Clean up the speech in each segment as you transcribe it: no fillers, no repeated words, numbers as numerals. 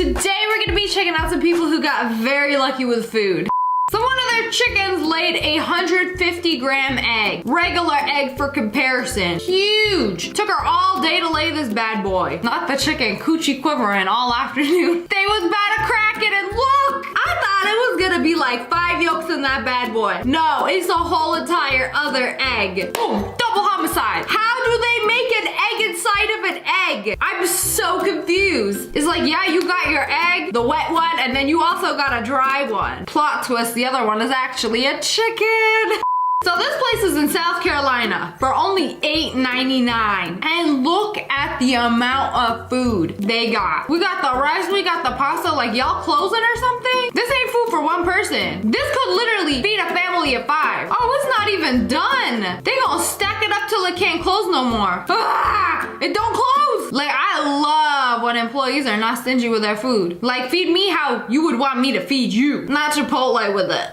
Today we're gonna be checking out some people who got very lucky with food. So one of their chickens laid a 150-gram egg. Regular egg for comparison. Huge. Took her all day to lay this bad boy. Not the chicken coochie quivering all afternoon. They was about to crack it and look! I thought it was gonna be like 5 yolks in that bad boy. No, it's a whole entire other egg. Boom, double homicide. How do they make an egg inside of an egg? I'm so confused. It's like, yeah, you got your egg, the wet one, and then you also got a dry one. Plot twist, the other one is actually a chicken. So this place is in South Carolina for only $8.99. And look at the amount of food they got. We got the rice, we got the pasta, like y'all closing or something? This ain't food for one person. This could literally feed a family of 5. Oh, it's not even done. They gonna stack it up till it can't close no more. Ah, it don't close. Like, I love when employees are not stingy with their food. Like, feed me how you would want me to feed you. Not Chipotle with it.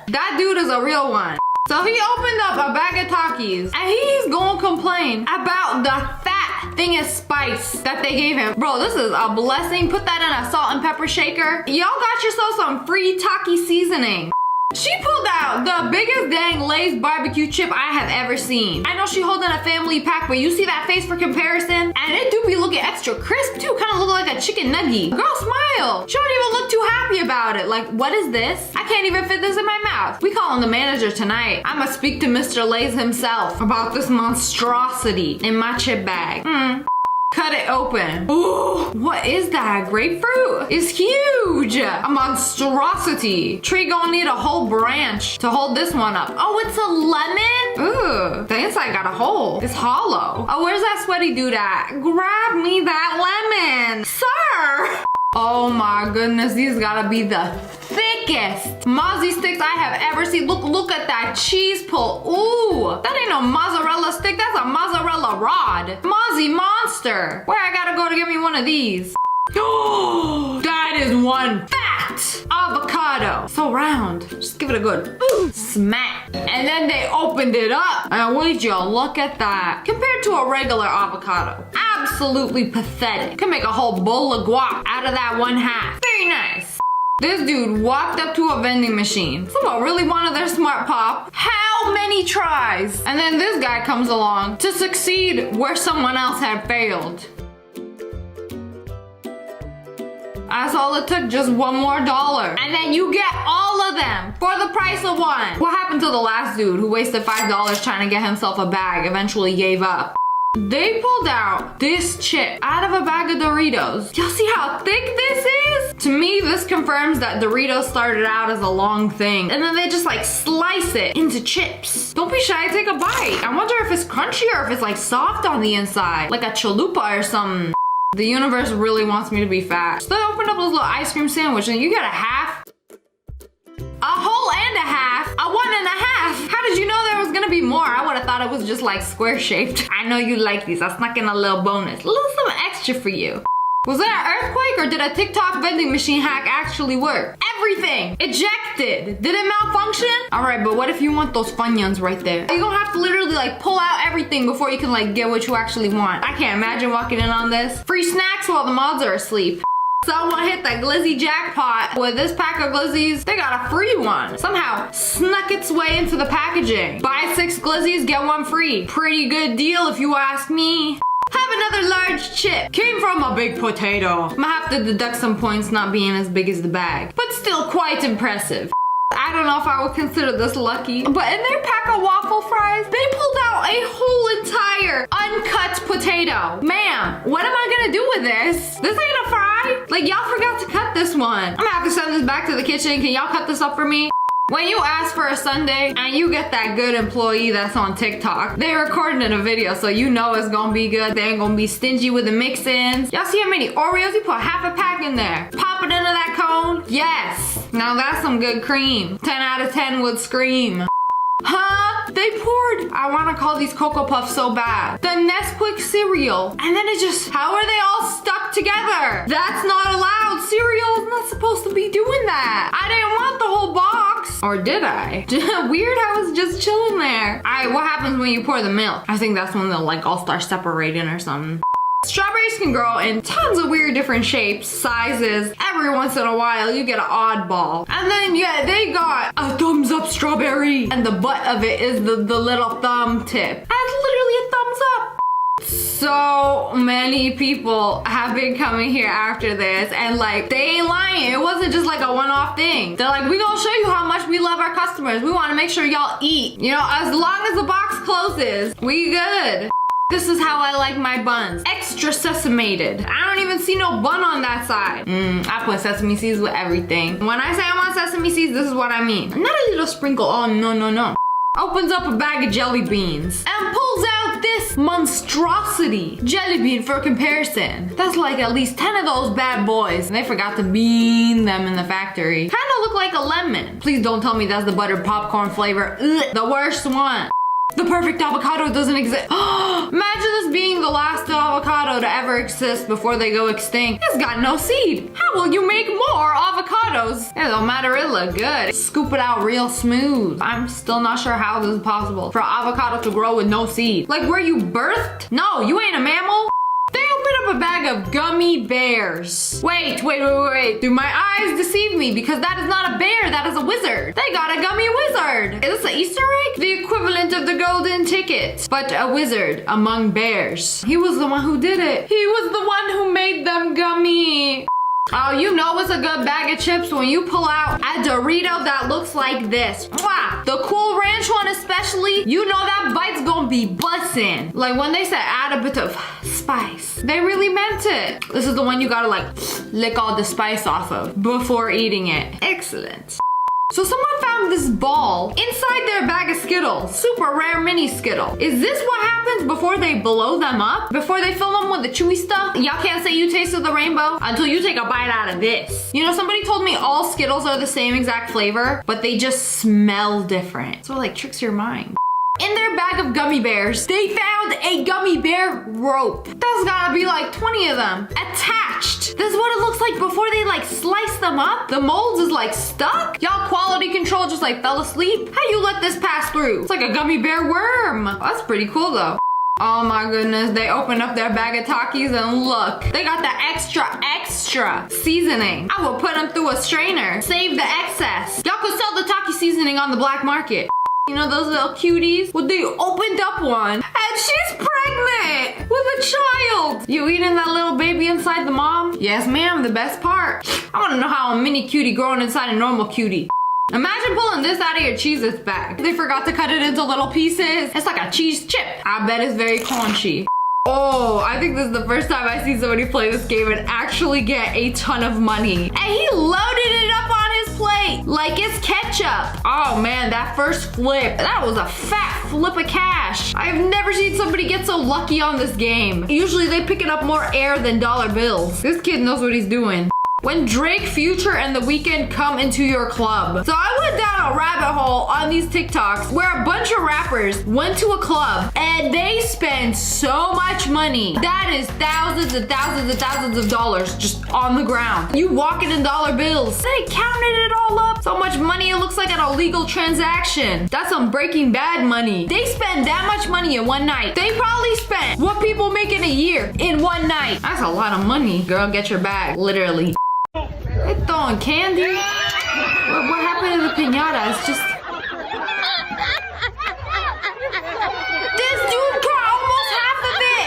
That dude is a real one. So he opened up a bag of Takis and he's gonna complain about the fat thing of spice that they gave him. Bro, this is a blessing. Put that in a salt and pepper shaker. Y'all got yourself some free Taki seasoning. She pulled out the biggest dang Lay's barbecue chip I have ever seen. I know she holding a family pack, but you see that face for comparison? And it do be looking extra crisp too, kind of look like a chicken nugget. Girl, smile. She don't even look too happy about it. Like, what is this? I can't even fit this in my mouth. We calling the manager tonight. I'ma speak to Mr. Lay's himself about this monstrosity in my chip bag. Cut it open. Ooh, what is that? Grapefruit? It's huge. A monstrosity. Tree gonna need a whole branch to hold this one up. Oh, it's a lemon? Ooh, the inside got a hole. It's hollow. Oh, where's that sweaty dude at? Grab me that lemon. Sir! Oh my goodness, these gotta be the thickest mozzie sticks I have ever seen. Look at that cheese pull. Ooh, that ain't no mozzarella stick, that's a mozzarella rod. Mozzie monster. Where I gotta go to get me one of these? Oh, that is one fat avocado. So round. Just give it a good smack. And then they opened it up. And would you look at that? Compared to a regular avocado. Absolutely pathetic. Can make a whole bowl of guac out of that one half. Very nice. This dude walked up to a vending machine. Someone really wanted their smart pop. How many tries? And then this guy comes along to succeed where someone else had failed. That's all it took, just $1 more. And then you get all of them for the price of one. What happened to the last dude who wasted $5 trying to get himself a bag, eventually gave up? They pulled out this chip out of a bag of Doritos. Y'all see how thick this is? To me, this confirms that Doritos started out as a long thing. And then they just like slice it into chips. Don't be shy, take a bite. I wonder if it's crunchy or if it's like soft on the inside. Like a chalupa or something. The universe really wants me to be fat. So they opened up this little ice cream sandwich and you got a half. A whole and a half. A 1 1/2. How did you know there was gonna be more? I would have thought it was just like square shaped. I know you like these. I snuck in a little bonus. A little something extra for you. Was that an earthquake or did a TikTok vending machine hack actually work? Everything ejected. Did it malfunction? All right, but what if you want those Funyuns right there? You're gonna have to literally like pull out everything before you can like get what you actually want. I can't imagine walking in on this. Free snacks while the mods are asleep. Someone hit the glizzy jackpot with this pack of glizzies. They got a free one. Somehow snuck its way into the packaging. Buy 6 glizzies, get 1 free. Pretty good deal if you ask me. Have another large chip. Came from a big potato. I'm gonna have to deduct some points not being as big as the bag, but still quite impressive. I don't know if I would consider this lucky, but in their pack of waffle fries, they pulled out a whole entire uncut potato. Ma'am, what am I gonna do with this? This ain't a fry. Like, y'all forgot to cut this one. I'm gonna have to send this back to the kitchen. Can y'all cut this up for me? When you ask for a sundae and you get that good employee that's on TikTok, they recording in a video, so you know it's gonna be good. They ain't gonna be stingy with the mix-ins. Y'all see how many Oreos? You put half a pack in there. Pop it into that cone. Yes. Now that's some good cream. 10 out of 10 would scream. Huh? They poured, I want to call these Cocoa Puffs so bad, the Nesquik cereal. And then it just, how are they all stuck together? That's not allowed. Cereal is not supposed to be doing that. I didn't want the whole box. Or did I? Weird how it's just chilling there. Alright, what happens when you pour the milk? I think that's when they'll like all start separating or something. Strawberries can grow in tons of weird different shapes, sizes. Every once in a while, you get an oddball. And then, yeah, they got a thumbs up strawberry. And the butt of it is the little thumb tip. That's literally a thumbs up. So many people have been coming here after this, and like, they ain't lying. It wasn't just like a one-off thing. They're like, we gonna show you how much we love our customers. We wanna make sure y'all eat. You know, as long as the box closes, we good. This is how I like my buns. Extra sesamated. I don't even see no bun on that side. I put sesame seeds with everything. When I say I want sesame seeds, this is what I mean. Not a little sprinkle. Oh, no. Opens up a bag of jelly beans and pulls out this monstrosity jelly bean for comparison. That's like at least 10 of those bad boys. And they forgot to bean them in the factory. Kinda look like a lemon. Please don't tell me that's the buttered popcorn flavor. Ugh, the worst one. The perfect avocado doesn't exist. Imagine this being the last avocado to ever exist before they go extinct. It's got no seed. How will you make more avocados? It don't matter, it look good. Scoop it out real smooth. I'm still not sure how this is possible for avocado to grow with no seed. Like, were you birthed? No, you ain't a mammal. They opened up a bag of gummy bears. Wait. Do my eyes deceive me? Because that is not a bear, that is a wizard. They got a gummy wizard. Is this an Easter egg? The equivalent of the golden ticket, but a wizard among bears. He was the one who did it. He was the one who made them gummy. Oh, you know it's a good bag of chips when you pull out a Dorito that looks like this. Mwah! The Cool Ranch one especially, you know that bite's gonna be bussin'. Like when they said add a bit of spice, they really meant it. This is the one you gotta like lick all the spice off of before eating it. Excellent. So someone found this ball inside their bag of Skittles. Super rare mini Skittle. Is this what happens before they blow them up? Before they fill them with the chewy stuff? Y'all can't say you tasted the rainbow until you take a bite out of this. You know, somebody told me all Skittles are the same exact flavor, but they just smell different. So it like tricks your mind. In their bag of gummy bears, they found a gummy bear rope. That's gotta be like 20 of them attached. This is what it looks like before they like slice them up. The molds is like stuck. Y'all quality control just like fell asleep. How you let this pass through? It's like a gummy bear worm. That's pretty cool though. Oh my goodness, they opened up their bag of Takis and look, they got the extra seasoning. I will put them through a strainer, save the excess. Y'all could sell the Taki seasoning on the black market. You know those little cuties? Well, they opened up one and she's pregnant with a child. You eating that little baby inside the mom? Yes, ma'am, the best part. I want to know how a mini cutie growing inside a normal cutie. Imagine pulling this out of your Cheez-Its bag. They forgot to cut it into little pieces. It's like a cheese chip. I bet it's very crunchy. Oh, I think this is the first time I see somebody play this game and actually get a ton of money. And he loaded it up on his plate like it's ketchup. Oh man, that first flip, that was a fat flip of cash. I've never seen somebody get so lucky on this game. Usually they pick it up more air than dollar bills. This kid knows what he's doing. When Drake, Future, and The Weeknd come into your club. So I went down a rabbit hole on these TikToks where a bunch of rappers went to a club and they spend so much money. That is thousands and thousands and thousands of dollars just on the ground. You walking in dollar bills. They counted it all up. So much money it looks like an illegal transaction. That's some Breaking Bad money. They spend that much money in one night. They probably spent what people make in a year in one night. That's a lot of money. Girl, get your bag. Literally. They're throwing candy. What happened to the piñata? It's just... This dude got almost half of it.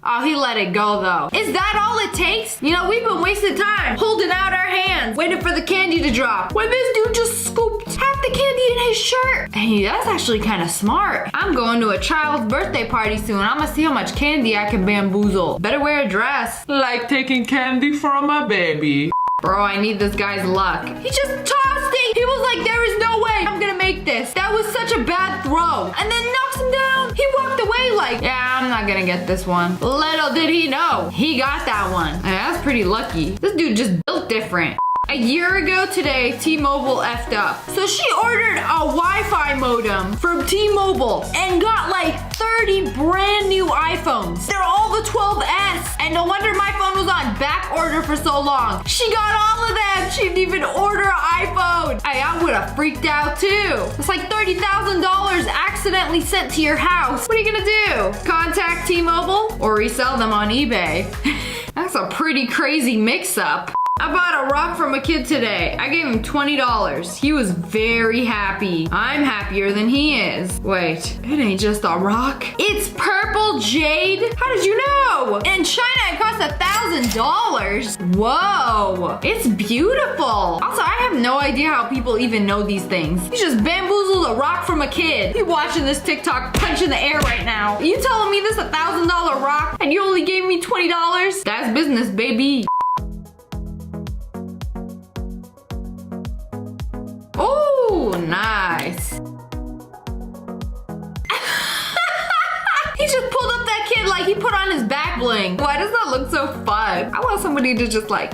Oh, he let it go though. Is that all it takes? You know, we've been wasting time holding out our hands, waiting for the candy to drop. When this dude just scooped half the candy in his shirt. Hey, that's actually kind of smart. I'm going to a child's birthday party soon. I'm gonna see how much candy I can bamboozle. Better wear a dress. Like taking candy from a baby. Bro, I need this guy's luck. He just tossed it. He was like, there is no way I'm gonna make this. That was such a bad throw. And then knocks him down. He walked away like, yeah, I'm not gonna get this one. Little did he know, he got that one. And that's pretty lucky. This dude just built different. A year ago today, T-Mobile effed up. So she ordered a Wi-Fi modem from T-Mobile and got like 30 brand new iPhones. They're all the 12S. And no wonder my phone was on back order for so long. She got all of them. She didn't even order an iPhone. I would have freaked out too. It's like $30,000 accidentally sent to your house. What are you gonna do? Contact T-Mobile or resell them on eBay? That's a pretty crazy mix-up. I bought a rock from a kid today. I gave him $20. He was very happy. I'm happier than he is. Wait, it ain't just a rock. It's purple jade? How did you know? In China, it costs $1,000. Whoa, it's beautiful. Also, I have no idea how people even know these things. You just bamboozled a rock from a kid. You watching this TikTok punch in the air right now. You telling me this $1,000 rock and you only gave me $20? That's business, baby. Oh, nice. He just pulled up that kid like he put on his back bling. Why does that look so fun? I want somebody to just like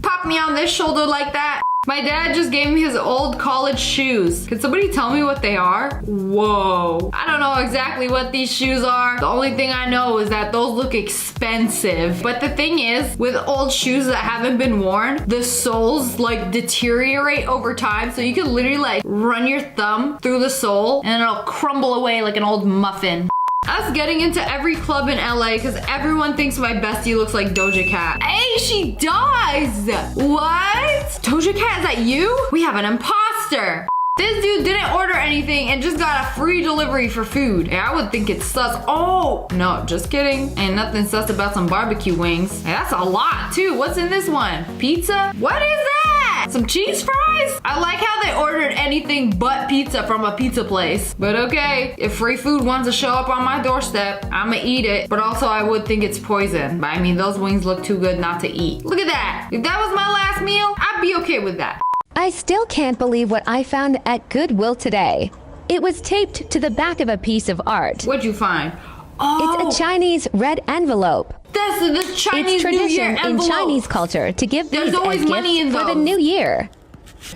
pop me on this shoulder like that. My dad just gave me his old college shoes. Can somebody tell me what they are? Whoa. I don't know exactly what these shoes are. The only thing I know is that those look expensive. But the thing is, with old shoes that haven't been worn, the soles like deteriorate over time. So you can literally like run your thumb through the sole and it'll crumble away like an old muffin. Us getting into every club in LA because everyone thinks my bestie looks like Doja Cat. Hey, she does! What? Doja Cat, is that you? We have an imposter. This dude didn't order anything and just got a free delivery for food. Yeah, I would think it's sus. Oh, no, just kidding. Ain't nothing sus about some barbecue wings. Hey, that's a lot too. What's in this one? Pizza? What is that? Some cheese fries? I like how they ordered anything but pizza from a pizza place. But okay, if free food wants to show up on my doorstep, I'ma eat it. But also I would think it's poison. But I mean, those wings look too good not to eat. Look at that. If that was my last meal, I'd be okay with that. I still can't believe what I found at Goodwill today. It was taped to the back of a piece of art. What'd you find? Oh, it's a Chinese red envelope. That's the Chinese New Year envelope. It's tradition in Chinese culture to give these as gifts for the new year.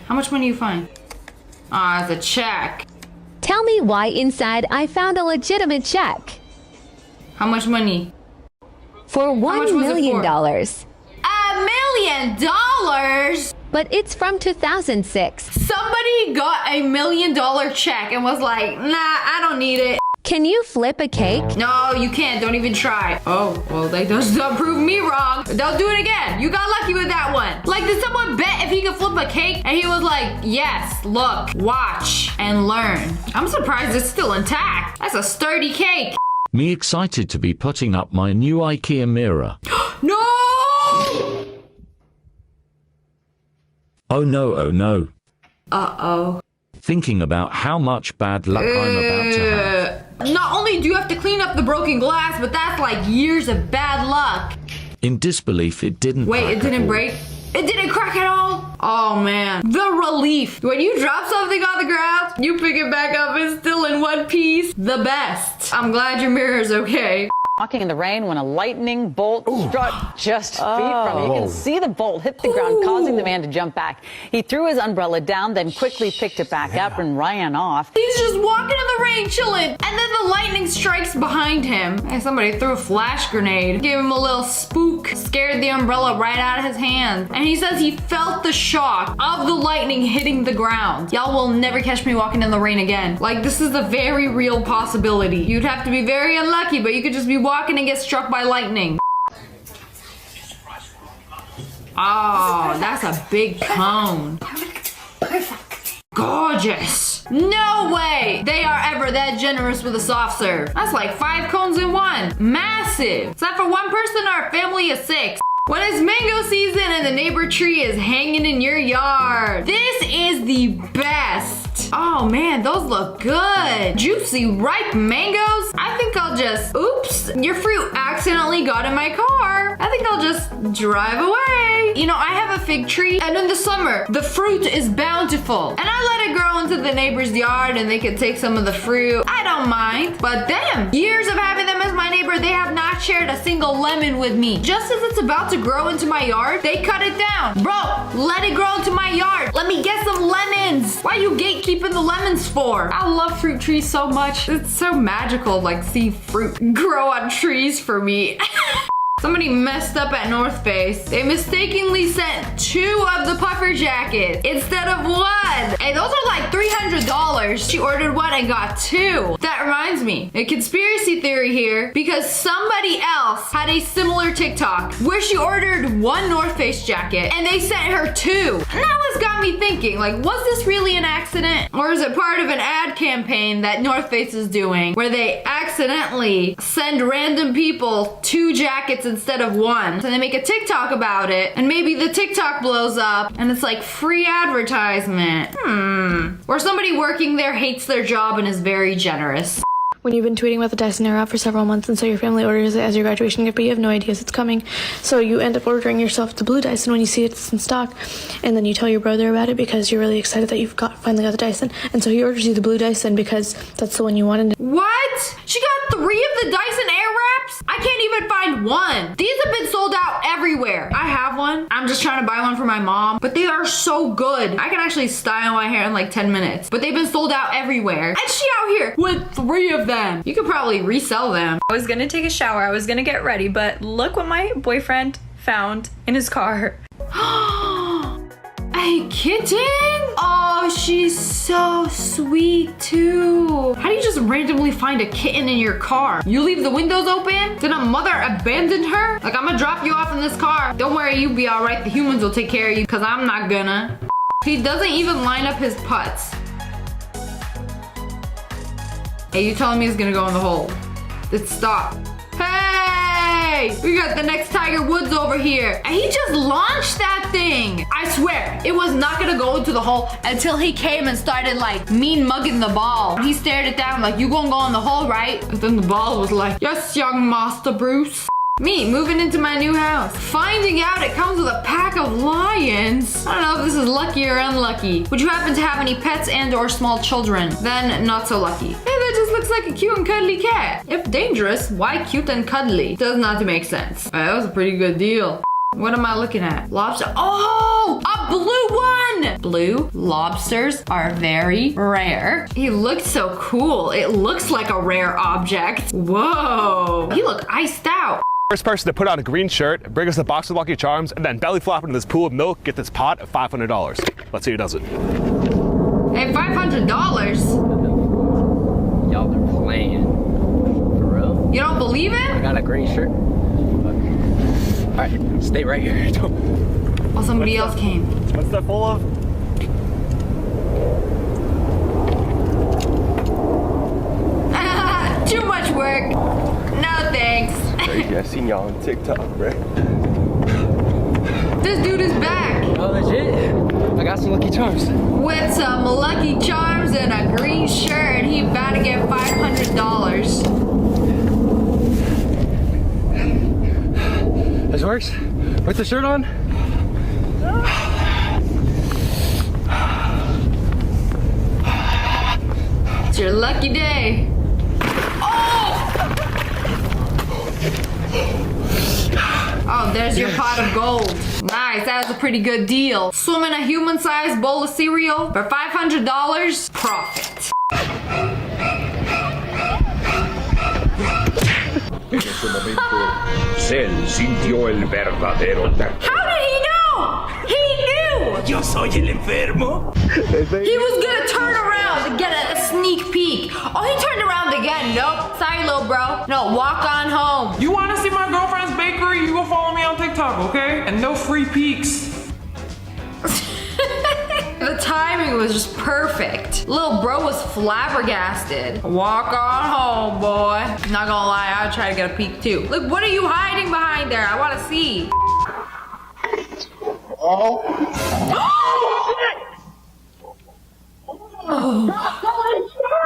How much money you find? Ah, it's a check. Tell me why inside I found a legitimate check. How much money? For $1 million. $1 million? But it's from 2006. Somebody got $1 million check and was like, nah, I don't need it. Can you flip a cake? No, you can't. Don't even try. Oh, well, they just prove me wrong. Don't do it again. You got lucky with that one. Like, did someone bet if he could flip a cake? And he was like, yes, look, watch, and learn. I'm surprised it's still intact. That's a sturdy cake. Me excited to be putting up my new IKEA mirror. No! Oh no, oh no. Uh-oh. Thinking about how much bad luck I'm about to have. Not only do you have to clean up the broken glass, but that's like years of bad luck. In disbelief, it didn't Wait, crack it didn't at all. break? It didn't crack at all? Oh man, the relief. When you drop something on the ground, you pick it back up, it's still in one piece. The best. I'm glad your mirror's okay. Walking in the rain when a lightning bolt struck just feet from him. You can see the bolt hit the ground, causing the man to jump back. He threw his umbrella down, then quickly picked it back up and ran off. He's just walking in the rain, chilling, and then the lightning strikes behind him. Hey, somebody threw a flash grenade, gave him a little spook, scared the umbrella right out of his hand. And he says he felt the shock of the lightning hitting the ground. Y'all will never catch me walking in the rain again. Like, this is a very real possibility. You'd have to be very unlucky, but you could just be walking and get struck by lightning. Oh, that's a big cone. Gorgeous. No way they are ever that generous with a soft serve. That's like 5 cones in one. Massive. Is that for one person or a family of 6? When it's mango season and the neighbor tree is hanging in your yard, this is the best. Oh man, those look good. Juicy, ripe mangoes. I think I'll just, oops, your fruit accidentally got in my car. I think I'll just drive away. You know, I have a fig tree and in the summer, the fruit is bountiful. And I let it grow into the neighbor's yard and they can take some of the fruit. I don't mind. But them, years of having them as as my neighbor, they have not shared a single lemon with me. Just as it's about to grow into my yard, they cut it down. Bro, let it grow into my yard. Let me get some lemons. Why are you gatekeeping the lemons for? I love fruit trees so much. It's so magical, like see fruit grow on trees for me. Somebody messed up at North Face. They mistakenly sent 2 of the puffer jackets instead of 1. And those are like $300. She ordered 1 and got 2. That reminds me, a conspiracy theory here, because somebody else had a similar TikTok where she ordered 1 North Face jacket and they sent her 2. And that was got me thinking, like, was this really an accident? Or is it part of an ad campaign that North Face is doing where they accidentally send random people 2 jackets instead of 1? So they make a TikTok about it, and maybe the TikTok blows up and it's like free advertisement. Or somebody working there hates their job and is very generous. When you've been tweeting about the Dyson Airwrap for several months, and so your family orders it as your graduation gift, but you have no idea it's coming. So you end up ordering yourself the blue Dyson when you see it's in stock, and then you tell your brother about it because you're really excited that you've finally got the Dyson, and so he orders you the blue Dyson because that's the one you wanted. What? She got 3 of the Dyson Airwraps? I can't even find 1. These have been sold out everywhere. I have one. I'm just trying to buy one for my mom, but they are so good. I can actually style my hair in like 10 minutes, but they've been sold out everywhere. And she out here with 3 of them. You could probably resell them. I was gonna take a shower, I was gonna get ready, but look what my boyfriend found in his car. A kitten? Oh, she's so sweet too. How do you just randomly find a kitten in your car? You leave the windows open? Did a mother abandon her? Like, I'm gonna drop you off in this car. Don't worry, you'll be all right. The humans will take care of you because I'm not gonna. He doesn't even line up his putts. Hey, you telling me it's gonna go in the hole? Let's stop. Hey! We got the next Tiger Woods over here. And he just launched that thing. I swear, it was not gonna go into the hole until he came and started like mean mugging the ball. He stared it down like, you gonna go in the hole, right? And then the ball was like, yes, young Master Bruce. Me moving into my new house. Finding out it comes with a pack of lions. I don't know if this is lucky or unlucky. Would you happen to have any pets and or small children? Then not so lucky. Hey, that just looks like a cute and cuddly cat. If dangerous, why cute and cuddly? Does not make sense. That was a pretty good deal. What am I looking at? Lobster. Oh, a blue one. Blue lobsters are very rare. He looked so cool. It looks like a rare object. Whoa. He looked iced out. First person to put on a green shirt, bring us a box of Lucky Charms, and then belly flop into this pool of milk, get this pot of $500. Let's see who does it. Hey, $500? Y'all are playing. For real? You don't believe I it? got a green shirt. Alright, stay right here. Oh, somebody else came. What's that full of? Too much work. No thanks. Crazy, I seen y'all on TikTok, bro. This dude is back. Oh, legit? I got some Lucky Charms. With some Lucky Charms and a green shirt, he about to get $500. This works? With the shirt on? It's your lucky day. Oh, there's your pot of gold. Nice, that was a pretty good deal. Swim in a human-sized bowl of cereal for $500, profit. Cell sintió el verdadero terror. How did he know? He knew! Yo soy el enfermo. He was gonna turn around to get a sneak peek. Oh, he turned around again. Nope. Sorry, little bro. No, walk on home. You wanna see my girlfriend's bakery? You go follow me on TikTok, okay? And no free peeks. The timing was just perfect. Little bro was flabbergasted. Walk on home, boy. Not gonna lie, I would try to get a peek too. Look, what are you hiding behind there? I wanna see. Oh.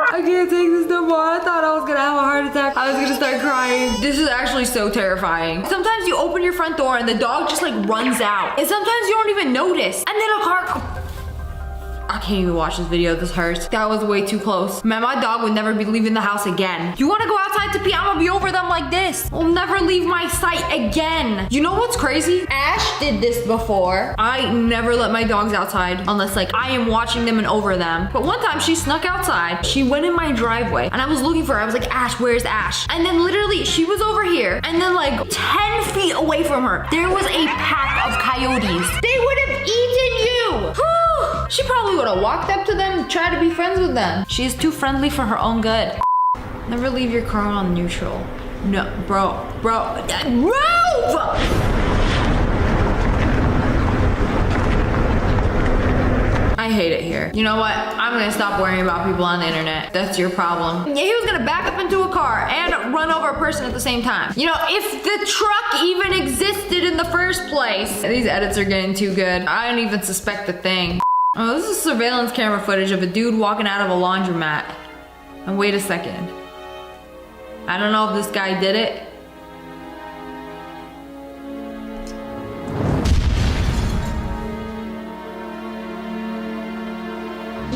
I can't take this no more. I thought I was gonna have a heart attack. I was gonna start crying. This is actually so terrifying. Sometimes you open your front door and the dog just like runs out. And sometimes you don't even notice. And then a car I can't even watch this video. This hurts. That was way too close. Man, my dog would never be leaving the house again. You want to go outside to pee? I'm gonna be over them like this. I'll never leave my sight again. You know what's crazy? Ash did this before. I never let my dogs outside unless like I am watching them and over them. But one time she snuck outside. She went in my driveway and I was looking for her. I was like, Ash, where's Ash? And then literally she was over here and then like 10 feet away from her, there was a pack of coyotes. They would have eaten you. She probably would have walked up to them and tried to be friends with them. She is too friendly for her own good. Never leave your car on neutral. No, bro. Move! I hate it here. You know what? I'm gonna stop worrying about people on the internet. That's your problem. Yeah, he was gonna back up into a car and run over a person at the same time. You know, if the truck even existed in the first place. These edits are getting too good. I don't even suspect a thing. Oh, this is surveillance camera footage of a dude walking out of a laundromat. And wait a second. I don't know if this guy did it.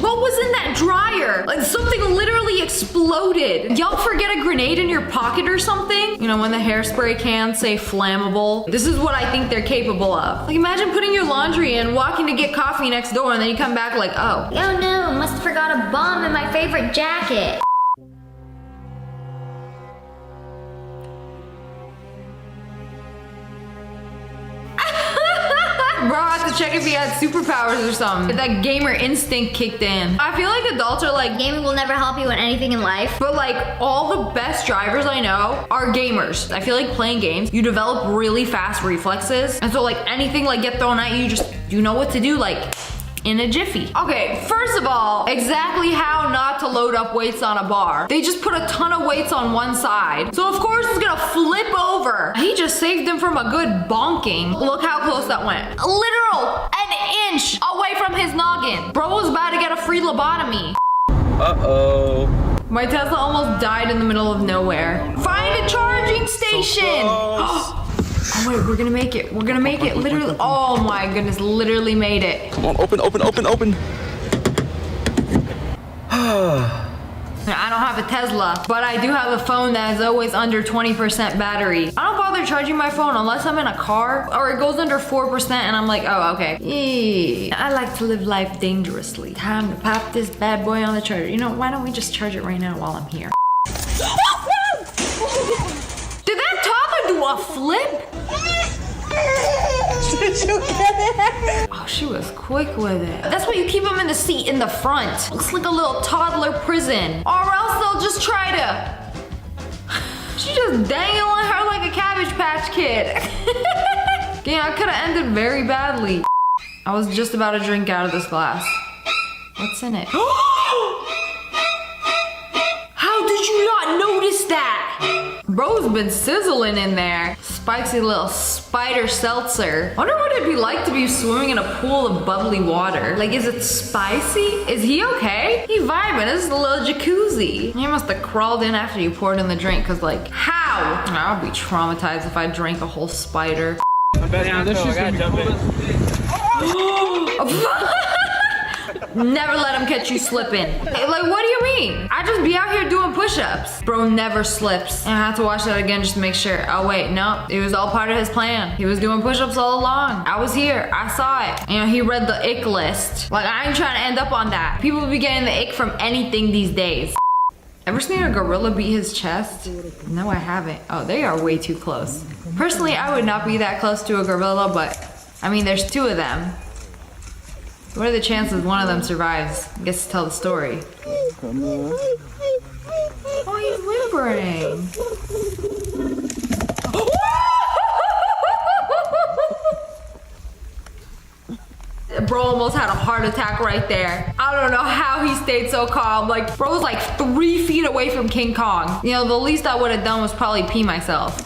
What was in that dryer? Like something literally exploded. Y'all forget a grenade in your pocket or something? You know, when the hairspray cans say flammable. This is what I think they're capable of. Like imagine putting your laundry in, walking to get coffee next door, and then you come back like, oh. Oh no, must have forgot a bomb in my favorite jacket. Bro, I have to check if he had superpowers or something. That gamer instinct kicked in. I feel like adults are like, gaming will never help you in anything in life. But like all the best drivers I know are gamers. I feel like playing games, you develop really fast reflexes. And so like anything like get thrown at you, you know what to do like in a jiffy. Okay, first of all, exactly how not to load up weights on a bar. They just put a ton of weights on one side. So of course it's gonna flip over. He just saved him from a good bonking. Look how close that went. Literal, an inch away from his noggin. Bro was about to get a free lobotomy. Uh-oh. My Tesla almost died in the middle of nowhere. Find a charging station. Oh wait, we're gonna make it. We're gonna make it. Literally. Oh my goodness, literally made it. Come on, open. I don't have a Tesla, but I do have a phone that is always under 20% battery. I don't bother charging my phone unless I'm in a car or it goes under 4% and I'm like, oh, okay. Yeah. I like to live life dangerously. Time to pop this bad boy on the charger. You know, why don't we just charge it right now while I'm here? Did that toddler do a flip? Did you get it? Oh, she was quick with it. That's why you keep them in the seat in the front. Looks like a little toddler prison. Or else they'll just try to... She's just dangling her like a Cabbage Patch Kid. Yeah, I could have ended very badly. I was just about to drink out of this glass. What's in it? How did you not notice that? Bro's been sizzling in there. Spicy little spider seltzer. Wonder what it'd be like to be swimming in a pool of bubbly water. Like, is it spicy? Is he okay? He vibing. This is a little jacuzzi. He must have crawled in after you poured in the drink, cause like, how? I would be traumatized if I drank a whole spider. I bet now this shit's gonna be cool. Never let him catch you slipping. Hey, like, what do you mean? I just be out here doing push-ups. Bro never slips. And I have to watch that again just to make sure. Oh wait, no, it was all part of his plan. He was doing push-ups all along. I was here, I saw it. You know, he read the ick list. Like, I ain't trying to end up on that. People be getting the ick from anything these days. Ever seen a gorilla beat his chest? No, I haven't. Oh, they are way too close. Personally, I would not be that close to a gorilla, but I mean, there's two of them. What are the chances one of them survives and gets to tell the story? Oh, he's whimpering. Bro almost had a heart attack right there. I don't know how he stayed so calm. Like, bro was like 3 feet away from King Kong. You know, the least I would have done was probably pee myself.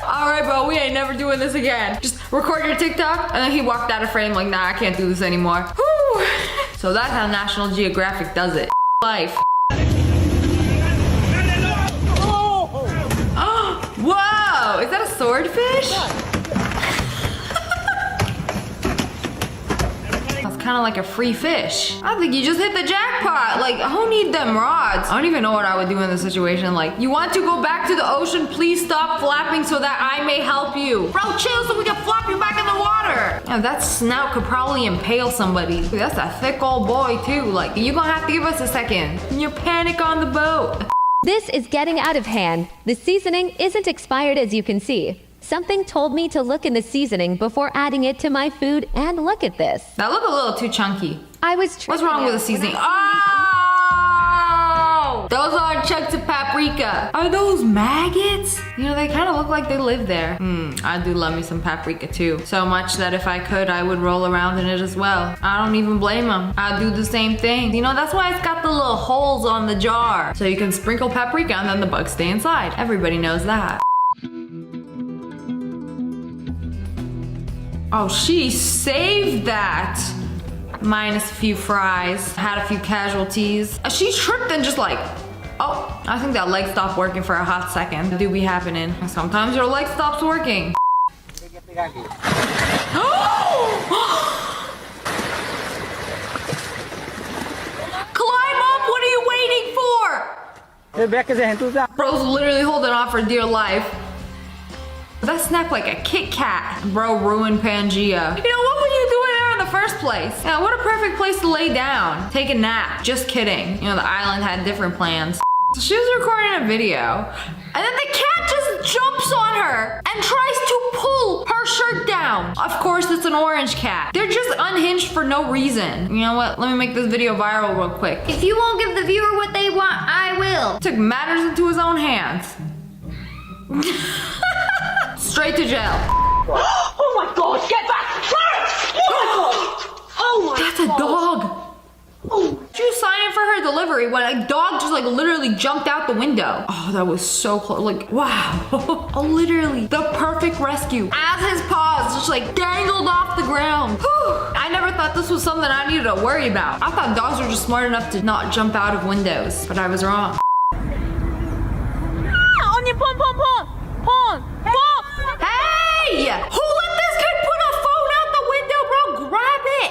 All right, bro, we ain't never doing this again. Just record your TikTok. And then he walked out of frame like, nah, I can't do this anymore. Whew. So that's how National Geographic does it. Life. Whoa, is that a swordfish? kind of like a free fish. I think you just hit the jackpot. Like, who need them rods? I don't even know what I would do in this situation. Like, you want to go back to the ocean? Please stop flapping so that I may help you. Bro, chill so we can flap you back in the water. Yeah, that snout could probably impale somebody. Dude, that's a thick old boy too. Like, you're gonna have to give us a second. You panic on the boat. This is getting out of hand. The seasoning isn't expired, as you can see. Something told me to look in the seasoning before adding it to my food, and look at this. That looked a little too chunky. What's wrong with the seasoning? Oh! Those are chunks of paprika. Are those maggots? You know, they kind of look like they live there. I do love me some paprika too. So much that if I could, I would roll around in it as well. I don't even blame them. I'd do the same thing. You know, that's why it's got the little holes on the jar. So you can sprinkle paprika and then the bugs stay inside. Everybody knows that. Oh, she saved that. Minus a few fries. Had a few casualties. She tripped and just like, oh, I think that leg stopped working for a hot second. That do be happening. Sometimes your leg stops working. Climb up, what are you waiting for? Bro's literally holding on for dear life. That snapped like a Kit Kat. Bro ruined Pangea. You know, what were you doing there in the first place? Yeah, what a perfect place to lay down. Take a nap. Just kidding. You know, the island had different plans. So she was recording a video, and then the cat just jumps on her and tries to pull her shirt down. Of course, it's an orange cat. They're just unhinged for no reason. You know what? Let me make this video viral real quick. If you won't give the viewer what they want, I will. Took matters into his own hands. Straight to jail. Oh my god, get back! Oh my That's a dog. She was signing for her delivery when a dog just like literally jumped out the window. Oh, that was so close. Like, wow. Oh, literally the perfect rescue. As his paws just like dangled off the ground. Whew. I never thought this was something I needed to worry about. I thought dogs were just smart enough to not jump out of windows, but I was wrong. Hey! Who let this kid put a phone out the window, bro? Grab it!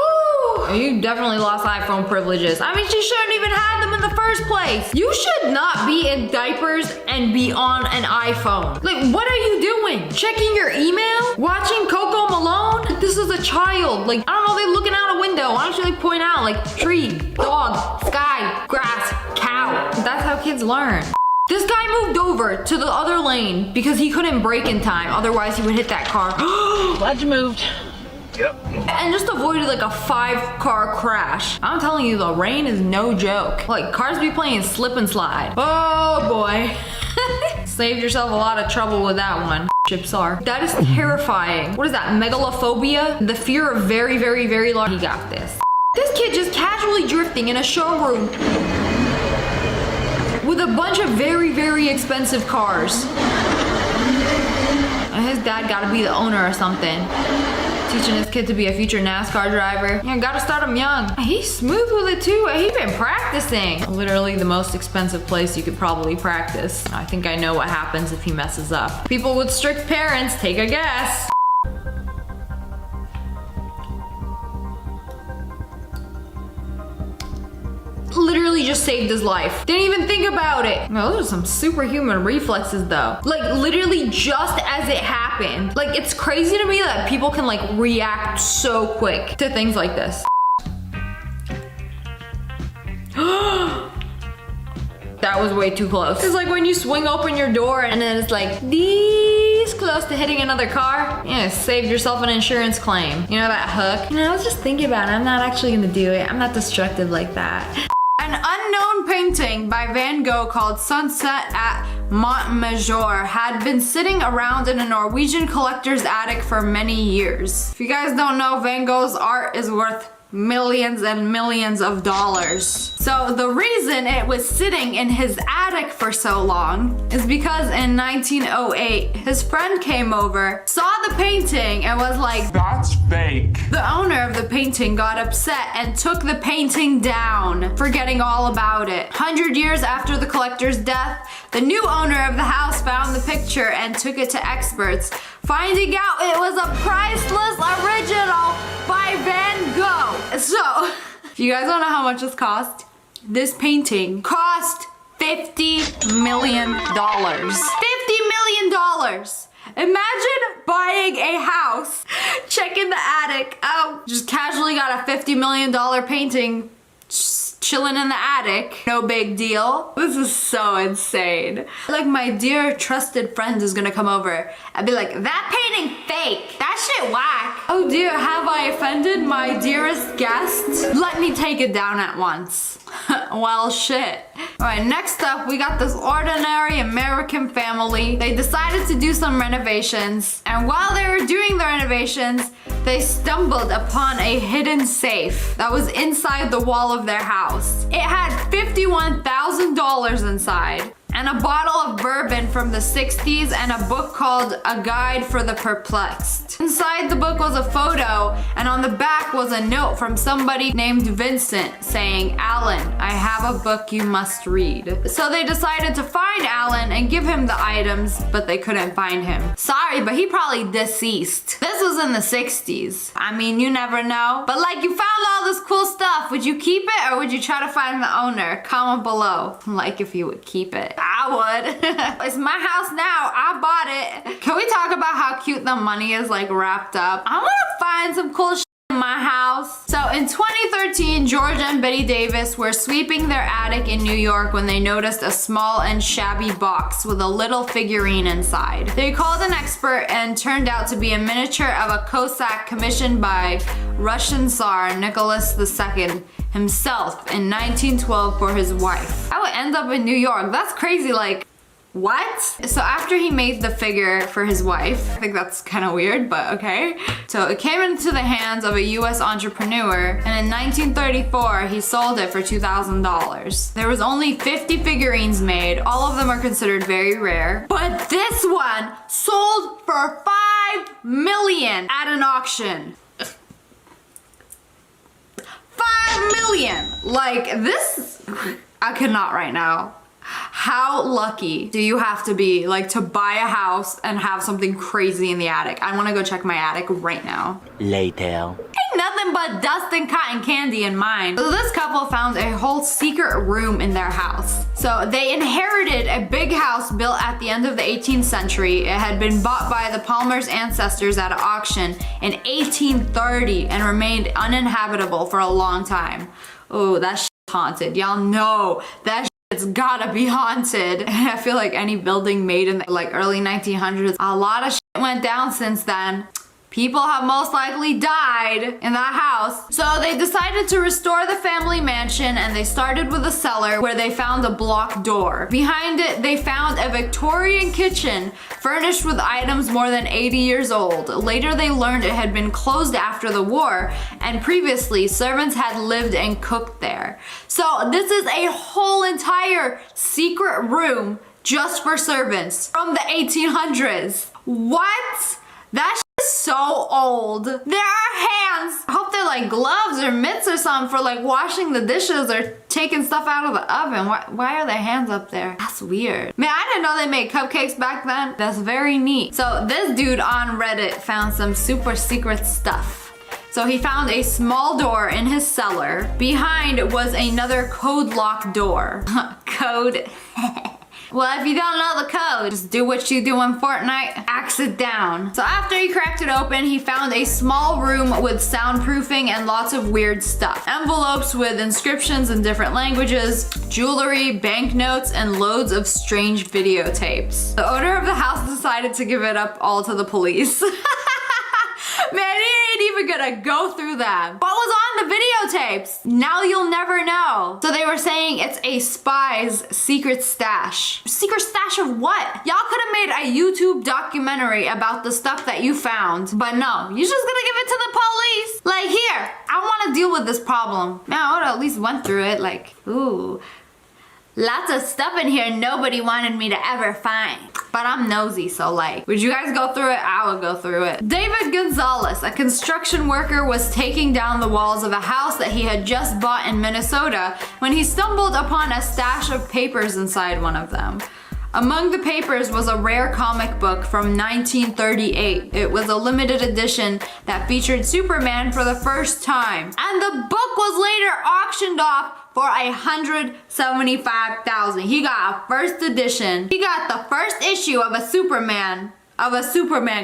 Oh. You definitely lost iPhone privileges. I mean, she shouldn't even have them in the first place. You should not be in diapers and be on an iPhone. Like, what are you doing? Checking your email? Watching Coco Malone? This is a child. Like, I don't know, they looking out a window. Why don't you like point out like tree, dog, sky, grass, cow? That's how kids learn. This guy moved over to the other lane because he couldn't brake in time. Otherwise, he would hit that car. Glad you moved. Yep. And just avoided like a 5-car crash. I'm telling you, the rain is no joke. Like, cars be playing slip and slide. Oh boy. Saved yourself a lot of trouble with that one. Chips are. That is terrifying. What is that, megalophobia? The fear of very, very, very large. He got this. This kid just casually drifting in a showroom with a bunch of very, very expensive cars. And his dad gotta be the owner or something. Teaching his kid to be a future NASCAR driver. Yeah, gotta start him young. He's smooth with it too. He's been practicing. Literally the most expensive place you could probably practice. I think I know what happens if he messes up. People with strict parents, take a guess. Literally just saved his life. Didn't even think about it. No, those are some superhuman reflexes though. Like literally just as it happened. Like it's crazy to me that people can like react so quick to things like this. That was way too close. It's like when you swing open your door and then it's like this close to hitting another car. Yeah, saved yourself an insurance claim. You know that hook? You know, I was just thinking about it. I'm not actually gonna do it. I'm not destructive like that. An unknown painting by Van Gogh called Sunset at Montmajour had been sitting around in a Norwegian collector's attic for many years. If you guys don't know, Van Gogh's art is worth millions and millions of dollars. So the reason it was sitting in his attic for so long is because in 1908, his friend came over, saw the painting and was like, "That's fake." The owner of the painting got upset and took the painting down, forgetting all about it. 100 years after the collector's death, the new owner of the house found the picture and took it to experts finding out it was a priceless original by Van Gogh. So, if you guys don't know how much this cost, this painting cost $50 million. $50 million! Imagine buying a house, checking the attic, oh, just casually got a $50 million painting just chilling in the attic. No big deal. This is so insane. Like my dear trusted friend is gonna come over and be like, that painting fake. That shit whack. Oh dear, have I offended my dearest guest? Let me take it down at once. Well, shit. Alright, next up, we got this ordinary American family. They decided to do some renovations, and while they were doing the renovations, they stumbled upon a hidden safe that was inside the wall of their house. It had $51,000 inside, and a bottle of bourbon from the 60s, and a book called A Guide for the Perplexed. Inside the book was a photo, and on the back was a note from somebody named Vincent saying, Alan, I have a book you must read. So they decided to find Alan and give him the items, but they couldn't find him. Sorry, but he probably deceased. This was in the 60s. I mean, you never know. But like, you found all this cool stuff. Would you keep it or would you try to find the owner? Comment below. Like if you would keep it. I would. It's my house now. I bought it. Can we talk about how cute the money is like wrapped up? I want to find some cool shit in my house. So in 2013, George and Betty Davis were sweeping their attic in New York when they noticed a small and shabby box with a little figurine inside. They called an expert and turned out to be a miniature of a Cossack commissioned by Russian Tsar Nicholas II himself in 1912 for his wife. I would end up in New York. That's crazy, like, what? So after he made the figure for his wife, I think that's kind of weird, but okay. So it came into the hands of a US entrepreneur, and in 1934, he sold it for $2,000. There was only 50 figurines made. All of them are considered very rare, but this one sold for $5 million at an auction. 5 million! Like this, I cannot right now. How lucky do you have to be like to buy a house and have something crazy in the attic? I wanna go check my attic right now. Later. Ain't nothing but dust and cotton candy in mine. So this couple found a whole secret room in their house. So they inherited a big house built at the end of the 18th century. It had been bought by the Palmer's ancestors at an auction in 1830 and remained uninhabitable for a long time. Oh, that shit's haunted. Y'all know that it's gotta be haunted. I feel like any building made in the like early 1900s, a lot of shit went down since then. People have most likely died in that house. So they decided to restore the family mansion, and they started with a cellar where they found a block door. Behind it, they found a Victorian kitchen furnished with items more than 80 years old. Later, they learned it had been closed after the war, and previously, servants had lived and cooked there. So this is a whole entire secret room just for servants from the 1800s. What? That is so old. There are hands. I hope they're like gloves or mitts or something for like washing the dishes or taking stuff out of the oven. Why are their hands up there? That's weird. Man, I didn't know they made cupcakes back then. That's very neat. So this dude on Reddit found some super secret stuff. So he found a small door in his cellar. Behind was another code lock door. Code. Well, if you don't know the code, just do what you do in Fortnite, axe it down. So after he cracked it open, he found a small room with soundproofing and lots of weird stuff. Envelopes with inscriptions in different languages, jewelry, banknotes, and loads of strange videotapes. The owner of the house decided to give it up all to the police. Man, he ain't even gonna go through them. What was on the videotapes? Now you'll never know. So they were saying it's a spy's secret stash. Secret stash of what? Y'all could have made a YouTube documentary about the stuff that you found, but no, you're just gonna give it to the police. Like, here, I wanna deal with this problem. Man, I would've at least went through it, like, ooh. Lots of stuff in here nobody wanted me to ever find. But I'm nosy, so like, would you guys go through it? I would go through it. David Gonzalez, a construction worker, was taking down the walls of a house that he had just bought in Minnesota when he stumbled upon a stash of papers inside one of them. Among the papers was a rare comic book from 1938. It was a limited edition that featured Superman for the first time. And the book was later auctioned off for $175,000. He got a first edition. He got the first issue of a Superman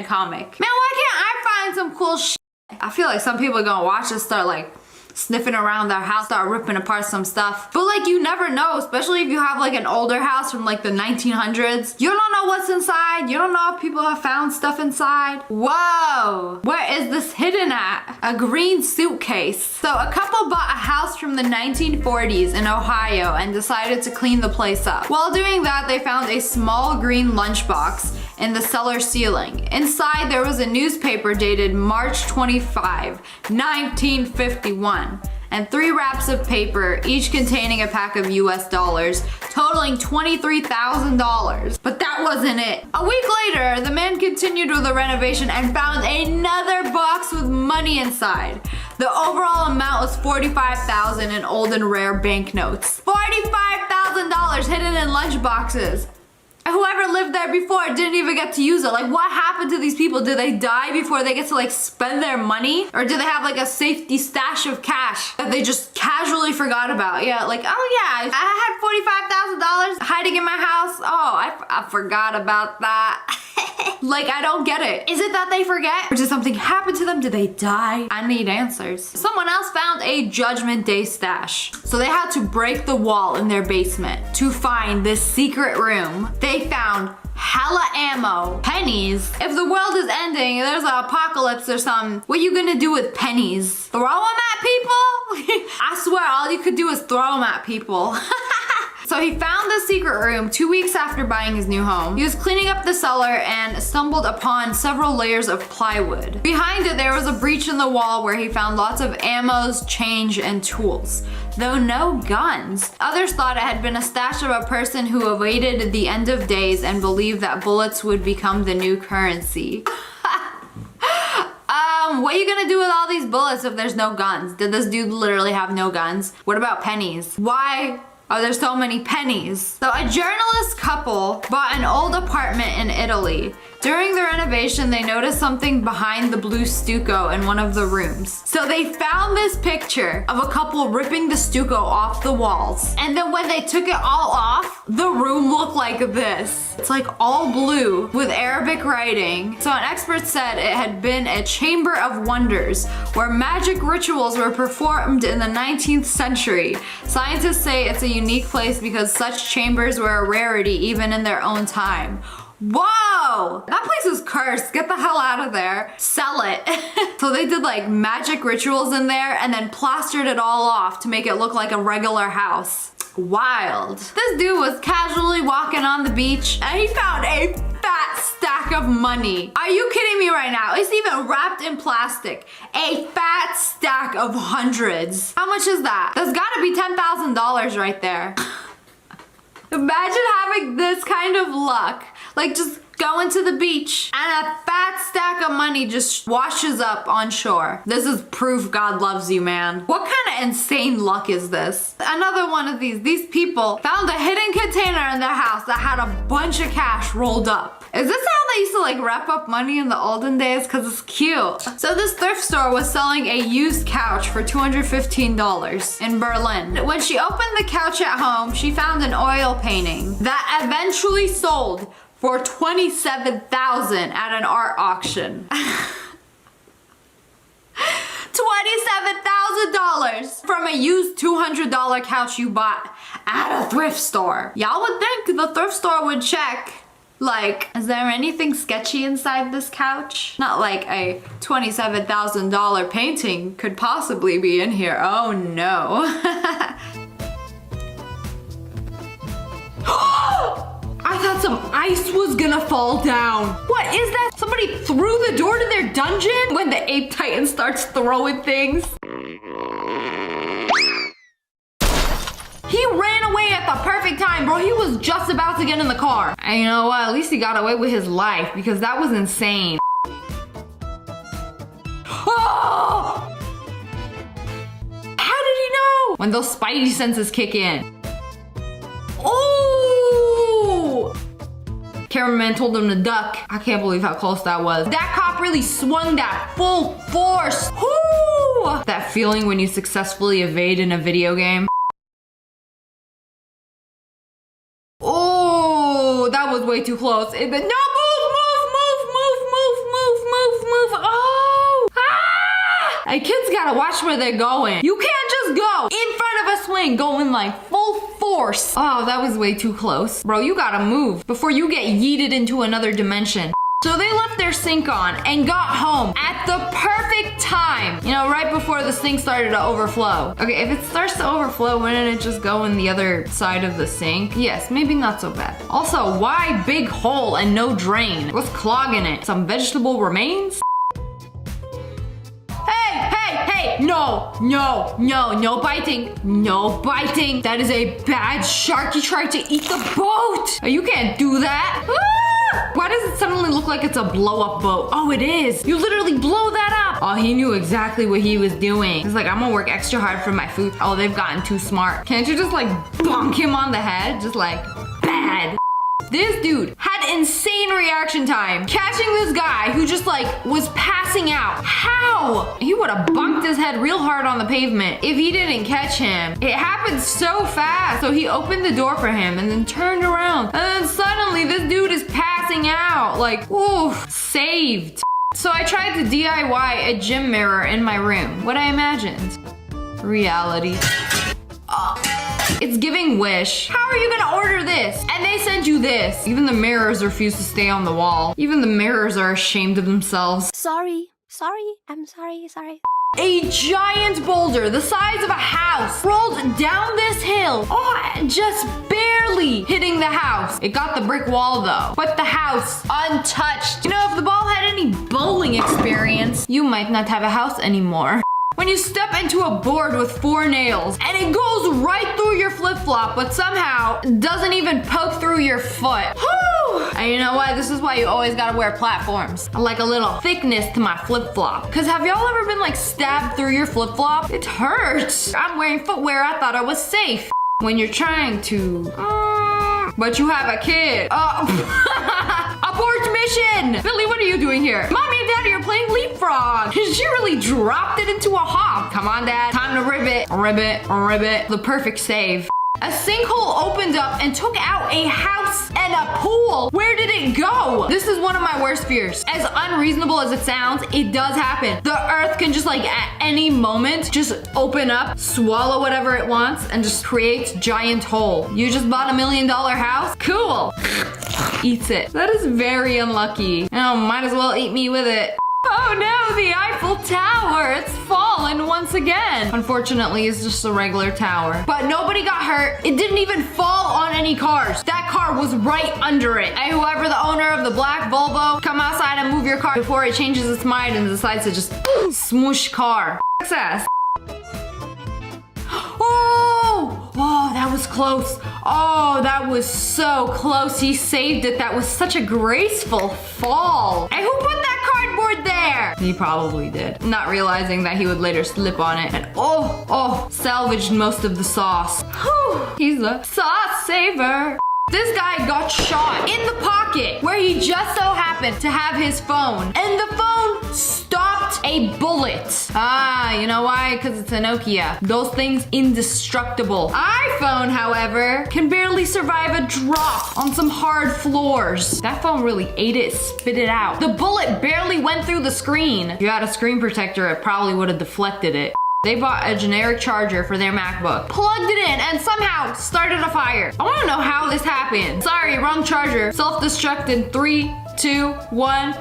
comic. Man, why can't I find some cool shit? I feel like some people are gonna watch this, start like sniffing around their house, start ripping apart some stuff. But like, you never know, especially if you have like an older house from like the 1900s. You don't know what's inside. You don't know if people have found stuff inside. Whoa, where is this hidden at? A green suitcase. So a couple bought a house from the 1940s in Ohio and decided to clean the place up. While doing that, they found a small green lunchbox in the cellar ceiling. Inside there was a newspaper dated March 25, 1951, and 3 wraps of paper, each containing a pack of US dollars, totaling $23,000. But that wasn't it. A week later, the man continued with the renovation and found another box with money inside. The overall amount was $45,000 in old and rare banknotes. $45,000 hidden in lunch boxes. Whoever lived there before didn't even get to use it. Like, what happened to these people? Did they die before they get to like spend their money? Or do they have like a safety stash of cash that they just casually forgot about? Yeah, like, oh yeah, I had $45,000 hiding in my house. Oh, I forgot about that. Like, I don't get it. Is it that they forget? Or did something happen to them? Did they die? I need answers. Someone else found a Judgment Day stash. So they had to break the wall in their basement to find this secret room. They found hella ammo, pennies. If the world is ending, there's an apocalypse or something, what are you gonna do with pennies? Throw them at people? I swear all you could do is throw them at people. So he found the secret room 2 weeks after buying his new home. He was cleaning up the cellar and stumbled upon several layers of plywood. Behind it, there was a breach in the wall where he found lots of ammos, change, and tools, though no guns. Others thought it had been a stash of a person who awaited the end of days and believed that bullets would become the new currency. What are you gonna do with all these bullets if there's no guns? Did this dude literally have no guns? What about pennies? Why are there so many pennies? So a journalist couple bought an old apartment in Italy. During the renovation, they noticed something behind the blue stucco in one of the rooms. So they found this picture of a couple ripping the stucco off the walls. And then when they took it all off, the room looked like this. It's like all blue with Arabic writing. So an expert said it had been a chamber of wonders where magic rituals were performed in the 19th century. Scientists say it's a unique place because such chambers were a rarity even in their own time. Whoa! That place is cursed. Get the hell out of there. Sell it. So they did like magic rituals in there and then plastered it all off to make it look like a regular house. Wild. This dude was casually walking on the beach and he found a fat stack of money. Are you kidding me right now? It's even wrapped in plastic. A fat stack of hundreds. How much is that? That's gotta be $10,000 right there. Imagine having this kind of luck. Like just going to the beach and a fat stack of money just washes up on shore. This is proof God loves you, man. What kind of insane luck is this? Another one of these people found a hidden container in their house that had a bunch of cash rolled up. Is this how they used to like wrap up money in the olden days? Cause it's cute. So this thrift store was selling a used couch for $215 in Berlin. When she opened the couch at home, she found an oil painting that eventually sold for $27,000 at an art auction. $27,000 from a used $200 couch you bought at a thrift store. Y'all would think the thrift store would check, like, is there anything sketchy inside this couch? Not like a $27,000 painting could possibly be in here. Oh no. I thought some ice was gonna fall down. What is that? Somebody threw the door to their dungeon? When the ape titan starts throwing things. He ran away at the perfect time, bro. He was just about to get in the car. And you know what? At least he got away with his life because that was insane. Oh! How did he know? When those spidey senses kick in. Oh! Cameraman told him to duck. I can't believe how close that was. That cop really swung that full force. Whoo! That feeling when you successfully evade in a video game. Oh, that was way too close. No, move. Oh! Ah! Hey, kids gotta watch where they're going. You can't just go in front of a swing going like full force. Oh, that was way too close. Bro, you gotta move before you get yeeted into another dimension. So they left their sink on and got home at the perfect time. You know, right before the sink started to overflow. Okay, if it starts to overflow, wouldn't it just go in the other side of the sink? Yes, maybe not so bad. Also, why big hole and no drain? What's clogging it? Some vegetable remains? Hey, no biting. No biting. That is a bad shark. He tried to eat the boat. Oh, you can't do that. Ah! Why does it suddenly look like it's a blow-up boat? Oh, it is. You literally blow that up. Oh, he knew exactly what he was doing. He's like, I'm gonna work extra hard for my food. Oh, they've gotten too smart. Can't you just like bonk him on the head? Just like, bad. This dude had insane reaction time catching this guy who just like was passing out. How? He would have bunked his head real hard on the pavement if he didn't catch him. It happened so fast. So he opened the door for him and then turned around. And then suddenly this dude is passing out. Like, ooh, saved. So I tried to DIY a gym mirror in my room. What I imagined. Reality. It's giving Wish. How are you gonna order this? And they send you this. Even the mirrors refuse to stay on the wall. Even the mirrors are ashamed of themselves. Sorry. I'm sorry. A giant boulder the size of a house rolled down this hill. Oh, just barely hitting the house. It got the brick wall though, but the house untouched. You know, if the ball had any bowling experience, you might not have a house anymore. When you step into a board with 4 nails and it goes right through your flip-flop, but somehow doesn't even poke through your foot. Whew! And you know what? This is why you always gotta wear platforms. I like a little thickness to my flip-flop. Cause have y'all ever been like stabbed through your flip-flop? It hurts. I'm wearing footwear. I thought I was safe. When you're trying to, but you have a kid. Abort mission! Billy, what are you doing here? Mommy and Daddy are playing leapfrog. She really dropped it into a hop. Come on, Dad. Time to ribbit. The perfect save. A sinkhole opened up and took out a house and a pool. Where did it go? This is one of my worst fears. As unreasonable as it sounds, it does happen. The earth can just like at any moment just open up, swallow whatever it wants, and just create giant hole. You just bought $1 million house? Cool. Eats it. That is very unlucky. Oh, might as well eat me with it. Oh no, the Eiffel Tower, it's fallen once again. Unfortunately, it's just a regular tower. But nobody got hurt. It didn't even fall on any cars. That car was right under it. And whoever the owner of the black Volvo, come outside and move your car before it changes its mind and decides to just smoosh car. Success. Oh, that was close. Oh, that was so close. He saved it. That was such a graceful fall. And who put that cardboard there? He probably did. Not realizing that he would later slip on it. And salvaged most of the sauce. Whew, he's a sauce saver. This guy got shot in the pocket where he just so happened to have his phone. And the phone stopped a bullet. Ah, you know why? Because it's a Nokia. Those things indestructible. iPhone, however, can barely survive a drop on some hard floors. That phone really ate it, spit it out. The bullet barely went through the screen. If you had a screen protector, it probably would have deflected it. They bought a generic charger for their MacBook, plugged it in, and somehow started a fire. I want to know how this happened. Sorry, wrong charger. Self-destruct in 3, 2, 1.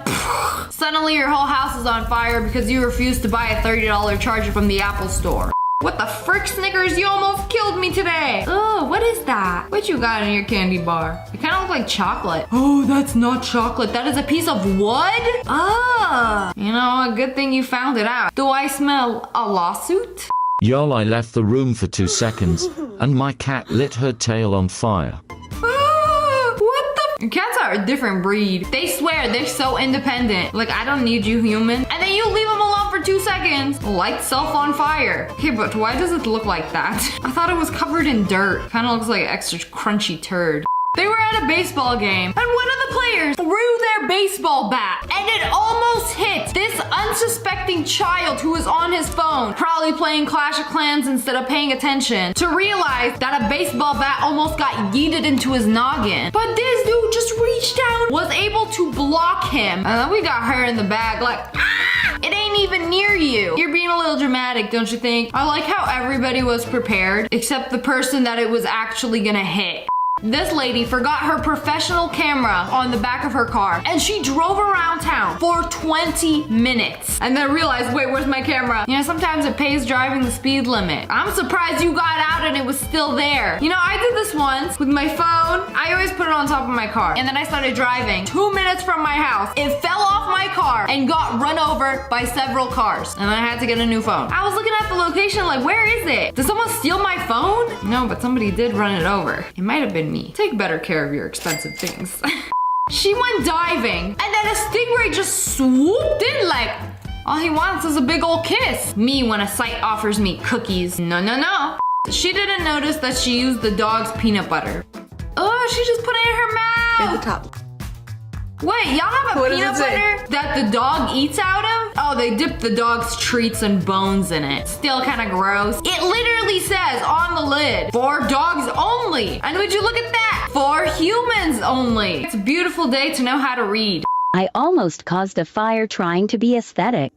Suddenly your whole house is on fire because you refused to buy a $30 charger from the Apple store. What the frick, Snickers? You almost killed me today. Oh, what is that? What you got in your candy bar? It kind of looks like chocolate. Oh, that's not chocolate. That is a piece of wood? Ah, you know, a good thing you found it out. Do I smell a lawsuit? Y'all, I left the room for 2 seconds, and my cat lit her tail on fire. Cats are a different breed. They swear they're so independent. Like, I don't need you, human. And then you leave them alone for 2 seconds. Light self on fire. Okay, but why does it look like that? I thought it was covered in dirt. Kind of looks like an extra crunchy turd. They were at a baseball game, and one of the players threw their baseball bat, and it almost hit this unsuspecting child who was on his phone, probably playing Clash of Clans instead of paying attention, to realize that a baseball bat almost got yeeted into his noggin. But this dude just reached down, was able to block him, and then we got her in the back like, ah! It ain't even near you. You're being a little dramatic, don't you think? I like how everybody was prepared, except the person that it was actually gonna hit. This lady forgot her professional camera on the back of her car, and she drove around town for 20 minutes and then realized, wait, where's my camera? You know, sometimes it pays driving the speed limit. I'm surprised you got out and it was still there. You know, I did this once with my phone. I always put it on top of my car, and then I started driving 2 minutes from my house. It fell off my car and got run over by several cars, and then I had to get a new phone. I was looking at the location like, where is it? Did someone steal my phone? No, but somebody did run it over. It might have been me. Take better care of your expensive things. She went diving, and then a stingray just swooped in like, all he wants is a big old kiss. Me when a site offers me cookies. No, no, no. She didn't notice that she used the dog's peanut butter. Oh, she just put it in her mouth. At the top. Wait, y'all have a What peanut does it say? butter that the dog eats out of? Oh, they dip the dog's treats and bones in it. Still kind of gross. It literally says on the lid, for dogs only. And would you look at that? For humans only. It's a beautiful day to know how to read. I almost caused a fire trying to be aesthetic.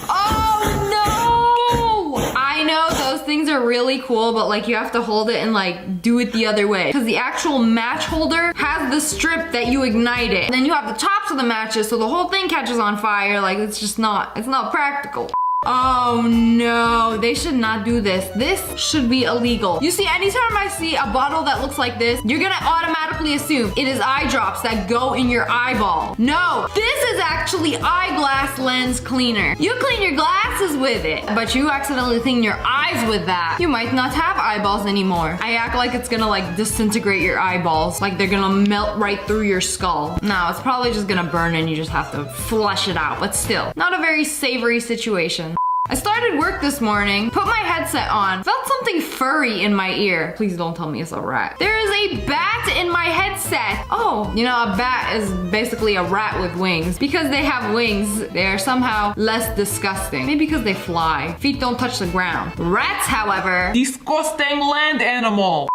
Oh no! I know those things are really cool, but like you have to hold it and like do it the other way. Because the actual match holder has the strip that you ignite it. And then you have the tops of the matches, so the whole thing catches on fire. Like it's not practical. Oh no, they should not do this. This should be illegal. You see, anytime I see a bottle that looks like this, you're gonna automatically assume it is eye drops that go in your eyeball. No, this is actually eyeglass lens cleaner. You clean your glasses with it, but you accidentally clean your eyes with that. You might not have eyeballs anymore. I act like it's gonna like disintegrate your eyeballs, like they're gonna melt right through your skull. No, it's probably just gonna burn and you just have to flush it out, but still, not a very savory situation. I started work this morning, put my headset on, felt something furry in my ear. Please don't tell me it's a rat. There is a bat in my headset. Oh, you know, a bat is basically a rat with wings. Because they have wings, they are somehow less disgusting. Maybe because they fly. Feet don't touch the ground. Rats, however, Disgusting land animal.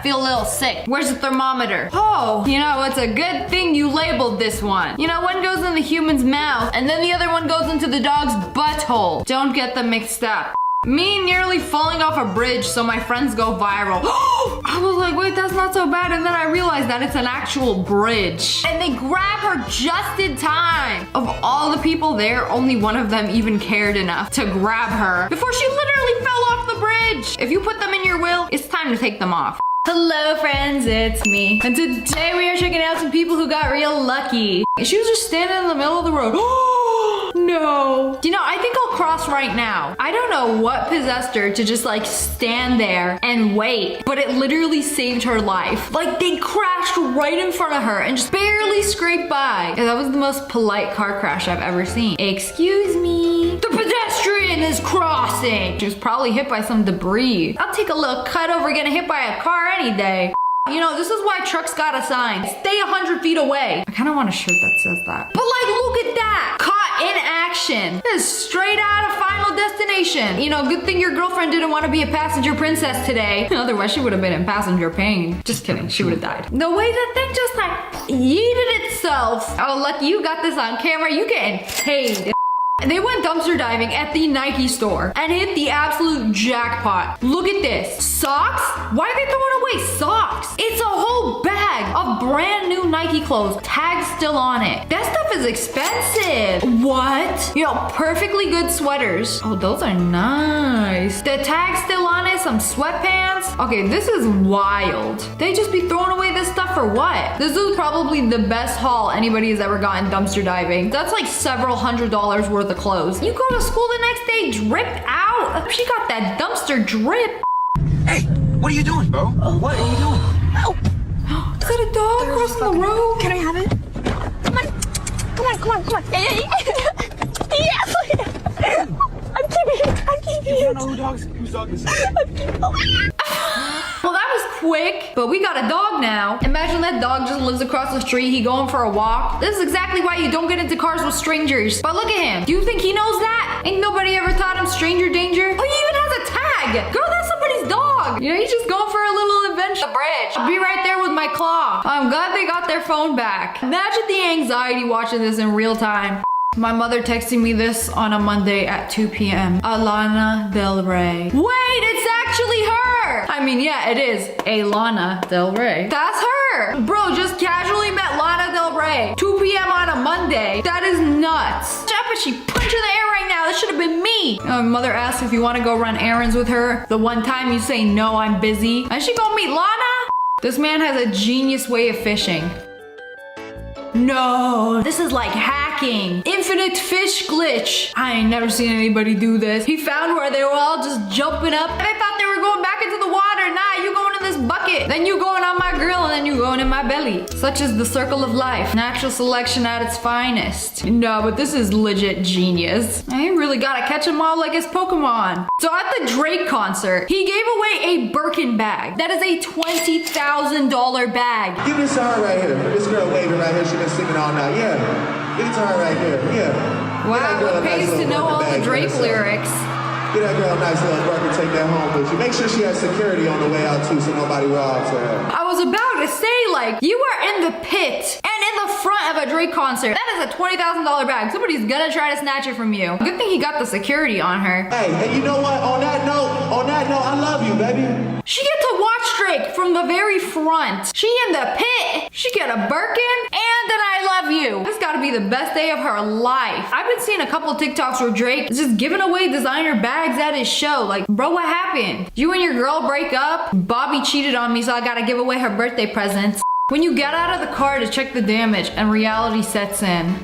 feel a little sick. Where's the thermometer? Oh, you know, it's a good thing you labeled this one. You know, one goes in the human's mouth and then the other one goes into the dog's butthole. Don't get them mixed up. Me nearly falling off a bridge so my friends go viral. I was like, wait, that's not so bad. And then I realized that it's an actual bridge. And they grab her just in time. Of all the people there, only one of them even cared enough to grab her before she literally fell off the bridge. If you put them in your will, it's time to take them off. Hello friends, it's me. And today we are checking out some people who got real lucky. She was just standing in the middle of the road. No. You know, I think I'll cross right now. I don't know what possessed her to just like stand there and wait, but it literally saved her life. Like they crashed right in front of her and just barely scraped by. And that was the most polite car crash I've ever seen. Excuse me. The pedestrian is crossing. She was probably hit by some debris. I'll take a little cut over getting hit by a car any day. You know, this is why trucks got a sign. Stay 100 feet away. I kind of want a shirt that says that. But like, look at that. Caught in action. This is straight out of Final Destination. You know, good thing your girlfriend didn't want to be a passenger princess today. Otherwise, she would have been in passenger pain. Just kidding. She would have died. The way that thing just like yeeted itself. Oh, lucky you got this on camera. You getting paid. They went dumpster diving at the Nike store and hit the absolute jackpot. Look at this. Socks? Why are they throwing away socks? It's a whole bag of brand new Nike clothes. Tags still on it. That stuff is expensive. What? You know, perfectly good sweaters. Oh, those are nice. The tag's still on it. Some sweatpants. Okay, this is wild. They just be throwing away this stuff for what? This is probably the best haul anybody has ever gotten dumpster diving. That's like several $100s worth of clothes. You go to school the next day dripped out. She got that dumpster drip. Hey, what are you doing, bro? What are you doing? Oh. Is that a dog crossing the road? Can I have it? Come on. Come on, come on, come on. Yes! I'm keeping it. I'm keeping it. You don't know whose dog this is. I'm keeping it. Well, that was quick. But we got a dog now. Imagine that dog just lives across the street. He going for a walk. This is exactly why you don't get into cars with strangers. But look at him. Do you think he knows that? Ain't nobody ever taught him stranger danger. Oh, he even has a tag. Girl, that's somebody's dog. You know, he's just going for a little adventure. The bridge. I'll be right there with my claw. I'm glad they got their phone back. Imagine the anxiety watching this in real time. My mother texted me this on a Monday at 2 p.m. Alana Del Rey. Wait, it's actually her! I mean, yeah, it is Alana Del Rey. That's her! Bro, just casually met Lana Del Rey. 2 p.m. on a Monday. That is nuts. I bet she punched in the air right now. That should have been me. My mother asked if you want to go run errands with her. The one time you say, no, I'm busy. And she gonna meet Lana? This man has a genius way of fishing. No, this is like hacking. Infinite fish glitch. I ain't never seen anybody do this. He found where they were all just jumping up. And I thought they were going back into the water. Nah, you going in this bucket. Then you going on my grill and then you going in my belly. Such is the circle of life. Natural selection at its finest. No, but this is legit genius. I ain't really gotta catch them all like it's Pokemon. So at the Drake concert, he gave away a Birkin bag. That is a $20,000 bag. Give this to her right here. This girl waving right here. She been singing all night. Yeah. Give it to her right here. Yeah. Wow, it pays to know all the Drake lyrics. Get that girl a nice little Birkin, take that home with you. Make sure she has security on the way out too so nobody robs her. I was about to say, like, you are in the pit and in the front of a Drake concert. That is a $20,000 bag. Somebody's gonna try to snatch it from you. Good thing he got the security on her. Hey, and you know what? On that note, I love you, baby. She get to watch Drake from the very front. She in the pit. She get a Birkin and an I love you. This gotta be the best day of her life. I've been seeing a couple TikToks where Drake is just giving away designer bags at his show. Like, bro, what happened? You and your girl break up? Bobby cheated on me, so I gotta give away her birthday presents. When you get out of the car to check the damage and reality sets in.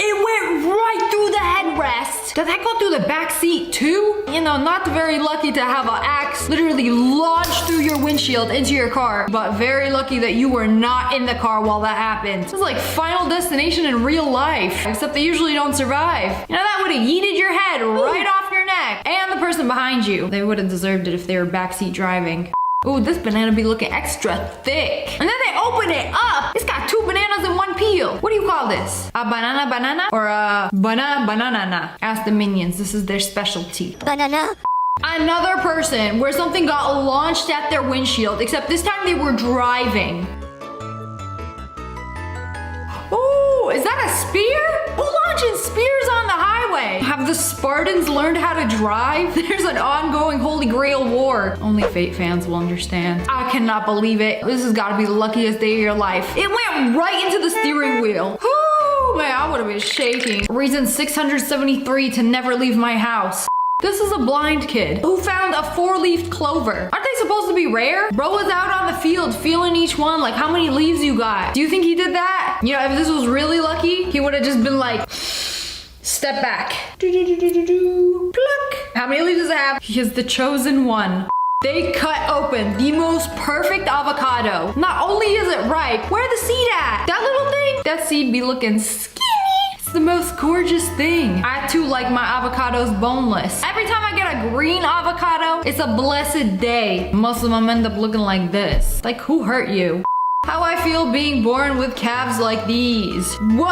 It went right through the headrest. Did that go through the back seat too? You know, not very lucky to have an axe literally launched through your windshield into your car, but very lucky that you were not in the car while that happened. This is like Final Destination in real life, except they usually don't survive. You know, that would have yeeted your head right off your neck and the person behind you. They would have deserved it if they were backseat driving. Ooh, this banana be looking extra thick. And then they open it up. It's got 2 bananas in one peel. What do you call this? A banana or a banana? Ask the minions. This is their specialty. Banana. Another person where something got launched at their windshield, except this time they were driving. Ooh, is that a spear? Who launching spears on the highway? Have the Spartans learned how to drive? There's an ongoing Holy Grail war. Only Fate fans will understand. I cannot believe it. This has got to be the luckiest day of your life. It went right into the steering wheel. Whoo, man, I would have been shaking. Reason 673 to never leave my house. This is a blind kid who found a 4-leafed clover. Aren't they supposed to be rare? Bro was out on the field feeling each one, like how many leaves you got. Do you think he did that? You know, if this was really lucky, he would have just been like, step back. Pluck. How many leaves does it have? He is the chosen one. They cut open the most perfect avocado. Not only is it ripe, where the seed at? That little thing? That seed be looking skinny. The most gorgeous thing. I too like my avocados boneless. Every time I get a green avocado, it's a blessed day. Most of them end up looking like this. Like, who hurt you? How I feel being born with calves like these. Whoa!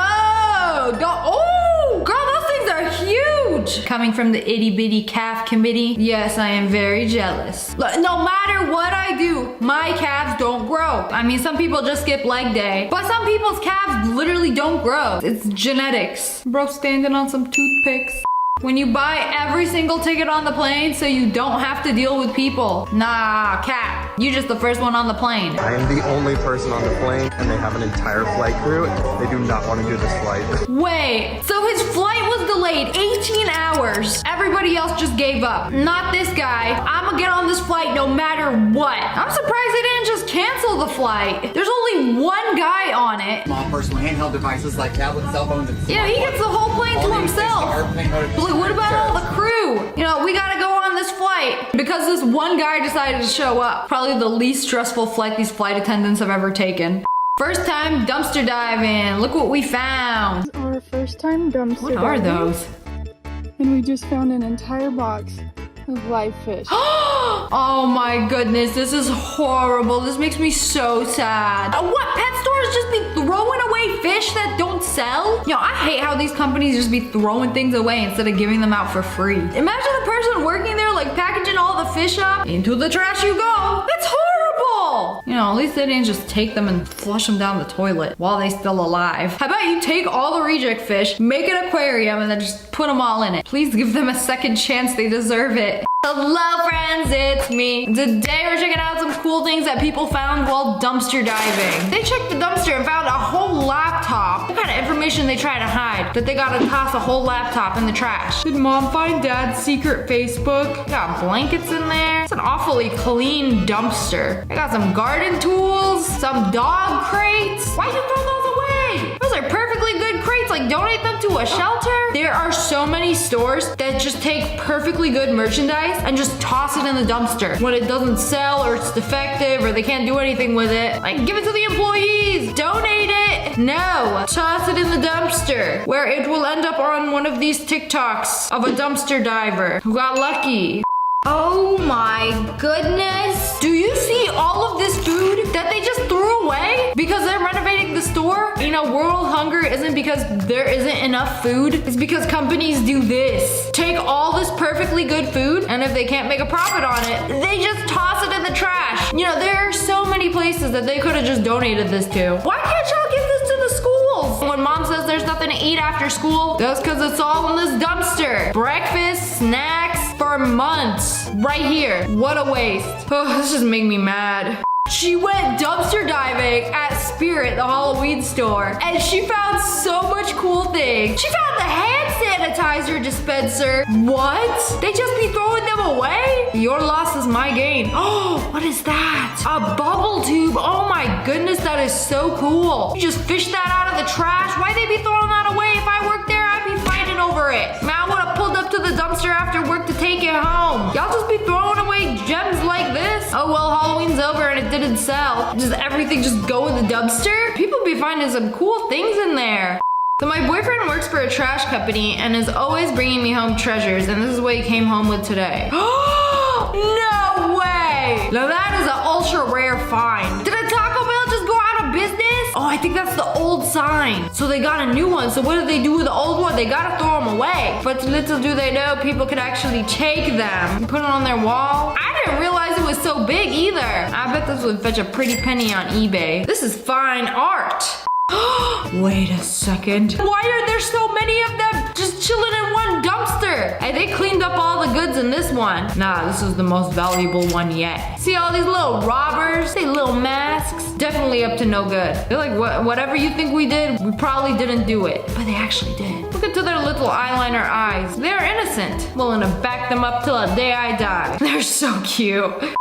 Oh, girl, those things are huge. Coming from the itty bitty calf committee, yes, I am very jealous. Look, no matter what I do, my calves don't grow. I mean, some people just skip leg day, but some people's calves literally don't grow. It's genetics. Bro standing on some toothpicks. When you buy every single ticket on the plane so you don't have to deal with people. Nah, Cap, you just the first one on the plane. I am the only person on the plane and they have an entire flight crew. They do not want to do this flight. Wait, so his flight was delayed 18 hours. Everybody else just gave up. Not this guy. I'm gonna get on this flight no matter what. I'm surprised they didn't just cancel the flight. There's only one guy on it. Small personal handheld devices like tablets, cell phones, and yeah, he gets the whole plane to himself. What about all the crew? You know, we gotta go on this flight because this one guy decided to show up. Probably the least stressful flight these flight attendants have ever taken. First time dumpster diving. Look what we found. Our first time dumpster diving. What are those? And we just found an entire box Live fish. Oh my goodness, this is horrible. This makes me so sad. What, pet stores just be throwing away fish that don't sell? You know, I hate how these companies just be throwing things away instead of giving them out for free. Imagine the person working there like packaging all the fish up. Into the trash you go. That's horrible. You know, at least they didn't just take them and flush them down the toilet while they still alive. How about you take all the reject fish, make an aquarium, and then just put them all in it. Please give them a second chance. They deserve it. Hello friends, it's me. Today we're checking out some cool things that people found while dumpster diving. They checked the dumpster and found a whole laptop. What kind of information they try to hide? That they gotta toss a whole laptop in the trash. Did mom find dad's secret Facebook? They got blankets in there. It's an awfully clean dumpster. I got some garden tools, some dog crates. Why'd you throw those away? Those are perfectly good crates, like donate them to a shelter. There are so many stores that just take perfectly good merchandise and just toss it in the dumpster when it doesn't sell or it's defective or they can't do anything with it. Like, give it to the employees, donate it. No, toss it in the dumpster where it will end up on one of these TikToks of a dumpster diver who got lucky. Oh my goodness. Do you see all of this food that they just threw away because they're renovating the store? You know, world hunger isn't because there isn't enough food. It's because companies do this. Take all this perfectly good food, and if they can't make a profit on it, they just toss it in the trash. You know, there are so many places that they could have just donated this to. Why can't y'all give this to the schools? When mom says there's nothing to eat after school, that's because it's all in this dumpster. Breakfast, snacks, for months. Right here. What a waste. Oh, this just made me mad. She went dumpster diving at Spirit, the Halloween store, and she found so much cool things. She found the hand sanitizer dispenser. What? They just be throwing them away? Your loss is my gain. Oh, what is that? A bubble tube. Oh my goodness, that is so cool. You just fished that out of the trash. Why'd they be throwing that away? If I worked there, I'd be fighting over it. Man, I would have pulled up to the dumpster after work to take it home. Y'all just be throwing away gems like this? Oh well, Halloween's over and it didn't sell. Does everything just go in the dumpster? People be finding some cool things in there. So my boyfriend works for a trash company and is always bringing me home treasures, and this is what he came home with today. No way! Now that is an ultra rare find. Did a Taco Bell just go out of business? Oh, I think that's the old sign. So they got a new one. So what did they do with the old one? They gotta throw them away. But little do they know, people could actually take them and put it on their wall. I didn't realize it was so big either. I bet this would fetch a pretty penny on eBay. This is fine art. Wait a second. Why are there so many of them just chilling in one dumpster? Hey, they cleaned up all the goods in this one. Nah, this is the most valuable one yet. See all these little robbers? They little masks? Definitely up to no good. They're like, whatever you think we did, we probably didn't do it. But they actually did. Look into their little eyeliner eyes. They're innocent. Willing to back them up till the day I die. They're so cute.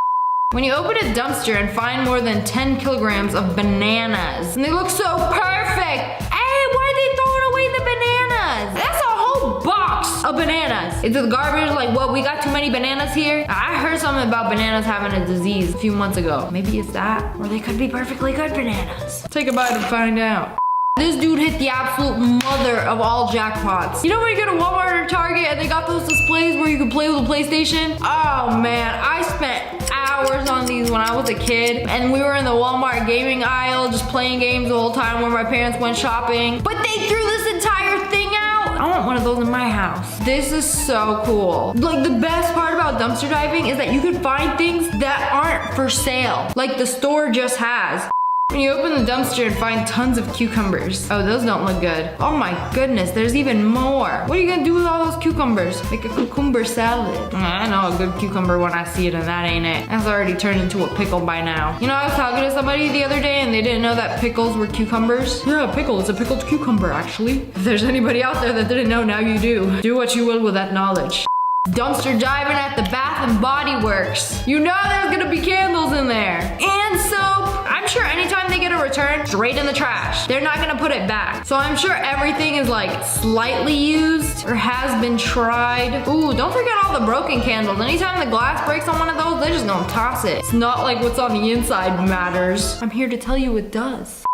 When you open a dumpster and find more than 10 kilograms of bananas, and they look so perfect. Hey, why are they throwing away the bananas? That's a whole box of bananas. It's the garbage, like, what, we got too many bananas here? I heard something about bananas having a disease a few months ago. Maybe it's that, or they could be perfectly good bananas. Take a bite and find out. This dude hit the absolute mother of all jackpots. You know when you go to Walmart or Target and they got those displays where you can play with a PlayStation? Oh man, I spent hours on these when I was a kid, and we were in the Walmart gaming aisle just playing games the whole time when my parents went shopping. But they threw this entire thing out. I want one of those in my house. This is so cool. Like, the best part about dumpster diving is that you can find things that aren't for sale, like the store just has. When you open the dumpster and find tons of cucumbers. Oh, those don't look good. Oh my goodness, there's even more. What are you gonna do with all those cucumbers? Make a cucumber salad. I know a good cucumber when I see it, and that ain't it. That's already turned into a pickle by now. You know, I was talking to somebody the other day and they didn't know that pickles were cucumbers. Yeah, a pickle is a pickled cucumber, actually. If there's anybody out there that didn't know, now you do. Do what you will with that knowledge. Dumpster diving at the Bath and Body Works. You know there's gonna be candles in there. And soap. I'm sure anytime they get a return, straight in the trash. They're not gonna put it back. So I'm sure everything is like slightly used or has been tried. Ooh, don't forget all the broken candles. Anytime the glass breaks on one of those, they're just gonna toss it. It's not like what's on the inside matters. I'm here to tell you it does.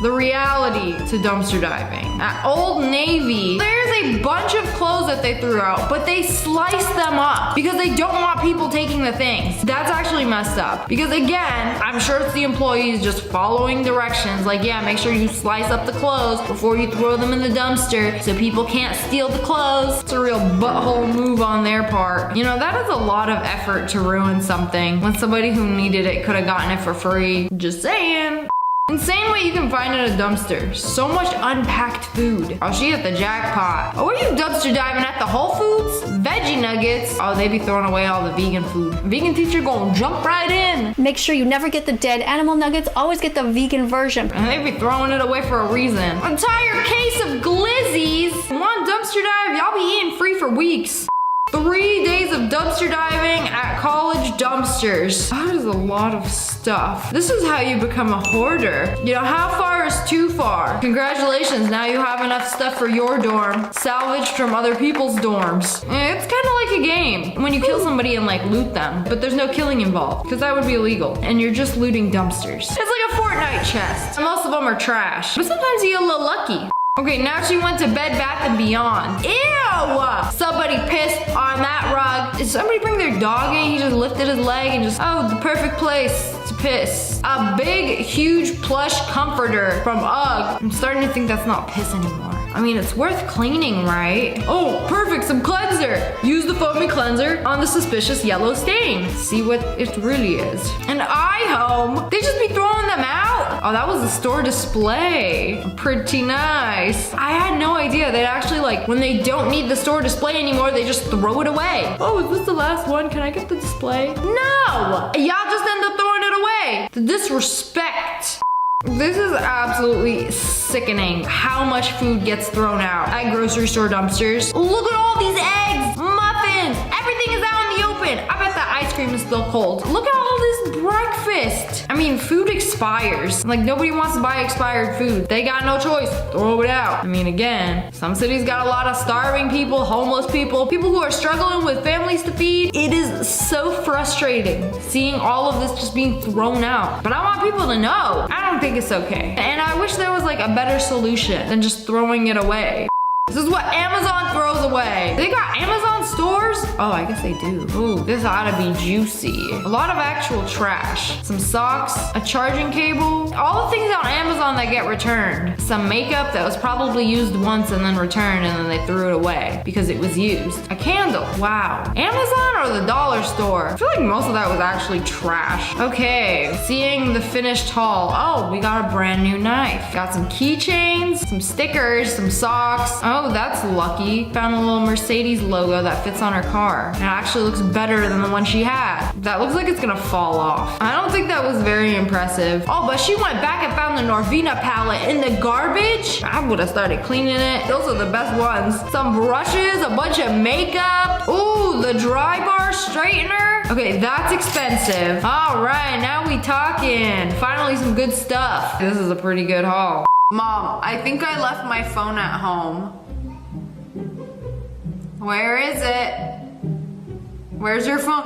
The reality to dumpster diving. At Old Navy, there's a bunch of clothes that they threw out, but they sliced them up because they don't want people taking the things. That's actually messed up. Because again, I'm sure it's the employees just following directions. Like, yeah, make sure you slice up the clothes before you throw them in the dumpster so people can't steal the clothes. It's a real butthole move on their part. You know, that is a lot of effort to ruin something when somebody who needed it could have gotten it for free. Just saying. Insane what you can find in a dumpster. So much unpacked food. Oh, she hit the jackpot. Oh, are you dumpster diving at the Whole Foods? Veggie nuggets. Oh, they be throwing away all the vegan food. Vegan teacher gonna jump right in. Make sure you never get the dead animal nuggets. Always get the vegan version. And they be throwing it away for a reason. Entire case of glizzies. One dumpster dive, y'all be eating free for weeks. 3 days of dumpster diving at college dumpsters. That is a lot of stuff. This is how you become a hoarder. You know, how far is too far? Congratulations, now you have enough stuff for your dorm, salvaged from other people's dorms. It's kind of like a game when you kill somebody and like loot them, but there's no killing involved because that would be illegal. And you're just looting dumpsters. It's like a Fortnite chest. Most of them are trash, but sometimes you get a little lucky. Okay, now she went to Bed Bath & Beyond. Ew! Somebody pissed on that rug. Did somebody bring their dog in? He just lifted his leg and just, oh, the perfect place to piss. A big, huge plush comforter from UGG. I'm starting to think that's not piss anymore. I mean, it's worth cleaning, right? Oh, perfect, some cleanser. Use the foamy cleanser on the suspicious yellow stain. See what it really is. An iHome. They just be throwing them out. Oh, that was a store display. Pretty nice. I had no idea they'd actually like, when they don't need the store display anymore, they just throw it away. Oh, is this the last one? Can I get the display? No! Y'all just end up throwing it away. The disrespect. This is absolutely sickening how much food gets thrown out at grocery store dumpsters. Look at all these eggs, muffins, everything is out in the open. I bet that ice cream is still cold. Look at all this breakfast. I mean, food expires. Like, nobody wants to buy expired food. They got no choice. Throw it out. I mean, again, some cities got a lot of starving people, homeless people, people who are struggling with families to feed. It is so frustrating seeing all of this just being thrown out. But I want people to know, I don't think it's okay. And I wish there was like a better solution than just throwing it away. This is what Amazon throws away. They got Amazon stores? Oh, I guess they do. Ooh, this ought to be juicy. A lot of actual trash. Some socks, a charging cable, all the things on Amazon that get returned. Some makeup that was probably used once and then returned and then they threw it away because it was used. A candle, wow. Amazon or the dollar store? I feel like most of that was actually trash. Okay, seeing the finished haul. Oh, we got a brand new knife. Got some keychains, some stickers, some socks. Oh, that's lucky. Found a little Mercedes logo that fits on her car. It actually looks better than the one she had. That looks like it's gonna fall off. I don't think that was very impressive. Oh, but she went back and found the Norvina palette in the garbage. I would have started cleaning it. Those are the best ones. Some brushes, a bunch of makeup. Ooh, the dry bar straightener. Okay, that's expensive. All right, now we talking. Finally, some good stuff. This is a pretty good haul. Mom, I think I left my phone at home. Where is it? Where's your phone?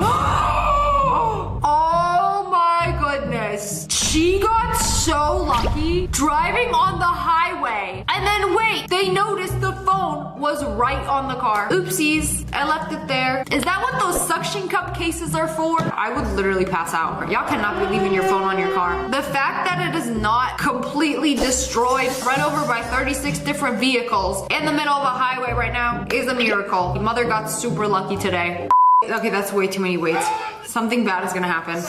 Oh my goodness. She got so lucky driving on the highway. And then wait, they noticed the phone was right on the car. Oopsies, I left it there. Is that what those suction cup cases are for? I would literally pass out. Y'all cannot be leaving your phone on your car. The fact that it is not completely destroyed, run over by 36 different vehicles in the middle of a highway right now is a miracle. Mother got super lucky today. Okay, that's way too many weights. Something bad is gonna happen.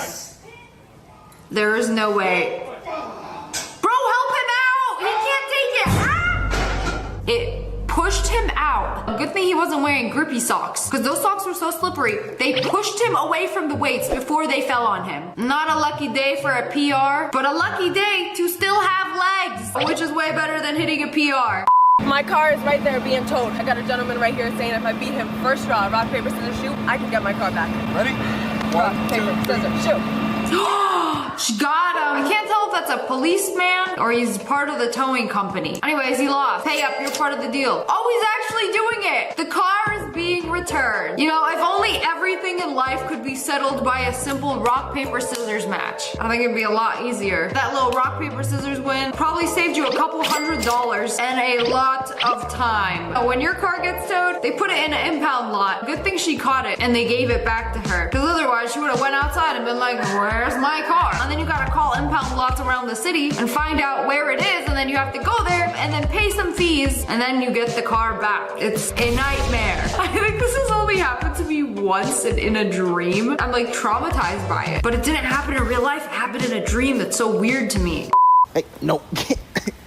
There is no way. Bro, help him out! He can't take it! Ah! It pushed him out. A good thing he wasn't wearing grippy socks, because those socks were so slippery. They pushed him away from the weights before they fell on him. Not a lucky day for a PR, but a lucky day to still have legs, which is way better than hitting a PR. My car is right there being towed. I got a gentleman right here saying if I beat him first draw, rock, paper, scissors, shoot, I can get my car back. Ready? Rock, paper, scissors, shoot. She got him. I can't tell if that's a policeman or he's part of the towing company. Anyways, he lost. Pay up, you're part of the deal. Oh, he's actually doing it. The car is being returned. You know, if only everything in life could be settled by a simple rock, paper, scissors match. I think it'd be a lot easier. That little rock, paper, scissors win probably saved you a couple $100s and a lot of time. When your car gets towed, they put it in an impound lot. Good thing she caught it and they gave it back to her. Because otherwise she would have went outside and been like, where's my car? And then you gotta call impound lots around the city and find out where it is, and then you have to go there and then pay some fees, and then you get the car back. It's a nightmare. I think this has only happened to me once and in a dream. I'm like traumatized by it. But it didn't happen in real life, it happened in a dream. That's so weird to me. Hey, no.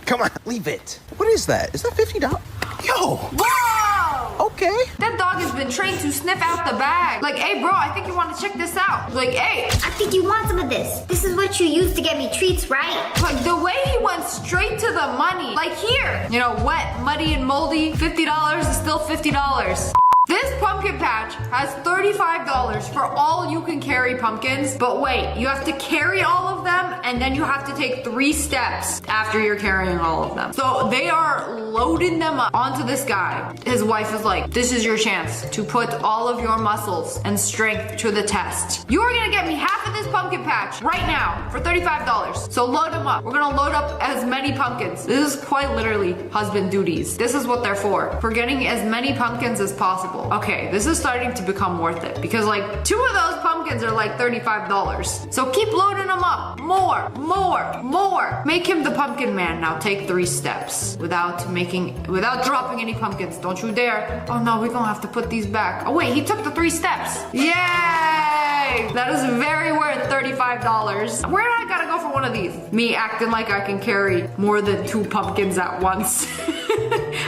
Come on, leave it. What is that? Is that $50? Yo! Whoa! Okay. That dog has been trained to sniff out the bag. Like, hey bro, I think you want to check this out. Like, hey. I think you want some of this. This is what you use to get me treats, right? Like the way he went straight to the money. Like here, you know, wet, muddy, and moldy, $50 is still $50. This pumpkin patch has $35 for all you can carry pumpkins, but wait, you have to carry all of them and then you have to take 3 steps after you're carrying all of them. So they are loading them up onto this guy. His wife is like, this is your chance to put all of your muscles and strength to the test. You are gonna get me half of this pumpkin patch right now for $35. So load them up. We're gonna load up as many pumpkins. This is quite literally husband duties. This is what they're for getting as many pumpkins as possible. Okay, this is starting to become worth it because like 2 of those pumpkins are like $35. So keep loading them up. More, more, more. Make him the pumpkin man. Now take 3 steps without dropping any pumpkins. Don't you dare. Oh no, we're gonna have to put these back. Oh wait, he took the 3 steps. Yay! That is very worth $35. Where do I gotta go for one of these? Me acting like I can carry more than 2 pumpkins at once.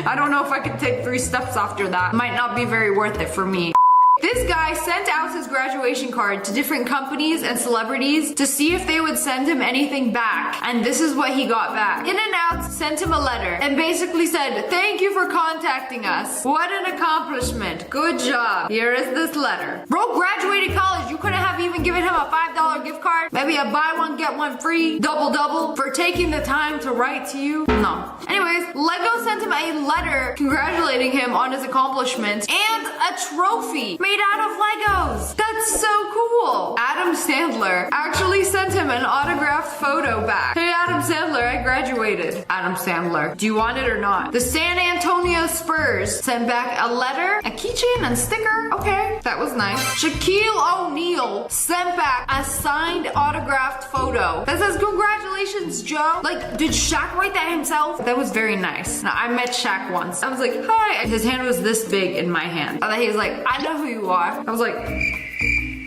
I don't know if I can take 3 steps after that. Might not be very worth it for me. This guy sent out his graduation card to different companies and celebrities to see if they would send him anything back. And this is what he got back. In-N-Out sent him a letter and basically said, thank you for contacting us. What an accomplishment. Good job. Here is this letter. Bro graduated college. You couldn't have even given him a $5 gift card? Maybe a buy one, get one free, double for taking the time to write to you? No. Anyways, Lego sent him a letter congratulating him on his accomplishment and a trophy made out of Legos. That's so cool. Adam Sandler actually sent him an autographed photo back. Hey Adam Sandler, I graduated. Adam Sandler, do you want it or not? The San Antonio Spurs sent back a letter, a keychain, and sticker. Okay, that was nice. Shaquille O'Neal sent back a signed autographed photo that says, congratulations, Joe. Like, did Shaq write that himself? That was very nice. Now, I met Shaq once. I was like, hi. His hand was this big in my hand. And then he was like, I know who you are. I was like,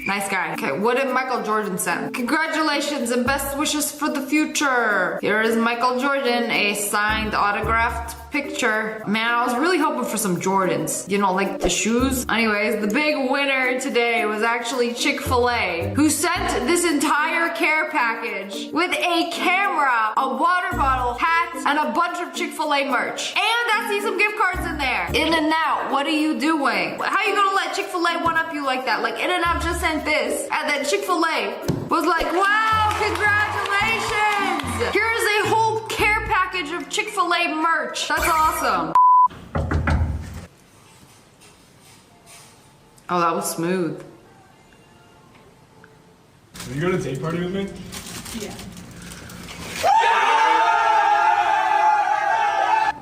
nice guy. Okay, what did Michael Jordan send? Congratulations and best wishes for the future. Here is Michael Jordan, a signed autographed picture. Man, I was really hoping for some Jordans. You know, like the shoes. Anyways, the big winner today was actually Chick-fil-A, who sent this entire care package with a camera, a water bottle, hat, and a bunch of Chick-fil-A merch. And I see some gift cards in there. In-N-Out, what are you doing? How you gonna let Chick-fil-A one-up you like that? Like, In-N-Out just sent this, and then Chick-fil-A was like, wow, congratulations! Here's a whole care package of Chick-fil-A merch. That's awesome. Oh, that was smooth. Are you going to take party with me? Yeah.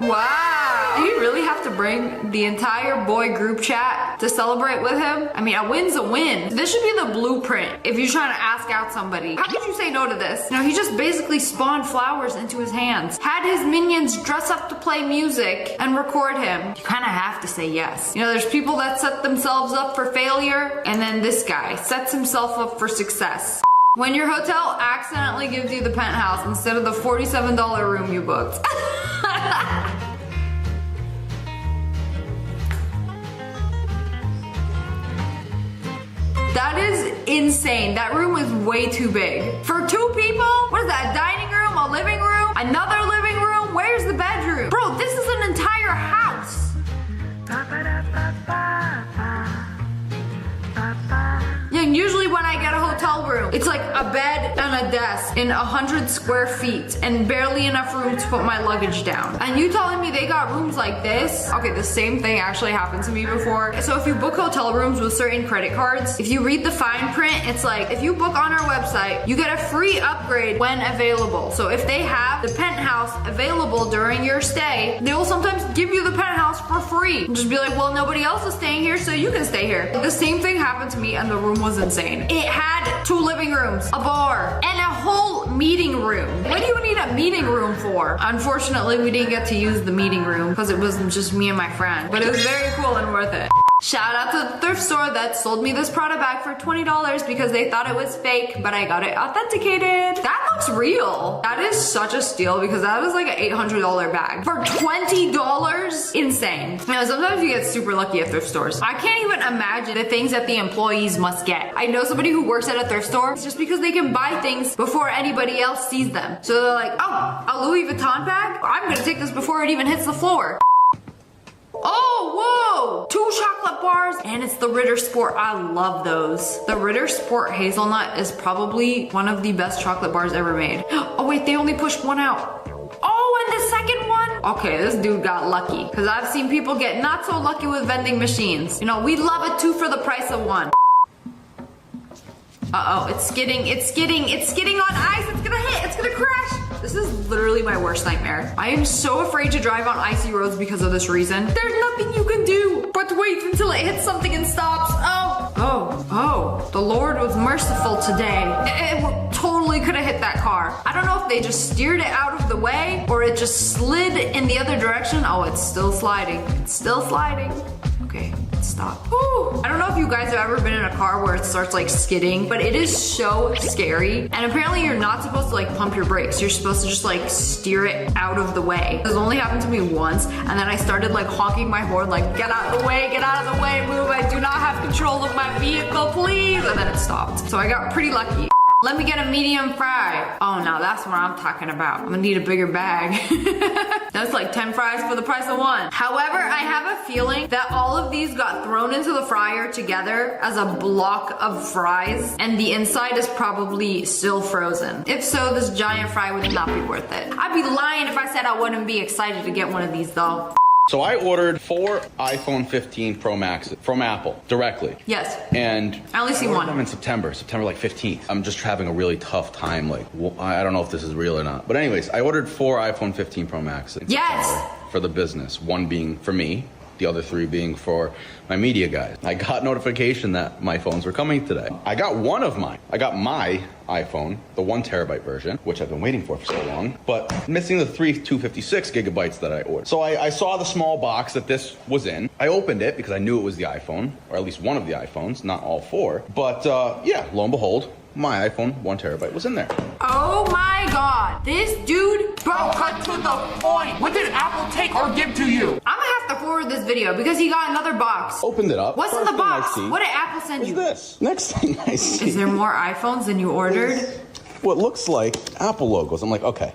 Wow. Do you really have to bring the entire boy group chat to celebrate with him? I mean, a win's a win. This should be the blueprint if you're trying to ask out somebody. How could you say no to this? No, he just basically spawned flowers into his hands, had his minions dress up to play music and record him. You kind of have to say yes. You know, there's people that set themselves up for failure, and then this guy sets himself up for success. When your hotel accidentally gives you the penthouse instead of the $47 room you booked. That is insane. That room is way too big. For 2 people? What is that, a dining room, a living room, another living room? Where's the bedroom? Bro, this is an entire house. Yeah, and usually when I get a hotel hotel room. It's like a bed and a desk in 100 square feet and barely enough room to put my luggage down. And you telling me they got rooms like this? Okay, the same thing actually happened to me before. So if you book hotel rooms with certain credit cards, if you read the fine print, it's like, if you book on our website, you get a free upgrade when available. So if they have the penthouse available during your stay, they will sometimes give you the penthouse for free. And just be like, well, nobody else is staying here, so you can stay here. The same thing happened to me and the room was insane. It had 2 living rooms, a bar, and a whole meeting room. What do you need a meeting room for? Unfortunately, we didn't get to use the meeting room because it wasn't just me and my friend, but it was very cool and worth it. Shout out to the thrift store that sold me this Prada bag for $20 because they thought it was fake, but I got it authenticated. That looks real. That is such a steal because that was like an $800 bag. For $20? Insane. You know, sometimes you get super lucky at thrift stores. I can't even imagine the things that the employees must get. I know somebody who works at a thrift store just because they can buy things before anybody else sees them. So they're like, oh, a Louis Vuitton bag? I'm gonna take this before it even hits the floor. Oh, whoa! 2 chocolate bars, and it's the Ritter Sport. I love those. The Ritter Sport Hazelnut is probably one of the best chocolate bars ever made. Oh wait, they only pushed 1 out. Oh, and the second one? Okay, this dude got lucky, because I've seen people get not so lucky with vending machines. You know, we love a 2 for the price of 1. Uh-oh, it's skidding on ice. It's gonna hit, it's gonna crash. This is literally my worst nightmare. I am so afraid to drive on icy roads because of this reason. There's nothing you can do but wait until it hits something and stops. Oh, the Lord was merciful today. It totally could have hit that car. I don't know if they just steered it out of the way or it just slid in the other direction. Oh, it's still sliding. It's still sliding. Okay, stop. Whew. I don't know if you guys have ever been in a car where it starts like skidding, but it is so scary. And apparently you're not supposed to like pump your brakes. You're supposed to just like steer it out of the way. This only happened to me once, and then I started like honking my horn like, get out of the way, move. I do not have control of my vehicle, please. And then it stopped. So I got pretty lucky. Let me get a medium fry. Oh, now that's what I'm talking about. I'm gonna need a bigger bag. That's like 10 fries for the price of 1. However, I have a feeling that all of these got thrown into the fryer together as a block of fries, and the inside is probably still frozen. If so, this giant fry would not be worth it. I'd be lying if I said I wouldn't be excited to get one of these though. So I ordered 4 iPhone 15 Pro Max from Apple directly. Yes. And I only see ordered 1. them in September like 15th. I'm just having a really tough time. Like, I don't know if this is real or not. But anyways, I ordered 4 iPhone 15 Pro Max in September for the business. 1 being for me, the other 3 being for my media guys. I got notification that my phones were coming today. I got one of mine. I got my iPhone, the 1 terabyte version, which I've been waiting for so long, but missing the 3 256 gigabytes that I ordered. So I saw the small box that this was in. I opened it because I knew it was the iPhone, or at least one of the iPhones, not all 4. But yeah, lo and behold, my iPhone 1 terabyte was in there. Oh my god, this dude cut to the point. What did Apple take or give to you? I'm gonna have to forward this video because he got another box. Opened it up. What's in the box? What did Apple send you? This. Next thing I see. Is there more iPhones than you ordered? What looks like Apple logos. I'm like, okay,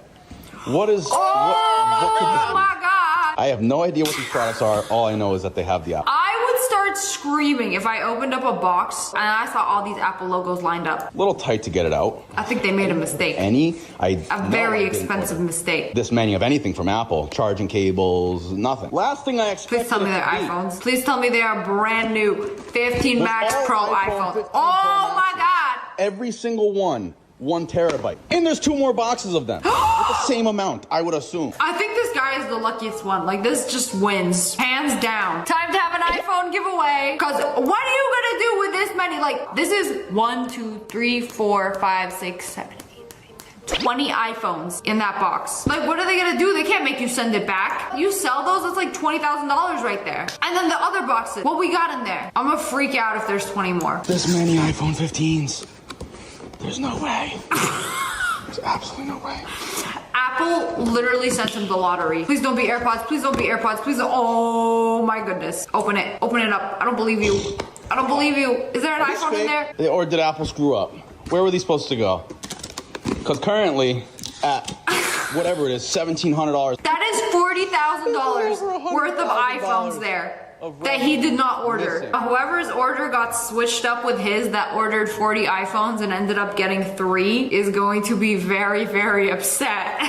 what is... Oh my god. I have no idea what these products are. All I know is that they have the Apple. I would start screaming if I opened up a box and I saw all these Apple logos lined up. A little tight to get it out. I think they made a mistake. A very expensive mistake. This many of anything from Apple. Charging cables, nothing. Last thing I expected. Please tell me they're iPhones. Please tell me they are brand new 15 Max Pro iPhones. Oh my god. Every single one. 1 terabyte. And there's 2 more boxes of them. With the same amount, I would assume. I think this guy is the luckiest one. Like, this just wins. Hands down. Time to have an iPhone giveaway. Because what are you gonna do with this many? Like, this is 1, 2, 3, 4, 5, 6, 7, 8, 9, 10, 20 iPhones in that box. Like, what are they gonna do? They can't make you send it back. You sell those, it's like $20,000 right there. And then the other boxes, what we got in there? I'm gonna freak out if there's 20 more. This many iPhone 15s. There's no way. There's absolutely no way. Apple literally sent him the lottery. Please don't be AirPods. Please don't be AirPods. Please don't. Oh my goodness. Open it. Open it up. I don't believe you. I don't believe you. Is there an iPhone in there? Or did Apple screw up? Where were these supposed to go? Because currently, at whatever it is, $1,700. That is $40,000 worth of iPhones there. that he did not order. Whoever's order got switched up with his that ordered 40 iPhones and ended up getting 3 is going to be very, very upset.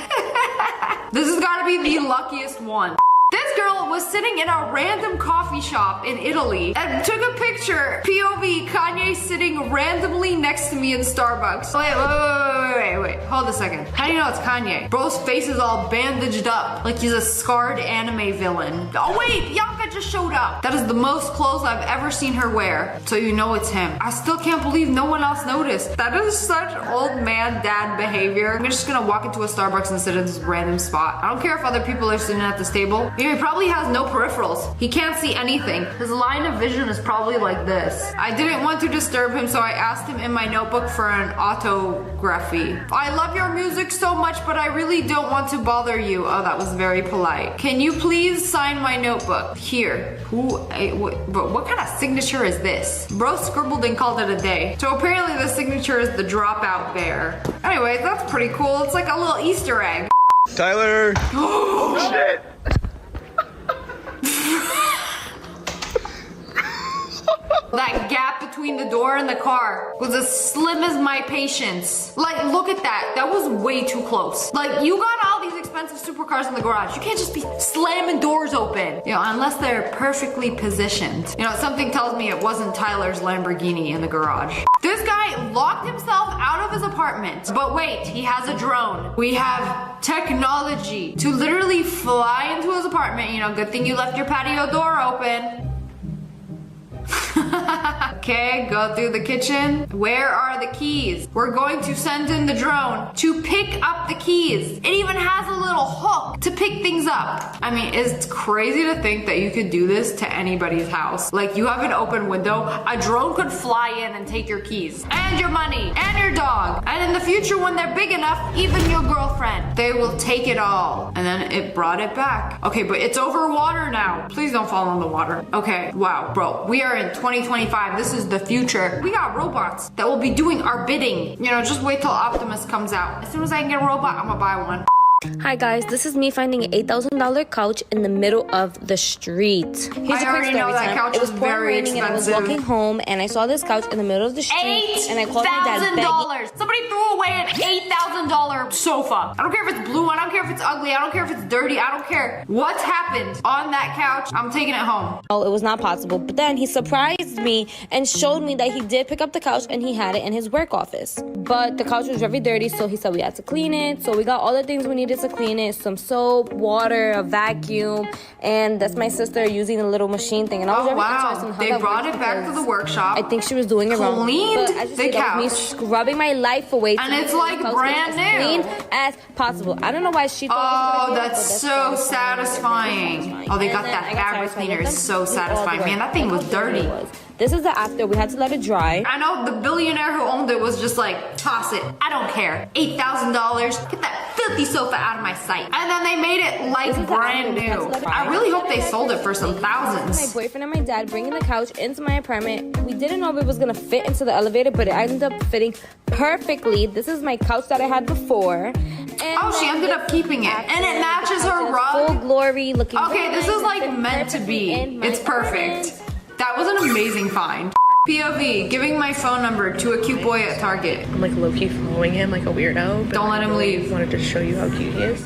This has got to be the luckiest one. This girl was sitting in a random coffee shop in Italy and took a picture. POV, Kanye sitting randomly next to me in Starbucks. Wait. Hold a second. How do you know it's Kanye? Bro's face is all bandaged up like he's a scarred anime villain. Oh wait, Bianca just showed up. That is the most clothes I've ever seen her wear. So you know it's him. I still can't believe no one else noticed. That is such old man dad behavior. I'm just gonna walk into a Starbucks and sit in this random spot. I don't care if other people are sitting at this table. He probably has no peripherals. He can't see anything. His line of vision is probably like this. I didn't want to disturb him, so I asked him in my notebook for an autography. I love your music so much, but I really don't want to bother you. Oh, that was very polite. Can you please sign my notebook? Here. What kind of signature is this? Bro scribbled and called it a day. So apparently the signature is the dropout bear. Anyway, that's pretty cool. It's like a little Easter egg. Tyler! Oh shit! That gap between the door and the car was as slim as my patience. Like, look at that. That was way too close. Like, you got all these expensive supercars in the garage. You can't just be slamming doors open. You know, unless they're perfectly positioned. You know, something tells me it wasn't Tyler's Lamborghini in the garage. This guy locked himself out of his apartment. But wait, he has a drone. We have technology to literally fly into his apartment. You know, good thing you left your patio door open. Okay, go through the kitchen. Where are the keys? We're going to send in the drone to pick up the keys. It even has a little hook to pick things up. I mean, it's crazy to think that you could do this to anybody's house. Like, you have an open window, a drone could fly in and take your keys and your money and your dog. And in the future, when they're big enough, even your girlfriend, they will take it all. And then it brought it back. Okay, but it's over water now. Please don't fall in the water. Okay, wow, bro, we are in 2025. This is the future. We got robots that will be doing our bidding. You know, just wait till Optimus comes out. As soon as I can get a robot, I'm gonna buy one. Hi guys, this is me finding an $8,000 couch in the middle of the street. Here's I already know that couch was very expensive. And I was walking home and I saw this couch in the middle of the street and I called my dad begging. Somebody threw away an $8,000 sofa. I don't care if it's blue, I don't care if it's ugly, I don't care if it's dirty, I don't care what's happened on that couch. I'm taking it home. Oh, it was not possible. But then he surprised me and showed me that he did pick up the couch and he had it in his work office. But the couch was very dirty, so he said we had to clean it. So we got all the things we needed to clean it, some soap, water, a vacuum, and that's my sister using a little machine thing. And I was very interested in how they brought it back to the workshop. I think she was doing it wrong. Cleaned the couch. Me scrubbing my life away. And it's like brand new. Clean as possible. I don't know why she thought. Oh, that's so satisfying. Oh, they got that fabric cleaner. It's so satisfying. Man, that thing was dirty. This is the after. We had to let it dry. I know the billionaire who owned it was just like, toss it. I don't care. $8,000. Get that filthy sofa out of my sight. And then they made it like brand new. I really hope they sold it for some thousands. My boyfriend and my dad bringing the couch into my apartment. We didn't know if it was gonna fit into the elevator, but it ended up fitting perfectly. This is my couch that I had before. And oh, she ended up keeping it. And it matches her rug. Full glory looking. Okay, this is like meant to be. It's perfect. That was an amazing find. POV, giving my phone number to a cute boy at Target. I'm like low-key following him like a weirdo. But don't let him leave. I wanted to show you how cute he is.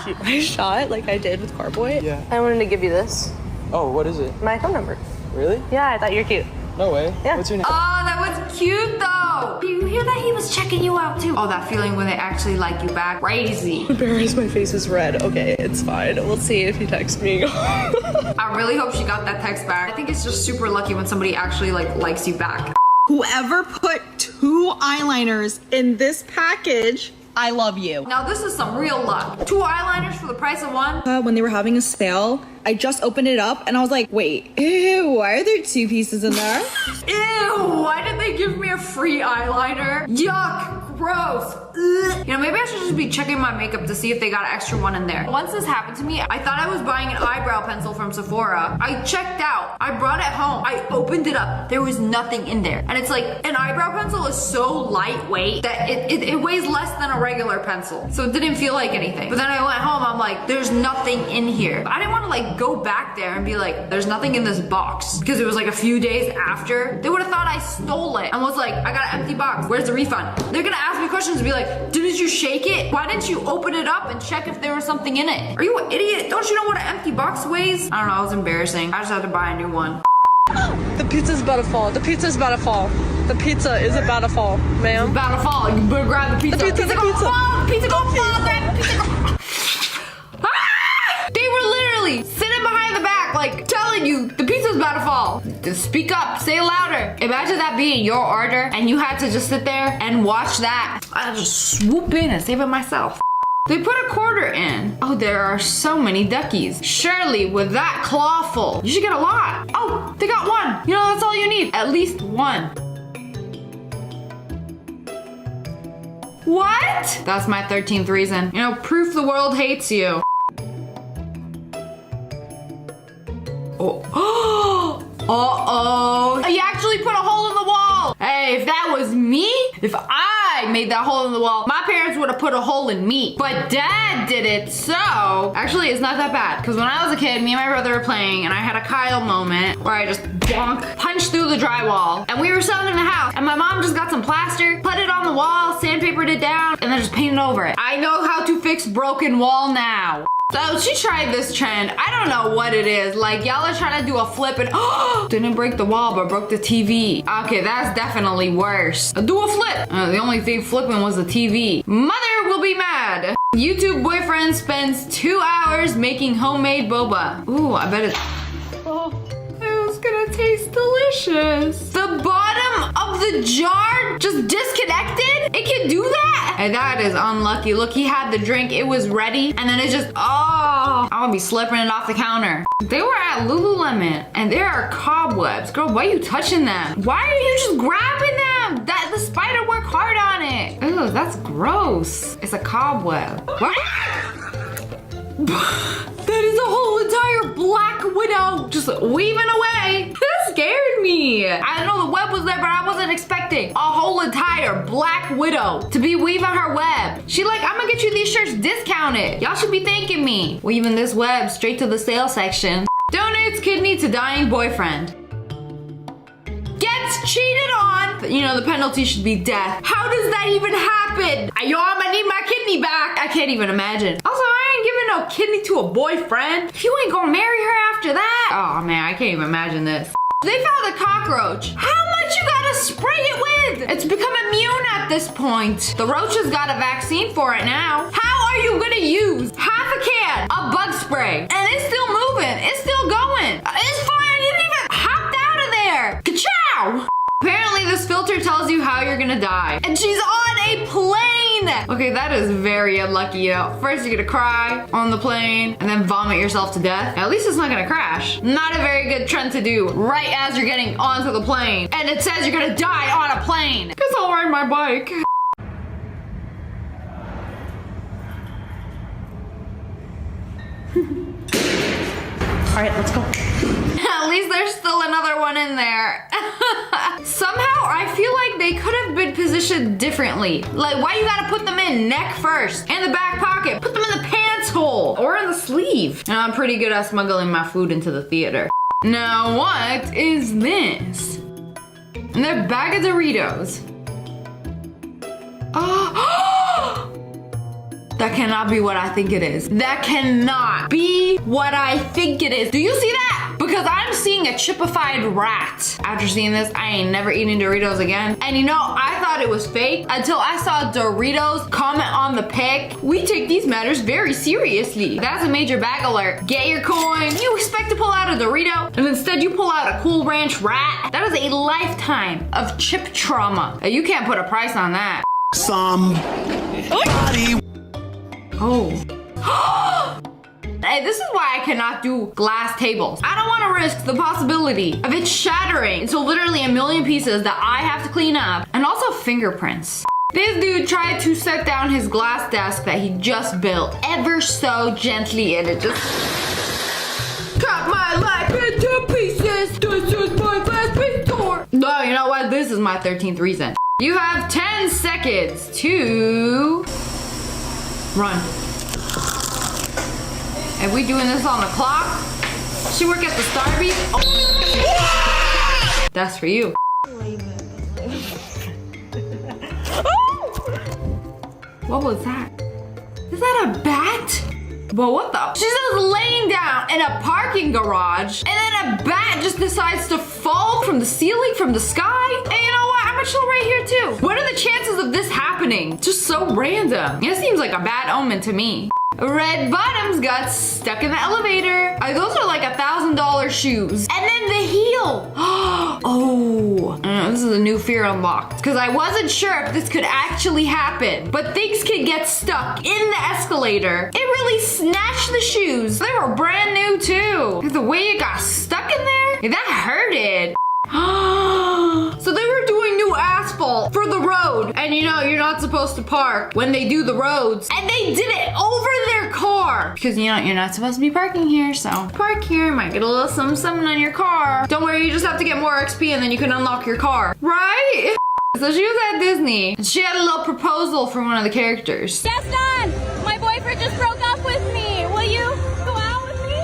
Shoot my shot like I did with Carboy. Yeah. I wanted to give you this. Oh, what is it? My phone number. Really? Yeah, I thought you're cute. No way. Yeah. What's your name? Oh, that was cute though. Do you hear that he was checking you out too? Oh, that feeling when they actually like you back. Crazy. Embarrassed, my face is red. Okay, it's fine. We'll see if he texts me. I really hope she got that text back. I think it's just super lucky when somebody actually like likes you back. Whoever put 2 eyeliners in this package, I love you. Now this is some real luck. 2 eyeliners for the price of 1. When they were having a sale, I just opened it up and I was like, wait, ew, why are there 2 pieces in there? Ew, why did they give me a free eyeliner? Yuck, gross. You know, maybe I should just be checking my makeup to see if they got an extra one in there. Once this happened to me, I thought I was buying an eyebrow pencil from Sephora. I checked out. I brought it home. I opened it up. There was nothing in there. And it's like, an eyebrow pencil is so lightweight that it weighs less than a regular pencil. So it didn't feel like anything. But then I went home, I'm like, there's nothing in here. I didn't want to like go back there and be like, there's nothing in this box. Because it was like a few days after. They would have thought I stole it and was like, I got an empty box. Where's the refund? They're gonna ask me questions and be like, didn't you shake it? Why didn't you open it up and check if there was something in it? Are you an idiot? Don't you know what an empty box weighs? I don't know, it was embarrassing. I just had to buy a new one. The pizza's about to fall. The pizza's about to fall. The pizza is about to fall, ma'am. It's about to fall. You better grab the pizza. The pizza, Gonna fall. Pizza gonna fall. Grab the pizza. Ah! They were literally sitting behind the back, like telling you the pizza's about to fall. Just speak up. Say it louder. Imagine that being your order and you had to just sit there and watch that. I'll just swoop in and save it myself. They put a quarter in. Oh, there are so many duckies. Surely with that claw full, you should get a lot. Oh, they got one. You know, that's all you need. At least one. What? That's my 13th reason. You know, proof the world hates you. Oh. Uh-oh. You actually put a hole in the wall. Hey, if that was me, if I made that hole in the wall, my parents would have put a hole in me. But Dad did it, so... Actually, it's not that bad. Because when I was a kid, me and my brother were playing, and I had a Kyle moment where I just bonk, punched through the drywall. And we were selling in the house, and my mom just got some plaster, put it on the wall, sandpapered it down, and then just painted over it. I know how to fix broken wall now. So she tried this trend. I don't know what it is. Like, y'all are trying to do a flip and didn't break the wall, but broke the TV. Okay, that's definitely worse. Do a flip. The only thing flipping was the TV. Mother will be mad. YouTube boyfriend spends 2 hours making homemade boba. Ooh, I bet it's... Oh, it was gonna taste delicious. The bottom of the jar just disconnected? It can do that? And that is unlucky. Look, he had the drink, it was ready, and then it just, oh, I'm gonna be slipping it off the counter. They were at Lululemon, and there are cobwebs. Girl, why are you touching them? Why are you just grabbing them? The spider worked hard on it. Ew, that's gross. It's a cobweb. What? That is a whole entire black widow just weaving away. That scared me. I know the web was there, but I wasn't expecting a whole entire black widow to be weaving her web. She like, I'm gonna get you these shirts discounted. Y'all should be thanking me. Weaving this web straight to the sale section. Donates kidney to dying boyfriend. Gets cheated on. You know, the penalty should be death. How does that even happen? Yo, I'm gonna need my kidney back. I can't even imagine. Also, I ain't giving no kidney to a boyfriend. You ain't gonna marry her after that. Oh man, I can't even imagine this. They found a cockroach. How much you gotta spray it with? It's become immune at this point. The roach has got a vaccine for it now. How are you gonna use half a can of bug spray? And it's still moving. It's still going. It's fine. You didn't even hopped out of there. Ka-chow! Apparently this filter tells you how you're gonna die. And she's on a plane! Okay, that is very unlucky, you know. First you're gonna cry on the plane and then vomit yourself to death. At least it's not gonna crash. Not a very good trend to do right as you're getting onto the plane. And it says you're gonna die on a plane. Guess I'll ride my bike. All right, let's go. At least there's still another one in there. Somehow I feel like they could have been positioned differently. Like, why you gotta put them in neck first? In the back pocket. Put them in the pants hole. Or in the sleeve. And I'm pretty good at smuggling my food into the theater. Now what is this? And they're bag of Doritos. Oh! That cannot be what I think it is. That cannot be what I think it is. Do you see that? Because I'm seeing a chipified rat. After seeing this, I ain't never eating Doritos again. And you know, I thought it was fake until I saw Doritos comment on the pic. We take these matters very seriously. That's a major bag alert. Get your coin. You expect to pull out a Dorito, and instead you pull out a Cool Ranch rat. That is a lifetime of chip trauma. You can't put a price on that. Somebody. Oh. Hey, this is why I cannot do glass tables. I don't want to risk the possibility of it shattering into literally a million pieces that I have to clean up. And also fingerprints. This dude tried to set down his glass desk that he just built ever so gently, and it just cut my life into pieces. This is my last resort. No, you know what? This is my 13th reason. You have 10 seconds to run. Are we doing this on the clock? She work at the Starbucks? Oh. That's for you. What was that? Is that a bat? But what the? She's just laying down in a parking garage, and then a bat just decides to fall from the ceiling, from the sky. And you know what? I'm gonna chill right here too. What are the chances of this happening? Just so random. It seems like a bad omen to me. Red Bottoms got stuck in the elevator. Those are like $1,000 shoes. And then the heel. Oh, this is a new fear unlocked. Because I wasn't sure if this could actually happen. But things can get stuck in the escalator. It really snatched the shoes. They were brand new too. The way it got stuck in there, that hurted. So they were doing new asphalt for the road, and you know you're not supposed to park when they do the roads, and they did it over their car because you know you're not supposed to be parking here. So park here, might get a little something on your car. Don't worry, you just have to get more XP and then you can unlock your car, right? So she was at Disney and she had a little proposal for one of the characters. Gaston, my boyfriend just broke up with me. Will you go out with me?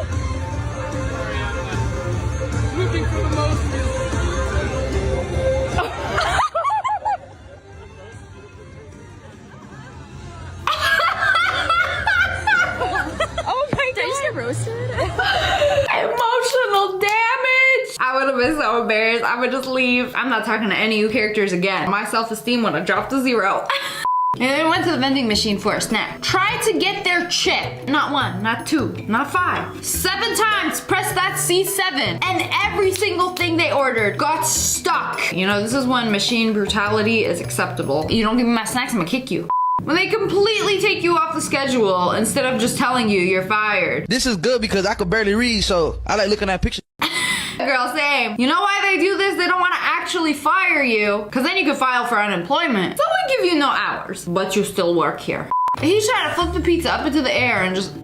Looking for the most. Oh my god. Did I just get roasted? Emotional damage. I would have been so embarrassed. I would just leave. I'm not talking to any new characters again. My self-esteem would have dropped to 0. And they went to the vending machine for a snack. Tried to get their chip. Not 1, not 2, not 5. 7 times, press that C7. And every single thing they ordered got stuck. You know, this is when machine brutality is acceptable. You don't give me my snacks, I'm gonna kick you. When they completely take you off the schedule instead of just telling you you're fired. This is good because I could barely read, so I like looking at pictures. Girl, same. You know why they do this? They don't want to actually fire you, because then you can file for unemployment. So we give you no hours, but you still work here. He tried to flip the pizza up into the air and just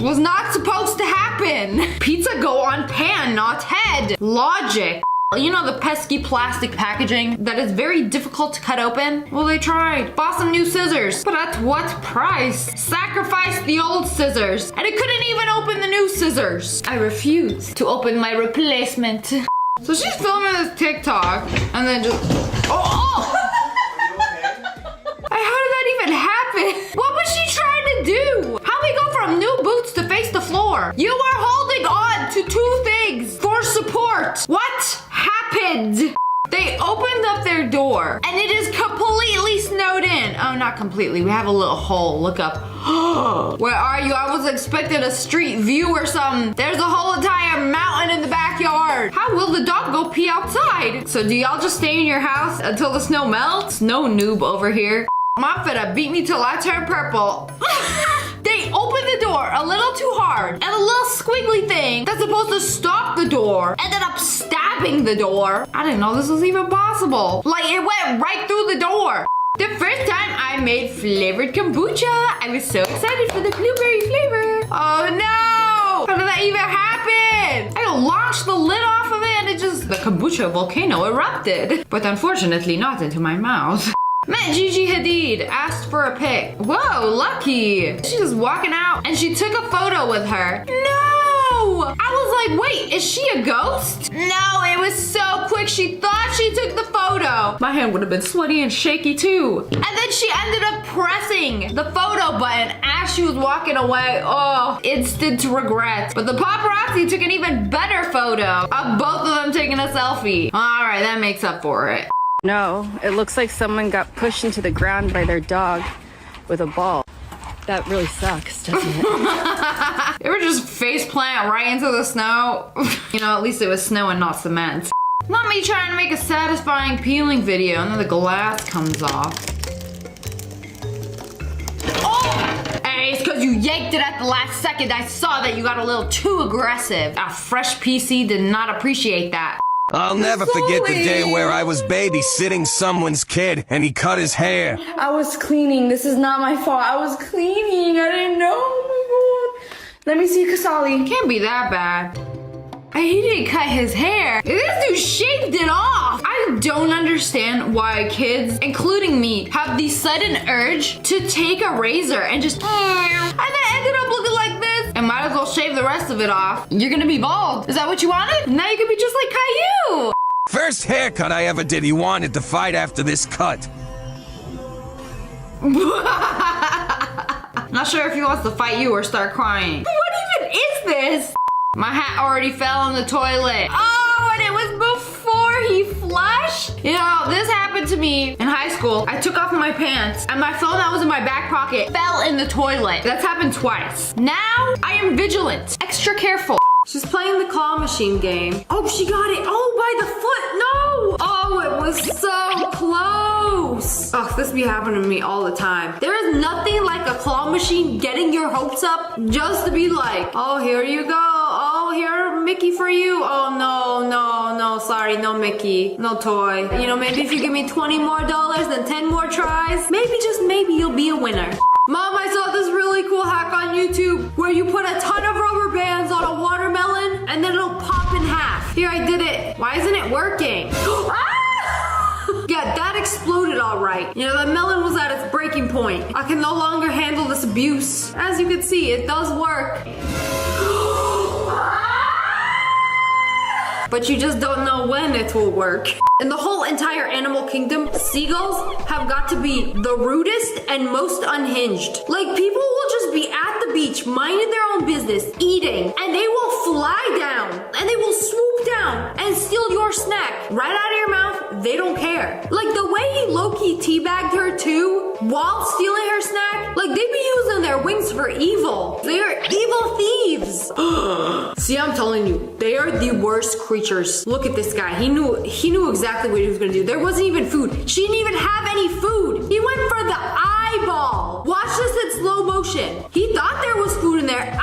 was not supposed to happen. Pizza go on pan, not head. Logic. You know the pesky plastic packaging that is very difficult to cut open? Well, they tried. Bought some new scissors. But at what price? Sacrificed the old scissors. And it couldn't even open the new scissors. I refuse to open my replacement. So she's filming this TikTok and then just... Oh! How did that even happen? What was she trying to do? How we go from new boots to face the floor? You are holding on to 2 things for support. What happened? They opened up their door and it is completely snowed in. Oh, not completely. We have a little hole. Look up. Where are you? I was expecting a street view or something. There's a whole entire mountain in the backyard. How will the dog go pee outside? So do y'all just stay in your house until the snow melts? No noob over here. Mom finna beat me till I turn purple. They opened the door a little too hard, and a little squiggly thing that's supposed to stop the door ended up stabbing the door. I didn't know this was even possible. Like, it went right through the door. The first time I made flavored kombucha, I was so excited for the blueberry flavor. Oh no! How did that even happen? I launched the lid off of it and the kombucha volcano erupted. But unfortunately not into my mouth. Met Gigi Hadid, asked for a pic. Whoa, lucky. She's just walking out and she took a photo with her. No! I was like, wait, is she a ghost? No, it was so quick. She thought she took the photo. My hand would have been sweaty and shaky too. And then she ended up pressing the photo button as she was walking away. Oh, instant regret. But the paparazzi took an even better photo of both of them taking a selfie. All right, that makes up for it. No, it looks like someone got pushed into the ground by their dog with a ball. That really sucks, doesn't it? You ever just face plant right into the snow? You know, at least it was snow and not cement. Not me trying to make a satisfying peeling video and then the glass comes off. Oh! Hey, it's because you yanked it at the last second. I saw that you got a little too aggressive. A fresh PC did not appreciate that. I'll never forget the day where I was babysitting someone's kid and he cut his hair. I was cleaning. This is not my fault. I was cleaning. I didn't know. Oh my god. Let me see Kasali. Can't be that bad. He didn't cut his hair. This dude shaved it off. I don't understand why kids, including me, have the sudden urge to take a razor and just and then ended up looking like this. And might as well shave the rest of it off. You're gonna be bald. Is that what you wanted? Now you can be just like Caillou. First haircut I ever did, he wanted to fight after this cut. Not sure if he wants to fight you or start crying. What even is this? My hat already fell in the toilet. Oh, and it was before he flushed? You know, this happened to me in high school. I took off my pants and my phone that was in my back pocket fell in the toilet. That's happened twice. Now, I am vigilant, extra careful. She's playing the claw machine game. Oh, she got it. Oh, by the foot. No. Oh, it was so close. Oh, this be happening to me all the time. There is nothing like a claw machine getting your hopes up just to be like, oh, here you go. Oh, here, Mickey for you. Oh, no, sorry, no Mickey, no toy. You know, maybe if you give me $20 more and 10 more tries, maybe, just maybe, you'll be a winner. Mom, I saw this really cool hack on YouTube where you put a ton of rubber bands on a watermelon and then it'll pop in half. Here, I did it. Why isn't it working? Yeah, that exploded all right. You know, the melon was at its breaking point. I can no longer handle this abuse. As you can see, it does work. But you just don't know when it will work. In the whole entire animal kingdom, seagulls have got to be the rudest and most unhinged. Like, people will just be at the beach, minding their own business, eating, and they will fly down, and they will swoop down and steal your snack right out of your mouth. They don't care. Like, the way he low-key teabagged her too, while stealing her snack, like, they be using their wings for evil. They are evil thieves. See, I'm telling you, they are the worst creatures. Look at this guy. He knew exactly what he was gonna do. There wasn't even food. She didn't even have any food. He went for the eyeball. Watch this in slow motion. He thought there was food in there.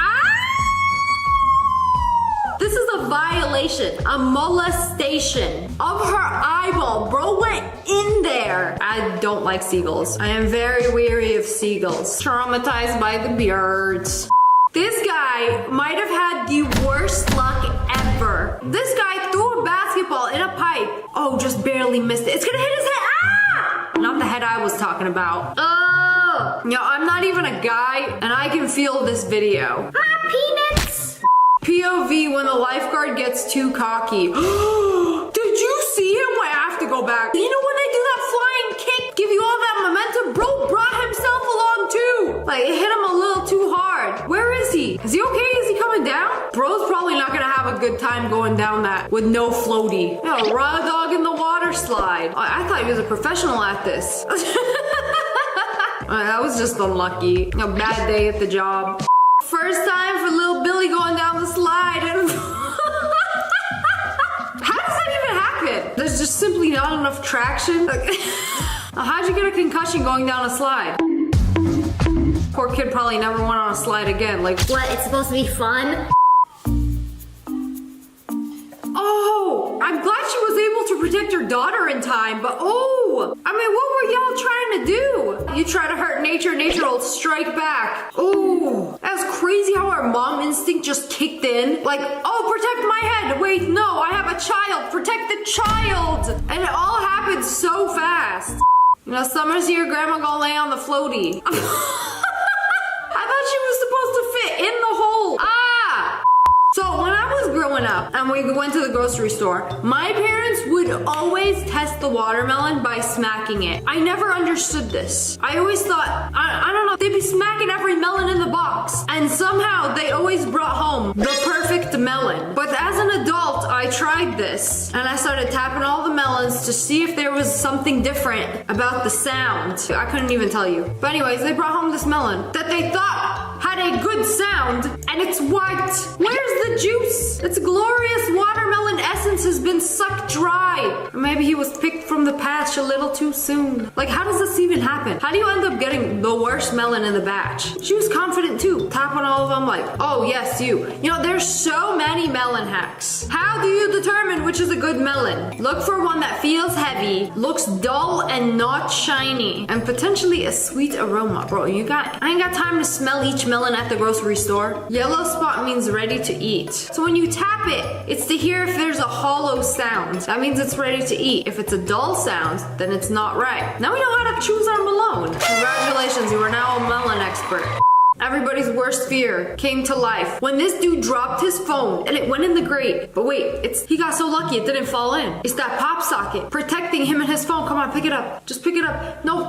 This is a violation, a molestation of her eyeball. Bro went in there. I don't like seagulls. I am very weary of seagulls. Traumatized by the birds. This guy might have had the worst luck ever. This guy threw a basketball in a pipe. Oh, just barely missed it. It's gonna hit his head. Ah! Not the head I was talking about. Oh! No, I'm not even a guy, and I can feel this video. My peanuts! POV when the lifeguard gets too cocky. Did you see him? I have to go back. You know when they do that flying kick, give you all that momentum? Bro brought himself along too. Like, it hit him a little too hard. Where is he? Is he okay? Is he coming down? Bro's probably not gonna have a good time going down that with no floaty. You know, raw dog in the water slide. I thought he was a professional at this. That was just unlucky. A bad day at the job. First time for little Billy going down the slide. And how does that even happen? There's just simply not enough traction. Like, how'd you get a concussion going down a slide? Poor kid probably never went on a slide again. Like, what? It's supposed to be fun? Oh, I'm glad she was able to protect her daughter in time, but oh, I mean, what were y'all trying to do? You try to hurt nature, nature will strike back. Oh, that's crazy how our mom instinct just kicked in. Like, oh, protect my head. Wait, no, I have a child. Protect the child. And it all happened so fast. You know, summer's here, grandma gonna lay on the floaty. I thought she was supposed to fit in the hole. So when I was growing up and we went to the grocery store, my parents would always test the watermelon by smacking it. I never understood this. I always thought, I don't know, they'd be smacking every melon in the box. And somehow they always brought home the perfect melon. But as an adult, I tried this and I started tapping all the melons to see if there was something different about the sound. I couldn't even tell you. But anyways, they brought home this melon that they thought had a good sound and it's white. Where's the juice? Its glorious watermelon essence has been sucked dry. Or maybe he was picked from the patch a little too soon. Like, how does this even happen? How do you end up getting the worst melon in the batch? She was confident too. Tap on all of them like, oh yes, you. You know, there's so many melon hacks. How do you determine which is a good melon? Look for one that feels heavy, looks dull and not shiny, and potentially a sweet aroma. Bro, I ain't got time to smell each melon at the grocery store. Yellow spot means ready to eat. So when you tap it, it's to hear if there's a hollow sound. That means it's ready to eat. If it's a dull sound, then it's not right. Now we know how to choose our melon. Congratulations, you are now a melon expert. Everybody's worst fear came to life when this dude dropped his phone and it went in the grate. But wait, he got so lucky it didn't fall in. It's that pop socket protecting him and his phone. Come on, pick it up. Just pick it up. No,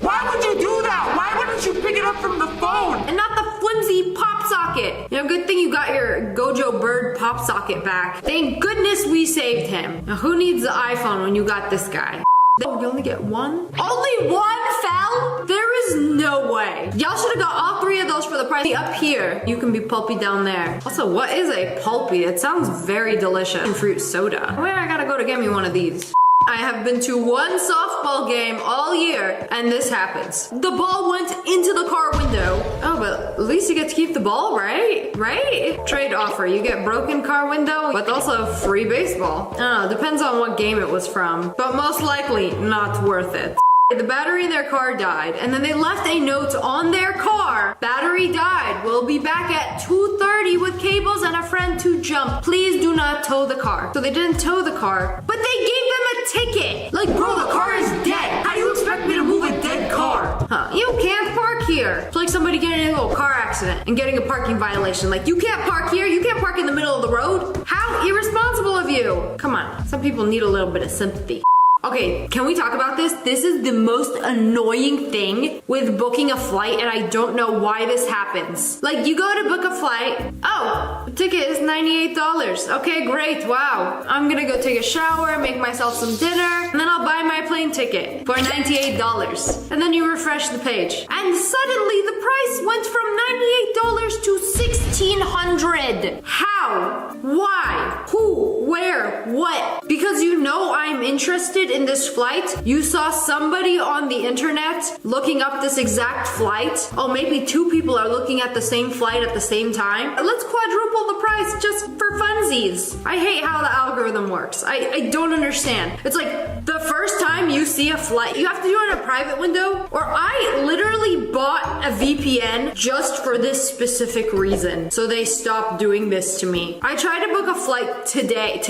Why would you do that? Why wouldn't you pick it up from the phone? And not the flimsy pop socket. You know, good thing you got your Gojo Bird pop socket back. Thank goodness we saved him. Now, who needs the iPhone when you got this guy? Oh, you only get one? Only one fell? There is no way. Y'all should have got all three of those for the price up here. You can be pulpy down there. Also, what is a pulpy? It sounds very delicious. And fruit soda. Where I gotta go to get me one of these? I have been to one softball game all year, and this happens. The ball went into the car window. Oh, but at least you get to keep the ball, right? Right? Trade offer. You get broken car window, but also free baseball. I don't know, depends on what game it was from, but most likely not worth it. The battery in their car died, and then they left a note on their car. Battery died. We'll be back at 2:30 with cables and a friend to jump. Please do not tow the car. So they didn't tow the car, but they gave them a ticket. Like, bro, the car is dead. How do you expect me to move a dead car? Huh, you can't park here. It's like somebody getting in a little car accident and getting a parking violation. Like, you can't park here. You can't park in the middle of the road. How irresponsible of you. Come on, some people need a little bit of sympathy. Okay, can we talk about this? This is the most annoying thing with booking a flight, and I don't know why this happens. Like, you go to book a flight. Oh, the ticket is $98. Okay, great. Wow. I'm gonna go take a shower, make myself some dinner, and then I'll buy my plane ticket for $98. And then you refresh the page. And suddenly the price went from $98 to $1,600. How? Why? Who? Where? What? Because you know I'm interested in this flight. You saw somebody on the internet looking up this exact flight. Oh, maybe two people are looking at the same flight at the same time. Let's quadruple the price just for funsies. I hate how the algorithm works. I don't understand. It's like the first time you see a flight, you have to do it in a private window. Or I literally bought a VPN just for this specific reason. So they stopped doing this to me. I tried to book a flight today.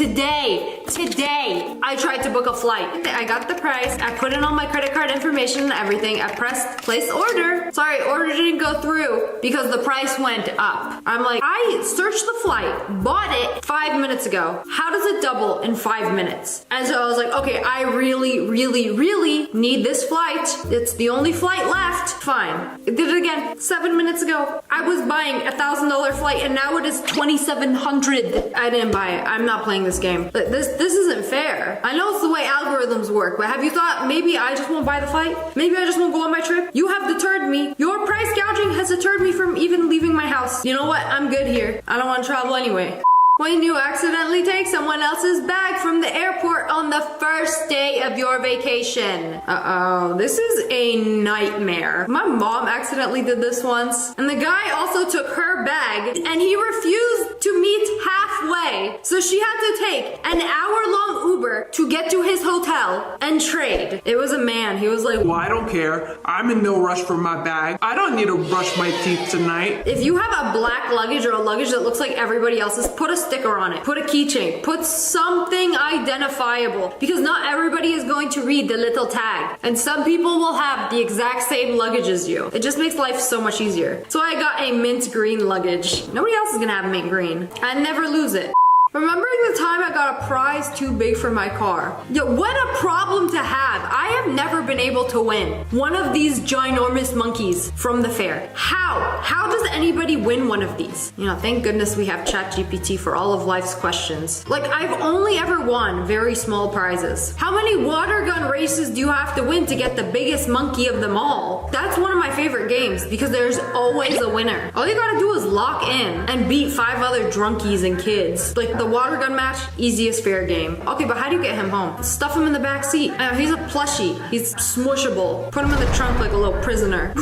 I tried to book a flight. I got the price. I put in all my credit card information and everything. I pressed place order. Sorry, order didn't go through because the price went up. I'm like, I searched the flight, bought it 5 minutes ago. How does it double in 5 minutes? And so I was like, okay, I really need this flight. It's the only flight left. Fine. It did it again 7 minutes ago. I was buying $1,000 flight and now it is $2,700. I didn't buy it. I'm not playing this game. This isn't fair. I know it's the way algorithms work, but have you thought maybe I just won't buy the flight? Maybe I just won't go on my trip? You have deterred me. Your price gouging has deterred me from even leaving my house. You know what? I'm good here. I don't want to travel anyway. When you accidentally take someone else's bag from the airport on the first day of your vacation. Uh-oh, this is a nightmare. My mom accidentally did this once, and the guy also took her bag, and he refused to meet halfway. So she had to take an hour-long Uber to get to his hotel and trade. It was a man. He was like, well, I don't care. I'm in no rush for my bag. I don't need to brush my teeth tonight. If you have a black luggage or a luggage that looks like everybody else's, put a sticker on it. Put a keychain. Put something identifiable, because not everybody is going to read the little tag, and some people will have the exact same luggage as you. It just makes life so much easier. So I got a mint green luggage. Nobody else is gonna have mint green. I never lose it. Remembering the time I got a prize too big for my car. Yo, what a problem to have. I have never been able to win one of these ginormous monkeys from the fair. How? How does anybody win one of these? You know, thank goodness we have ChatGPT for all of life's questions. Like, I've only ever won very small prizes. How many water gun races do you have to win to get the biggest monkey of them all? That's one of my favorite games because there's always a winner. All you gotta do is lock in and beat 5 other drunkies and kids. Like, the water gun match, easiest fair game. Okay, but how do you get him home? Stuff him in the back seat. He's a plushie. He's smushable. Put him in the trunk like a little prisoner.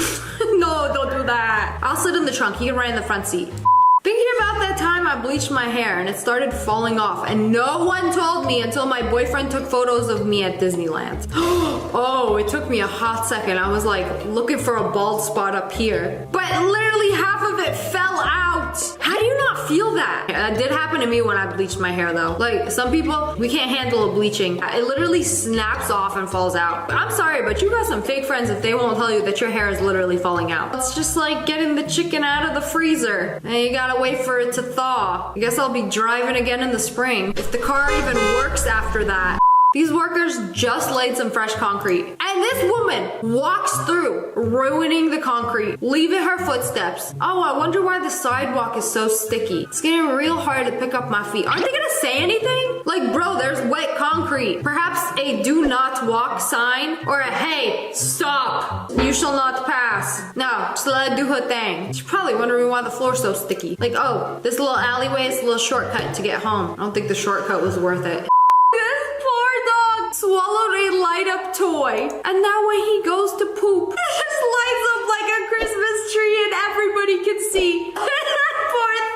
No, don't do that. I'll sit in the trunk. He can ride in the front seat. Thinking about that time I bleached my hair and it started falling off and no one told me until my boyfriend took photos of me at Disneyland. Oh, it took me a hot second. I was like looking for a bald spot up here. But literally half of it fell out. How do you not feel that? That did happen to me when I bleached my hair though. Like some people, we can't handle a bleaching. It literally snaps off and falls out. I'm sorry, but you got some fake friends if they won't tell you that your hair is literally falling out. It's just like getting the chicken out of the freezer and you gotta wait for it to thaw. I guess I'll be driving again in the spring. If the car even works after that. These workers just laid some fresh concrete. And this woman walks through, ruining the concrete, leaving her footsteps. Oh, I wonder why the sidewalk is so sticky. It's getting real hard to pick up my feet. Aren't they gonna say anything? Like, bro, there's wet concrete. Perhaps a do not walk sign or a hey, stop, you shall not pass. No, just let her do her thing. She's probably wondering why the floor's so sticky. Like, oh, this little alleyway is a little shortcut to get home. I don't think the shortcut was worth it. Swallowed a light up toy, and now when he goes to poop, it just lights up like a Christmas tree and everybody can see. Poor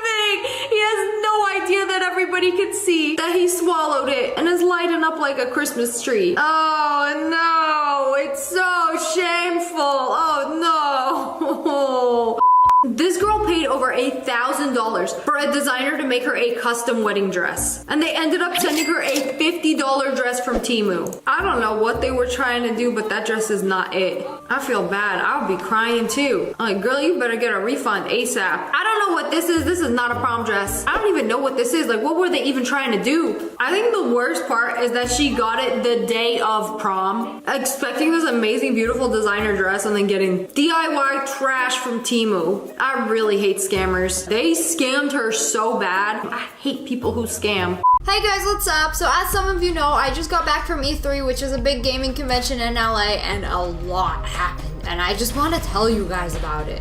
thing, he has no idea that everybody can see that he swallowed it and is lighting up like a Christmas tree. Oh no, it's so shameful. Oh no. This girl paid over $1,000 for a designer to make her a custom wedding dress. And they ended up sending her a $50 dress from Temu. I don't know what they were trying to do, but that dress is not it. I feel bad. I'll be crying too. Like, girl, you better get a refund ASAP. I don't know what this is. This is not a prom dress. I don't even know what this is. Like, what were they even trying to do? I think the worst part is that she got it the day of prom, expecting this amazing, beautiful designer dress and then getting DIY trash from Temu. I really hate scammers. They scammed her so bad. I hate people who scam. Hey guys, what's up? So as some of you know, I just got back from E3, which is a big gaming convention in LA, and a lot happened. And I just want to tell you guys about it.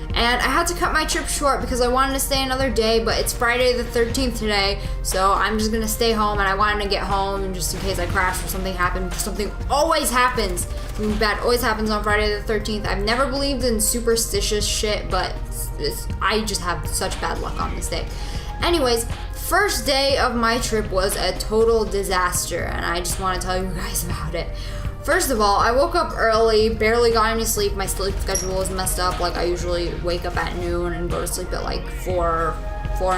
And I had to cut my trip short because I wanted to stay another day, but it's Friday the 13th today, so I'm just gonna stay home, and I wanted to get home just in case I crashed or something happened. Something always happens. Something bad always happens on Friday the 13th. I've never believed in superstitious shit, but I just have such bad luck on this day. Anyways, first day of my trip was a total disaster, and I just want to tell you guys about it. First of all, I woke up early, barely got any sleep. My sleep schedule was messed up. Like, I usually wake up at noon and go to sleep at like 4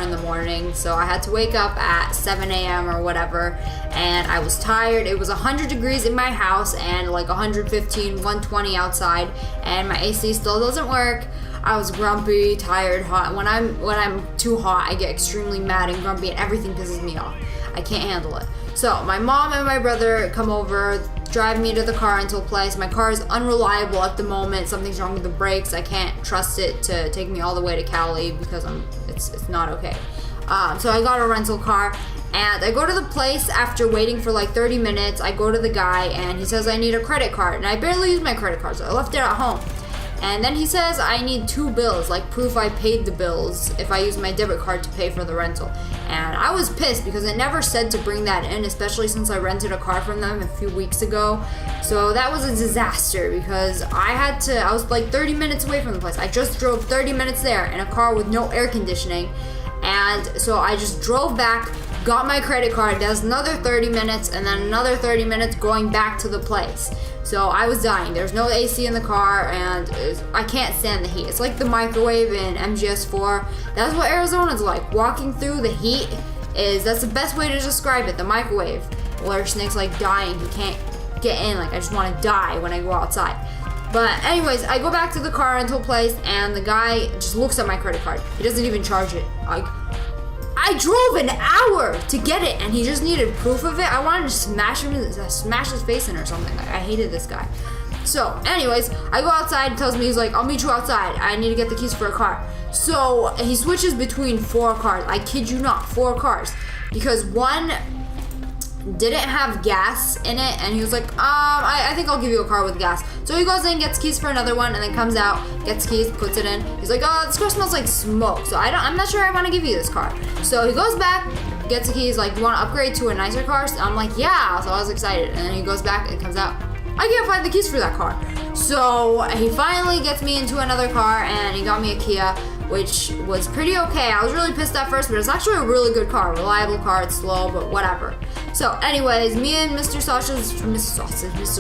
in the morning. So I had to wake up at 7 a.m. or whatever, and I was tired. It was 100 degrees in my house and like 115, 120 outside, and my AC still doesn't work. I was grumpy, tired, hot. When I'm too hot, I get extremely mad and grumpy, and everything pisses me off. I can't handle it. So my mom and my brother come over, drive me to the car rental place. My car is unreliable at the moment. Something's wrong with the brakes. I can't trust it to take me all the way to Cali because it's not okay. So I got a rental car, and I go to the place after waiting for like 30 minutes. I go to the guy, and he says I need a credit card, and I barely use my credit card, so I left it at home. And then he says I need 2 bills, like proof I paid the bills if I use my debit card to pay for the rental. And I was pissed because it never said to bring that in, especially since I rented a car from them a few weeks ago. So that was a disaster because I was like 30 minutes away from the place. I just drove 30 minutes there in a car with no air conditioning. And so I just drove back, got my credit card, does another 30 minutes, and then another 30 minutes going back to the place. So I was dying. There's no AC in the car, and I can't stand the heat. It's like the microwave in MGS4. That's what Arizona's like. Walking through the heat that's the best way to describe it, the microwave. Where Snake's like dying, he can't get in, like I just want to die when I go outside. But anyways, I go back to the car rental place, and the guy just looks at my credit card. He doesn't even charge it. I I drove an hour to get it, and he just needed proof of it. I wanted to smash his face in or something. Like, I hated this guy. So, anyways, I go outside, he tells me, he's like, I'll meet you outside. I need to get the keys for a car. So, he switches between 4 cars. I kid you not, 4 cars. Because one didn't have gas in it, and he was like, I think I'll give you a car with gas. So he goes in, gets keys for another one, and then comes out, gets keys, puts it in. He's like, oh, this car smells like smoke, so I'm not sure I want to give you this car. So he goes back, gets the keys, like, you want to upgrade to a nicer car? So I'm like, yeah. So I was excited, and then he goes back and comes out, I can't find the keys for that car. So he finally gets me into another car, and he got me a Kia, which was pretty okay. I was really pissed at first, but it's actually a really good car. Reliable car, it's slow, but whatever. So anyways, me and Mr.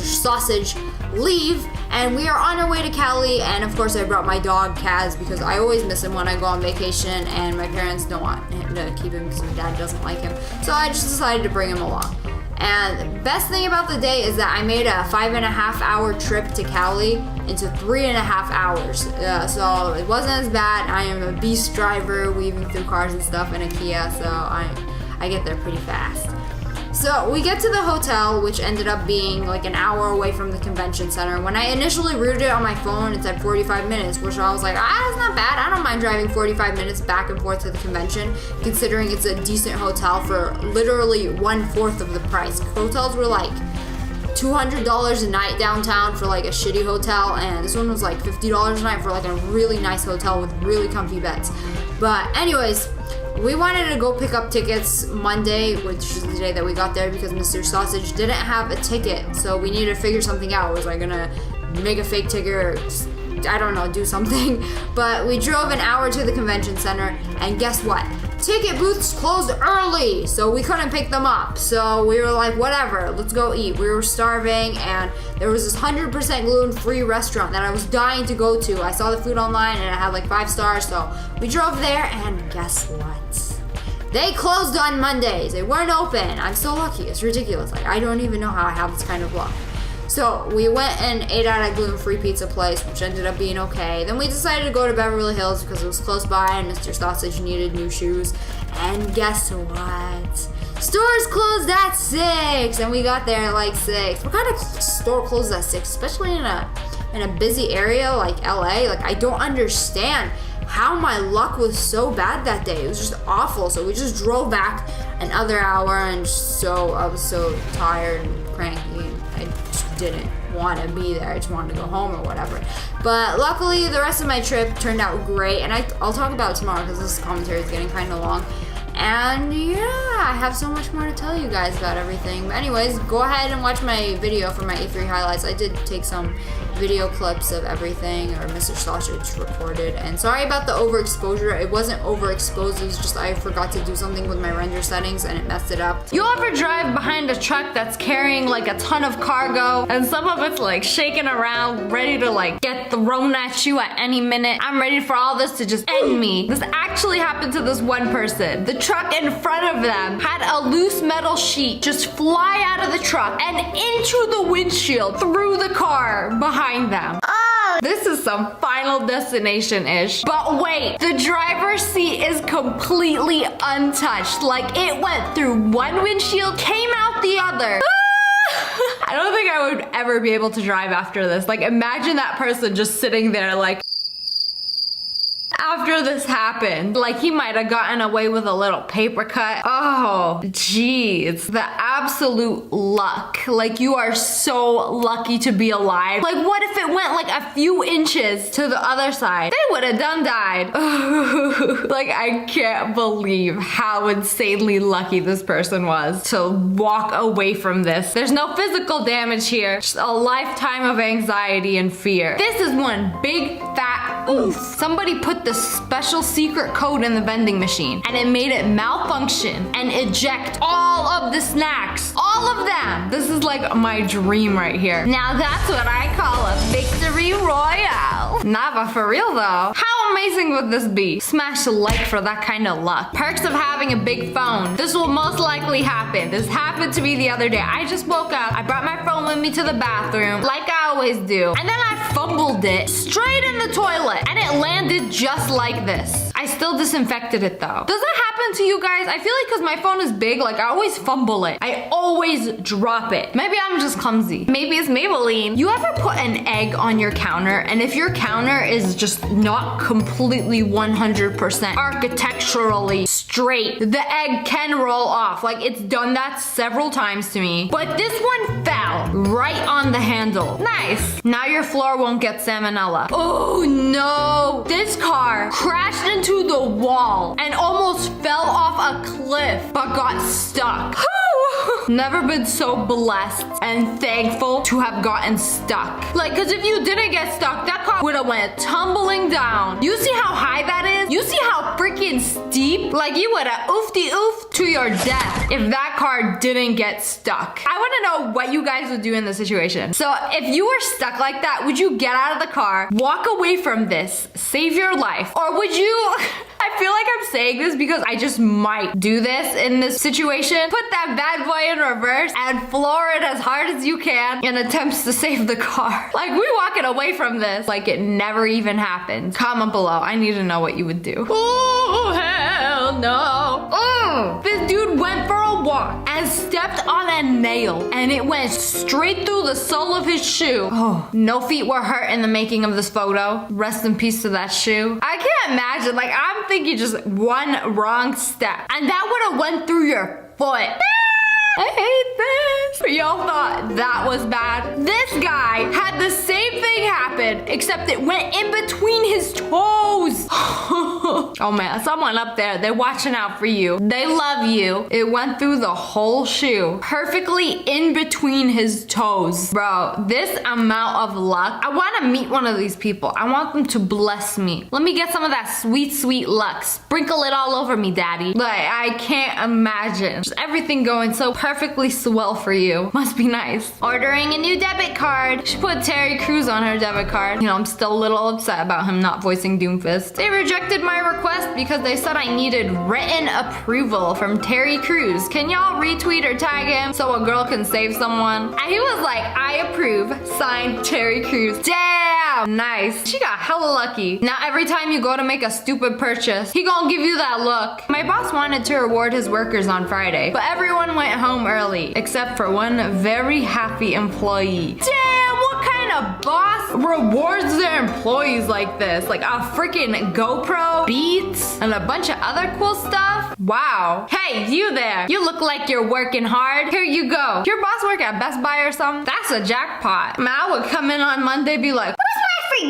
Sausage leave, and we are on our way to Cali, and of course I brought my dog, Kaz, because I always miss him when I go on vacation, and my parents don't want him to keep him because my dad doesn't like him. So I just decided to bring him along. And the best thing about the day is that I made a 5.5 hour trip to Cali into 3.5 hours. So it wasn't as bad. I am a beast driver, weaving through cars and stuff in a Kia, so I get there pretty fast. So we get to the hotel, which ended up being like an hour away from the convention center. When I initially routed it on my phone, it said 45 minutes, which I was like, that's not bad. I don't mind driving 45 minutes back and forth to the convention, considering it's a decent hotel for literally 1/4 of the price. Hotels were like $200 a night downtown for like a shitty hotel, and this one was like $50 a night for like a really nice hotel with really comfy beds. But anyways, we wanted to go pick up tickets Monday, which is the day that we got there, because Mr. Sausage didn't have a ticket, so we needed to figure something out. Was I gonna make a fake ticket or I don't know, do something? But we drove an hour to the convention center, and guess what? Ticket booths closed early, so we couldn't pick them up. So we were like, whatever, let's go eat. We were starving, and there was this 100% gluten-free restaurant that I was dying to go to. I saw the food online, and it had like 5 stars, so we drove there, and guess what? They closed on Mondays. They weren't open. I'm so lucky. It's ridiculous. Like, I don't even know how I have this kind of luck. So we went and ate at a gluten-free pizza place, which ended up being okay. Then we decided to go to Beverly Hills because it was close by, and Mr. Sausage needed new shoes. And guess what? Stores closed at 6, and we got there at like 6. What kind of store closes at 6, especially in a busy area like LA? Like, I don't understand how my luck was so bad that day. It was just awful. So we just drove back another hour, and I was so tired and cranky. I just didn't want to be there. I just wanted to go home or whatever. But luckily, the rest of my trip turned out great, and I'll talk about it tomorrow because this commentary is getting kind of long. And yeah, I have so much more to tell you guys about everything. But anyways, go ahead and watch my video for my E3 highlights. I did take some video clips of everything, or Mr. Sausage recorded. And sorry about the overexposure. It wasn't overexposed, it was just I forgot to do something with my render settings and it messed it up. You ever drive behind a truck that's carrying like a ton of cargo, and some of it's like shaking around, ready to like get thrown at you at any minute? I'm ready for all this to just end me. This actually happened to this one person. The truck in front of them had a loose metal sheet just fly out of the truck and into the windshield through the car behind them. This is some Final Destination-ish. But wait, the driver's seat is completely untouched. Like, it went through one windshield, came out the other. I don't think I would ever be able to drive after this. Like, imagine that person just sitting there like, after this happened, like he might have gotten away with a little paper cut. Oh, geez, the absolute luck. Like, you are so lucky to be alive. Like, what if it went like a few inches to the other side? They would have done died. Like, I can't believe how insanely lucky this person was to walk away from this. There's no physical damage here, just a lifetime of anxiety and fear. This is one big fat oof. Somebody put the special secret code in the vending machine, and it made it malfunction and eject all of the snacks. All of them. This is like my dream right here. Now that's what I call a victory royale. Nah, but for real though, how amazing would this be? Smash a like for that kind of luck. Perks of having a big phone. This will most likely happen. This happened to me the other day. I just woke up, I brought my phone with me to the bathroom, like I always do, and then I fumbled it straight in the toilet, and it landed just like this. I still disinfected it though. Does that happen to you guys? I feel like because my phone is big, like I always fumble it. I always drop it. Maybe I'm just clumsy. Maybe it's Maybelline. You ever put an egg on your counter, and if your counter is just not completely 100% architecturally straight, the egg can roll off. Like it's done that several times to me. But this one fell right on the handle. Nice. Now your floor won't get salmonella. Oh no. This car crashed into the wall and almost fell off a cliff, but got stuck. Never been so blessed and thankful to have gotten stuck. Like, cause if you didn't get stuck, that car would have went tumbling down. You see how high that is? You see how freaking steep? Like you would have oofty oof to your death if that car didn't get stuck. I wanna know what you guys would do in this situation. So if you were stuck like that, would you get out of the car, walk away from this, save your life? Or would you, I feel like I'm saying this because I just might do this in this situation. Put that bad boy in reverse and floor it as hard as you can in attempts to save the car. Like we walking away from this like it never even happened. Comment below. I need to know what you would do. Oh, hell no. This dude went for a walk and stepped on a nail and it went straight through the sole of his shoe. Oh, no feet were hurt in the making of this photo. Rest in peace to that shoe. I can't imagine. Like I'm thinking just one wrong step and that would have went through your foot. I hate this. Y'all thought that was bad? This guy had the same thing happen, except it went in between his toes. Oh man, someone up there, they're watching out for you. They love you. It went through the whole shoe, perfectly in between his toes. Bro, this amount of luck. I want to meet one of these people. I want them to bless me. Let me get some of that sweet, sweet luck. Sprinkle it all over me, daddy. Like, I can't imagine. Just everything going so perfectly swell for you. Must be nice. Ordering a new debit card. She put Terry Crews on her debit card. You know, I'm still a little upset about him not voicing Doomfist. They rejected my request because they said I needed written approval from Terry Crews. Can y'all retweet or tag him so a girl can save someone? And he was like, I approve. Signed, Terry Crews. Damn! Nice. She got hella lucky. Now every time you go to make a stupid purchase, he gonna give you that look. My boss wanted to reward his workers on Friday, but everyone went home early, except for one very happy employee. Damn, what kind of boss rewards their employees like this? Like a freaking GoPro, Beats, and a bunch of other cool stuff? Wow. Hey, you there. You look like you're working hard. Here you go. Your boss work at Best Buy or something? That's a jackpot. I would come in on Monday, be like,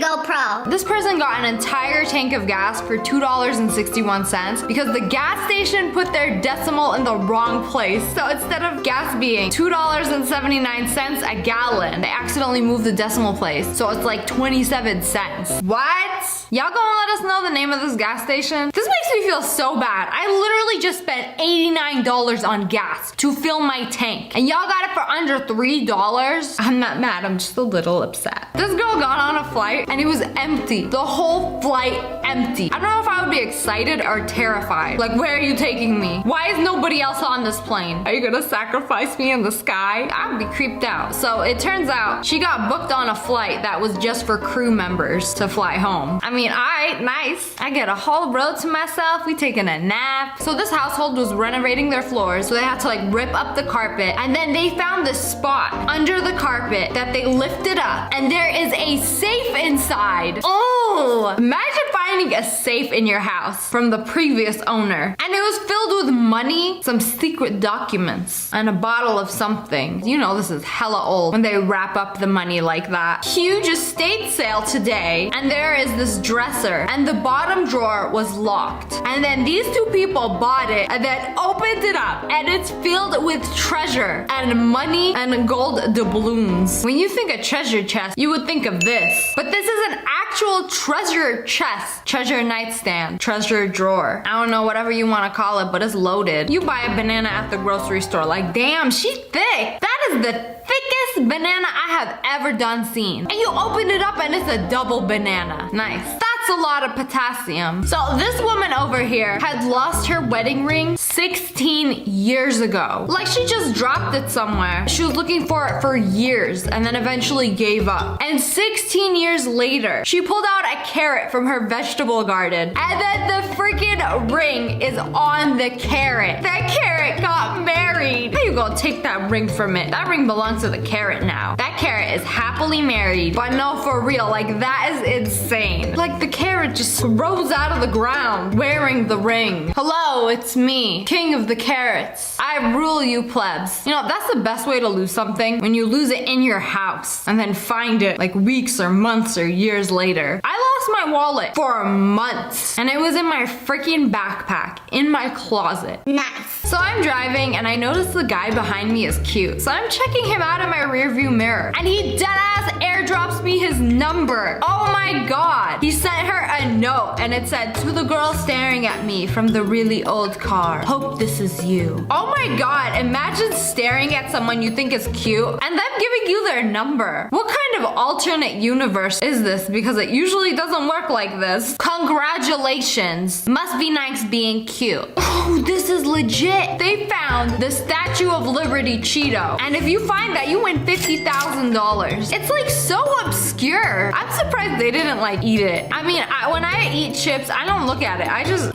GoPro. This person got an entire tank of gas for $2.61 because the gas station put their decimal in the wrong place. So instead of gas being $2.79 a gallon, they accidentally moved the decimal place. So it's like 27 cents. What? Y'all gonna let us know the name of this gas station? This makes me feel so bad. I literally just spent $89 on gas to fill my tank. And y'all got it for under $3? I'm not mad, I'm just a little upset. This girl got on a flight and it was empty. The whole flight empty. I don't know if I would be excited or terrified. Like, where are you taking me? Why is nobody else on this plane? Are you gonna sacrifice me in the sky? I would be creeped out. So it turns out she got booked on a flight that was just for crew members to fly home. I mean, alright, nice. I get a whole row to myself. We taking a nap. So this household was renovating their floors, so they had to like rip up the carpet, and then they found this spot under the carpet that they lifted up, and there is a safe inside. Oh, imagine finding a safe in your house from the previous owner, and it was filled with money, some secret documents, and a bottle of something. You know this is hella old when they wrap up the money like that. Huge estate sale today, and there is this dresser, and the bottom drawer was locked, and then these two people bought it and then opened it up, and it's filled with treasure and money and gold doubloons. When you think of treasure chest, you would think of this, but this is an actual treasure chest, treasure nightstand, treasure drawer. I don't know, whatever you want to call it, but it's loaded. You buy a banana at the grocery store, like, damn, she's thick. That is the thickest banana I have ever seen. And you open it up and it's a double banana. Nice. That's That's a lot of potassium. So this woman over here had lost her wedding ring 16 years ago. Like she just dropped it somewhere. She was looking for it for years and then eventually gave up. And 16 years later, she pulled out a carrot from her vegetable garden. And then the freaking ring is on the carrot. That carrot got married. How you gonna take that ring from it? That ring belongs to the carrot now. That carrot is happily married. But no, for real, like that is insane. Like the carrot just rose out of the ground wearing the ring. Hello, it's me, king of the carrots. I rule you plebs. You know, that's the best way to lose something, when you lose it in your house and then find it like weeks or months or years later. I lost my wallet for months and it was in my freaking backpack in my closet. Nice. So I'm driving and I notice the guy behind me is cute. So I'm checking him out in my rearview mirror and he deadass airdrops me his number. Oh my god. He sent her a note and it said, "To the girl staring at me from the really old car. Hope this is you." Oh my god. Imagine staring at someone you think is cute and them giving you their number. What kind of alternate universe is this? Because it usually doesn't work like this. Congratulations. Must be nice being cute. Oh, this is legit. They found the Statue of Liberty Cheeto. And if you find that, you win $50,000. It's like so obscure. I'm surprised they didn't like eat it. I mean, when I eat chips, I don't look at it. I just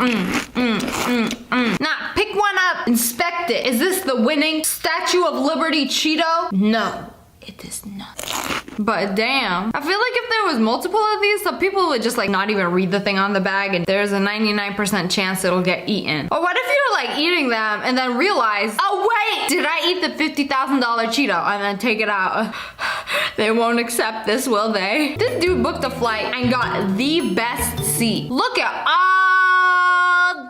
Nah, pick one up, inspect it. Is this the winning Statue of Liberty Cheeto? No. It is not. But damn, I feel like if there was multiple of these, some people would just like not even read the thing on the bag and there's a 99% chance it'll get eaten. Or what if you're like eating them and then realize, oh wait, did I eat the $50,000 Cheeto? And then take it out. They won't accept this, will they? This dude booked a flight and got the best seat. Look at all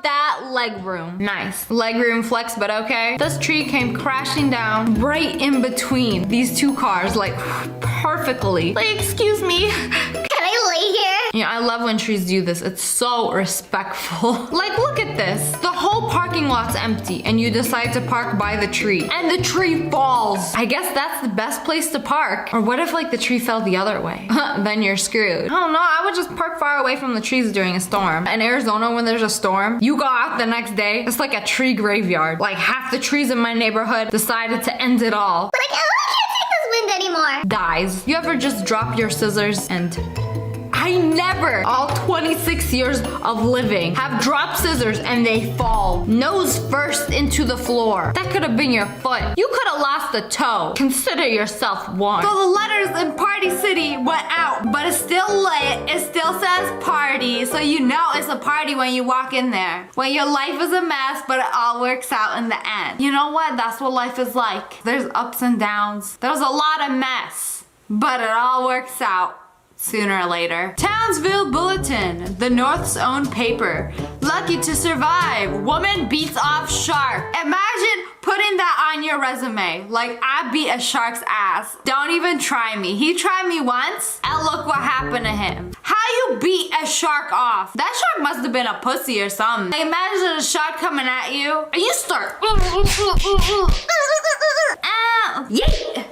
that leg room. Nice. Leg room flex, but okay. This tree came crashing down right in between these two cars, like perfectly. Like, excuse me, can I lay here? Yeah, I love when trees do this. It's so respectful. Like, look at this. The whole parking lot's empty and you decide to park by the tree and the tree falls. I guess that's the best place to park. Or what if like the tree fell the other way? Then you're screwed. I don't know. I would just park far away from the trees during a storm. In Arizona, when there's a storm, you go out the next day, it's like a tree graveyard. Like half the trees in my neighborhood decided to end it all. Like, oh, I can't take this wind anymore. Dies. You ever just drop your scissors and... I never, all 26 years of living, have dropped scissors and they fall nose first into the floor. That could have been your foot. You could have lost a toe. Consider yourself warned. So the letters in Party City went out, but it's still lit. It still says party, so you know it's a party when you walk in there. When your life is a mess, but it all works out in the end. You know what? That's what life is like. There's ups and downs. There's a lot of mess, but it all works out. Sooner or later. Townsville Bulletin, the North's own paper. Lucky to survive. Woman beats off shark. Imagine putting that on your resume. Like, I beat a shark's ass. Don't even try me. He tried me once, and look what happened to him. How you beat a shark off? That shark must have been a pussy or something. Like, imagine a shark coming at you, and you start. Ow. Yeet.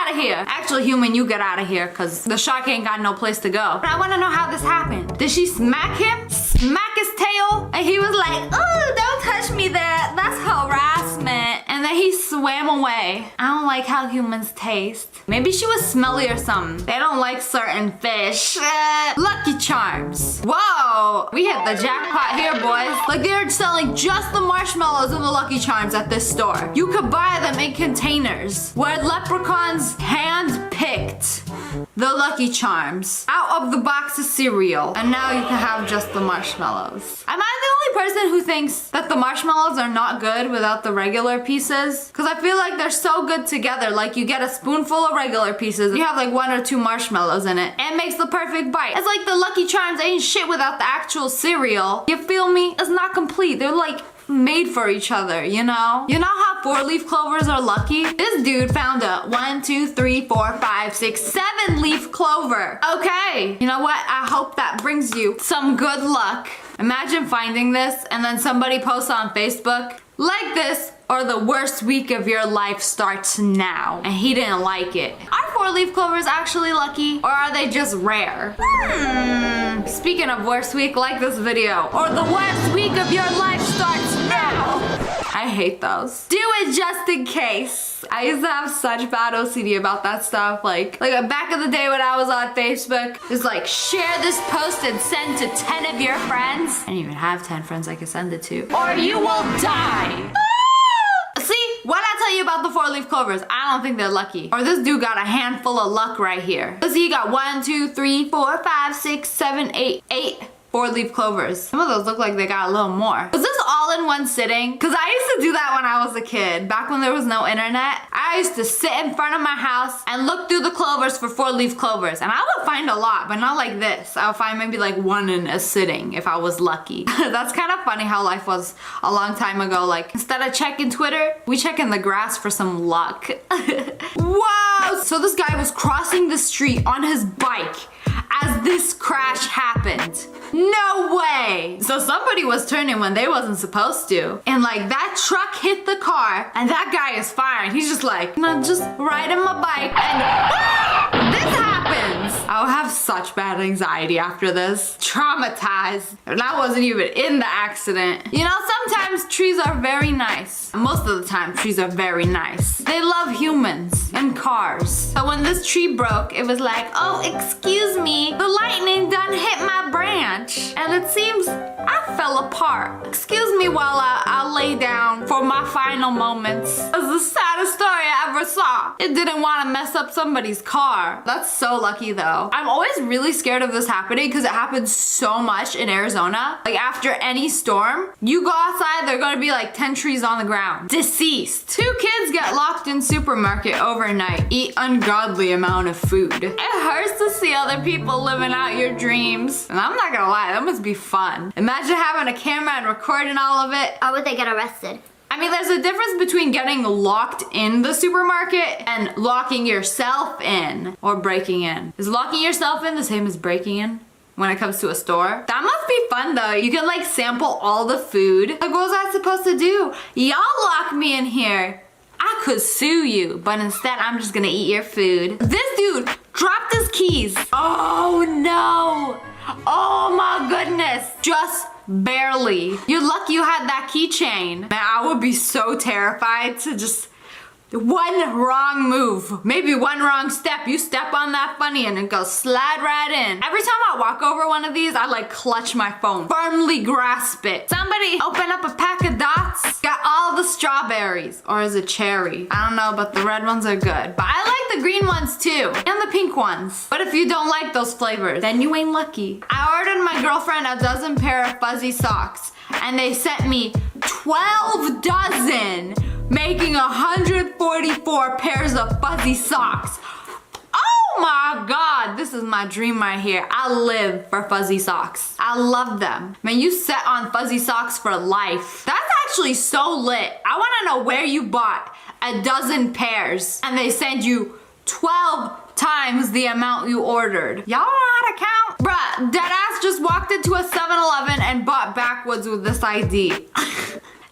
Out of here. Actually, human, you get out of here because the shark ain't got no place to go. But I want to know how this happened. Did she smack him? Smack his tail? And he was like, oh, don't touch me there. That's harassment. And then he swam away. I don't like how humans taste. Maybe she was smelly or something. They don't like certain fish. Lucky Charms. Whoa. We hit the jackpot here, boys. Like, they're selling just the marshmallows and the Lucky Charms at this store. You could buy them in containers where leprechauns hand-picked the Lucky Charms out of the box of cereal. And now you can have just the marshmallows. Am I the only person who thinks that the marshmallows are not good without the regular pieces? Because I feel like they're so good together. Like, you get a spoonful of regular pieces, you have like 1 or 2 marshmallows in it, and it makes the perfect bite. It's like the Lucky Charms ain't shit without the actual cereal. You feel me? It's not complete. They're like made for each other, you know? You know how 4-leaf clovers are lucky? This dude found a 1, 2, 3, 4, 5, 6, 7-leaf clover. Okay, you know what? I hope that brings you some good luck. Imagine finding this and then somebody posts on Facebook, like this or the worst week of your life starts now. And he didn't like it. Are 4-leaf clovers actually lucky, or are they just rare? Speaking of worst week, like this video. Or the worst week of your life starts now. I hate those. Do it just in case. I used to have such bad OCD about that stuff. Like back in the day when I was on Facebook, it's like, share this post and send to 10 of your friends. I didn't even have 10 friends I could send it to. Or you will die. See, what I tell you about the 4-leaf clovers, I don't think they're lucky. Or this dude got a handful of luck right here. Let's see, he got 1, 2, 3, 4, 5, 6, 7, 8 4-leaf clovers. Some of those look like they got a little more. Was this all in one sitting? Because I used to do that when I was a kid. Back when there was no internet, I used to sit in front of my house and look through the clovers for 4-leaf clovers. And I would find a lot, but not like this. I would find maybe like one in a sitting if I was lucky. That's kind of funny how life was a long time ago. Like, instead of checking Twitter, we check in the grass for some luck. Whoa! So this guy was crossing the street on his bike as this crash happened. No way! So somebody was turning when they wasn't supposed to. And like that truck hit the car and that guy is fine. He's just like, no, just riding my bike and this happens. I'll have such bad anxiety after this. Traumatized. And I wasn't even in the accident. You know, sometimes trees are very nice. Most of the time, trees are very nice. They love humans and cars. So when this tree broke, it was like, oh, excuse me, the lightning done hit my branch. And it seems I fell apart. Excuse me while I lay down for my final moments. It was the saddest story I ever saw. It didn't want to mess up somebody's car. That's so lucky though. I'm always really scared of this happening because it happens so much in Arizona. Like after any storm, you go outside, there are gonna be like 10 trees on the ground. Deceased. 2 kids get locked in supermarket overnight, eat ungodly amount of food. It hurts to see other people living out your dreams. And I'm not gonna lie, that must be fun. Imagine having a camera and recording all of it. How would they get arrested? I mean, there's a difference between getting locked in the supermarket and locking yourself in or breaking in. Is locking yourself in the same as breaking in when it comes to a store? That must be fun though. You can like sample all the food. Like, what was I supposed to do? Y'all lock me in here. I could sue you, but instead I'm just gonna eat your food. This dude dropped his keys. Oh no. Oh my goodness. Just barely. You're lucky you had that keychain. Man, I would be so terrified to just one wrong move, maybe one wrong step. You step on that funny and it goes slide right in. Every time I walk over one of these, I like clutch my phone, firmly grasp it. Somebody open up a pack of dots, got all the strawberries, or is it cherry? I don't know, but the red ones are good. But I like the green ones too, and the pink ones. But if you don't like those flavors, then you ain't lucky. I ordered my girlfriend a dozen pair of fuzzy socks, and they sent me 12 dozen. Making 144 pairs of fuzzy socks. Oh my God, this is my dream right here. I live for fuzzy socks. I love them. Man, you set on fuzzy socks for life. That's actually so lit. I wanna know where you bought a dozen pairs and they send you 12 times the amount you ordered. Y'all know how to count? Bruh, deadass just walked into a 7-Eleven and bought backwoods with this ID.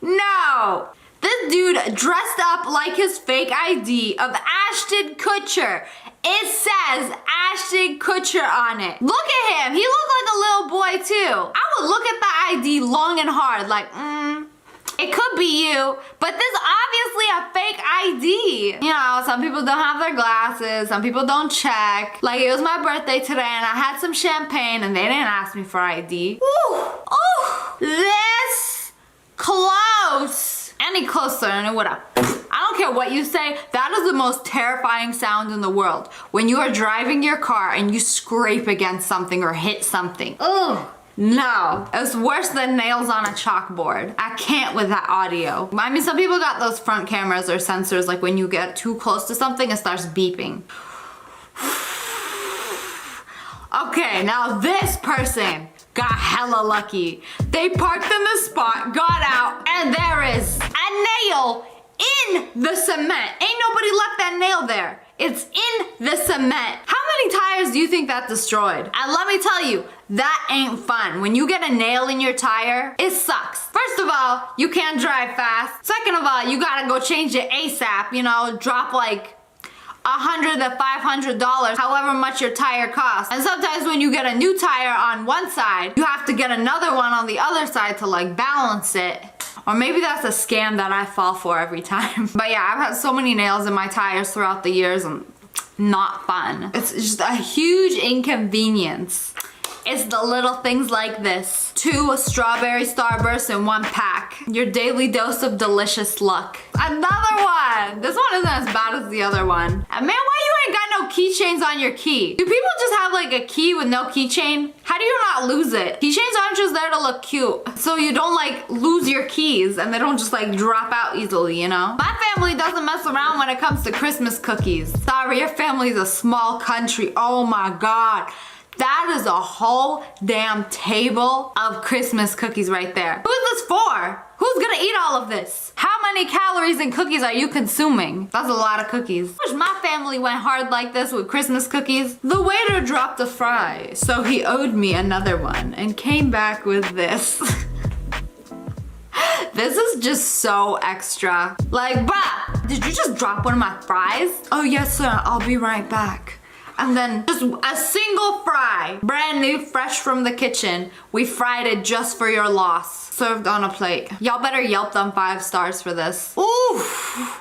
No. This dude dressed up like his fake ID of Ashton Kutcher. It says Ashton Kutcher on it. Look at him. He looked like a little boy too. I would look at the ID long and hard like, it could be you, but this obviously a fake ID. You know, some people don't have their glasses, some people don't check. Like it was my birthday today and I had some champagne and they didn't ask me for ID. Ooh, ooh, this close. Any closer and it would have. I don't care what you say, that is the most terrifying sound in the world. When you are driving your car and you scrape against something or hit something. Ugh. No, it's worse than nails on a chalkboard. I can't with that audio. I mean, some people got those front cameras or sensors, like when you get too close to something, it starts beeping. Okay, now this person got hella lucky. They parked in the spot, got out, and there is a nail in the cement. Ain't nobody left that nail there. It's in the cement. How many tires do you think that destroyed? And let me tell you, that ain't fun. When you get a nail in your tire, it sucks. First of all, you can't drive fast. Second of all, you gotta go change it ASAP, you know, drop like $100 to $500, however much your tire costs. And sometimes when you get a new tire on one side, you have to get another one on the other side to like balance it. Or maybe that's a scam that I fall for every time. But yeah, I've had so many nails in my tires throughout the years and not fun. It's just a huge inconvenience. It's the little things like this. 2 strawberry starbursts in 1 pack. Your daily dose of delicious luck. Another one. This one isn't as bad as the other one. And man, why you ain't got no keychains on your key? Do people just have like a key with no keychain? How do you not lose it? Keychains aren't just there to look cute. So you don't like lose your keys and they don't just like drop out easily, you know? My family doesn't mess around when it comes to Christmas cookies. Sorry, your family's a small country. Oh my God. That is a whole damn table of Christmas cookies right there. Who is this for? Who's gonna eat all of this? How many calories in cookies are you consuming? That's a lot of cookies. I wish my family went hard like this with Christmas cookies. The waiter dropped a fry, so he owed me another one and came back with this. This is just so extra. Like, bruh, did you just drop one of my fries? Oh yes, sir, I'll be right back. And then just a single fry, brand new, fresh from the kitchen. We fried it just for your loss. Served on a plate. Y'all better Yelp them 5 stars for this. Ooh,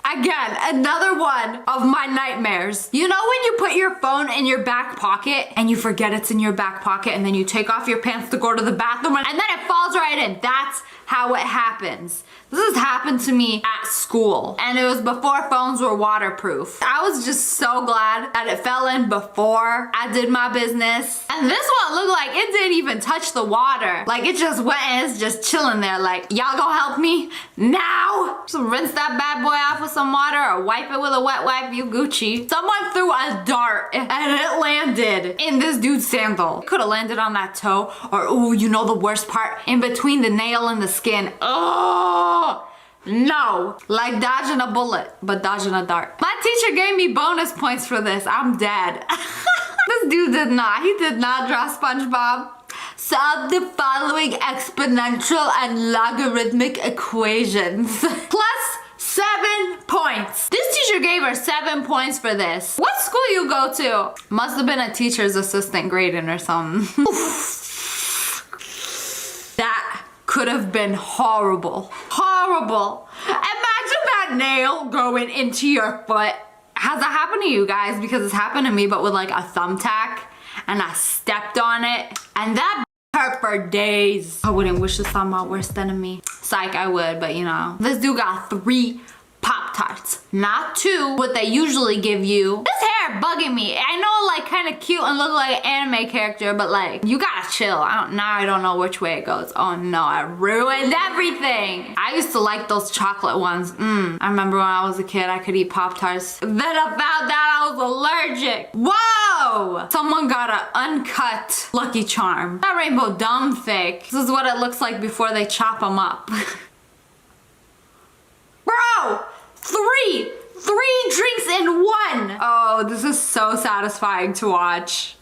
again, another one of my nightmares. You know when you put your phone in your back pocket and you forget it's in your back pocket and then you take off your pants to go to the bathroom and then it falls right in. That's how it happens. This has happened to me at school and it was before phones were waterproof. I was just so glad that it fell in before I did my business. And this one looked like it didn't even touch the water. Like it just went and it's just chilling there like, y'all gonna help me now? Just rinse that bad boy off with some water or wipe it with a wet wipe, you Gucci. Someone threw a dart and it landed in this dude's sandal. It could have landed on that toe or, ooh, you know the worst part? In between the nail and the skin. Oh! No, like dodging a bullet, but dodging a dart. My teacher gave me bonus points for this. I'm dead. This dude did not. He did not draw SpongeBob. Solve the following exponential and logarithmic equations. Plus 7 points. This teacher gave her 7 points for this. What school you go to? Must have been a teacher's assistant grading or something. That could have been horrible. Horrible. Imagine that nail going into your foot. Has that happened to you guys? Because it's happened to me, but with like a thumbtack, and I stepped on it, and that hurt for days. I wouldn't wish this on my worst enemy. Psych, I would, but you know. This dude got 3 Pop-Tarts, not 2, what they usually give you. This hair bugging me. I know, like, kind of cute and look like an anime character, but like, you gotta chill. Now I don't know which way it goes. Oh no, I ruined everything. I used to like those chocolate ones. I remember when I was a kid, I could eat Pop-Tarts. Then I found out I was allergic. Whoa! Someone got an uncut Lucky Charm. That rainbow dumb thick. This is what it looks like before they chop them up. Bro! 3 drinks in 1! Oh, this is so satisfying to watch.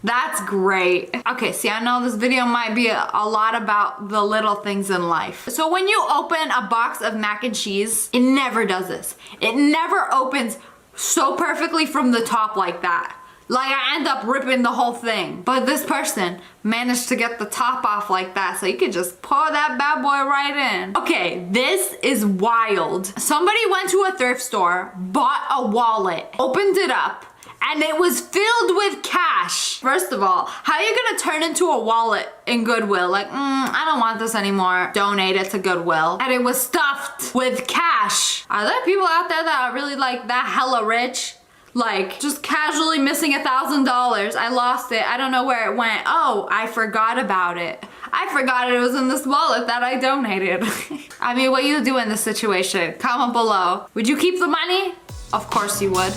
That's great. Okay, see, I know this video might be a lot about the little things in life. So when you open a box of mac and cheese, it never does this. It never opens so perfectly from the top like that. Like I end up ripping the whole thing. But this person managed to get the top off like that, so you could just pour that bad boy right in. Okay, this is wild. Somebody went to a thrift store, bought a wallet, opened it up, and it was filled with cash. First of all, how are you gonna turn into a wallet in Goodwill? Like, I don't want this anymore. Donate it to Goodwill. And it was stuffed with cash. Are there people out there that are really like that hella rich? Like, just casually missing $1,000. I lost it. I don't know where it went. Oh, I forgot about it. I forgot it was in this wallet that I donated. I mean, what do you do in this situation? Comment below. Would you keep the money? Of course you would.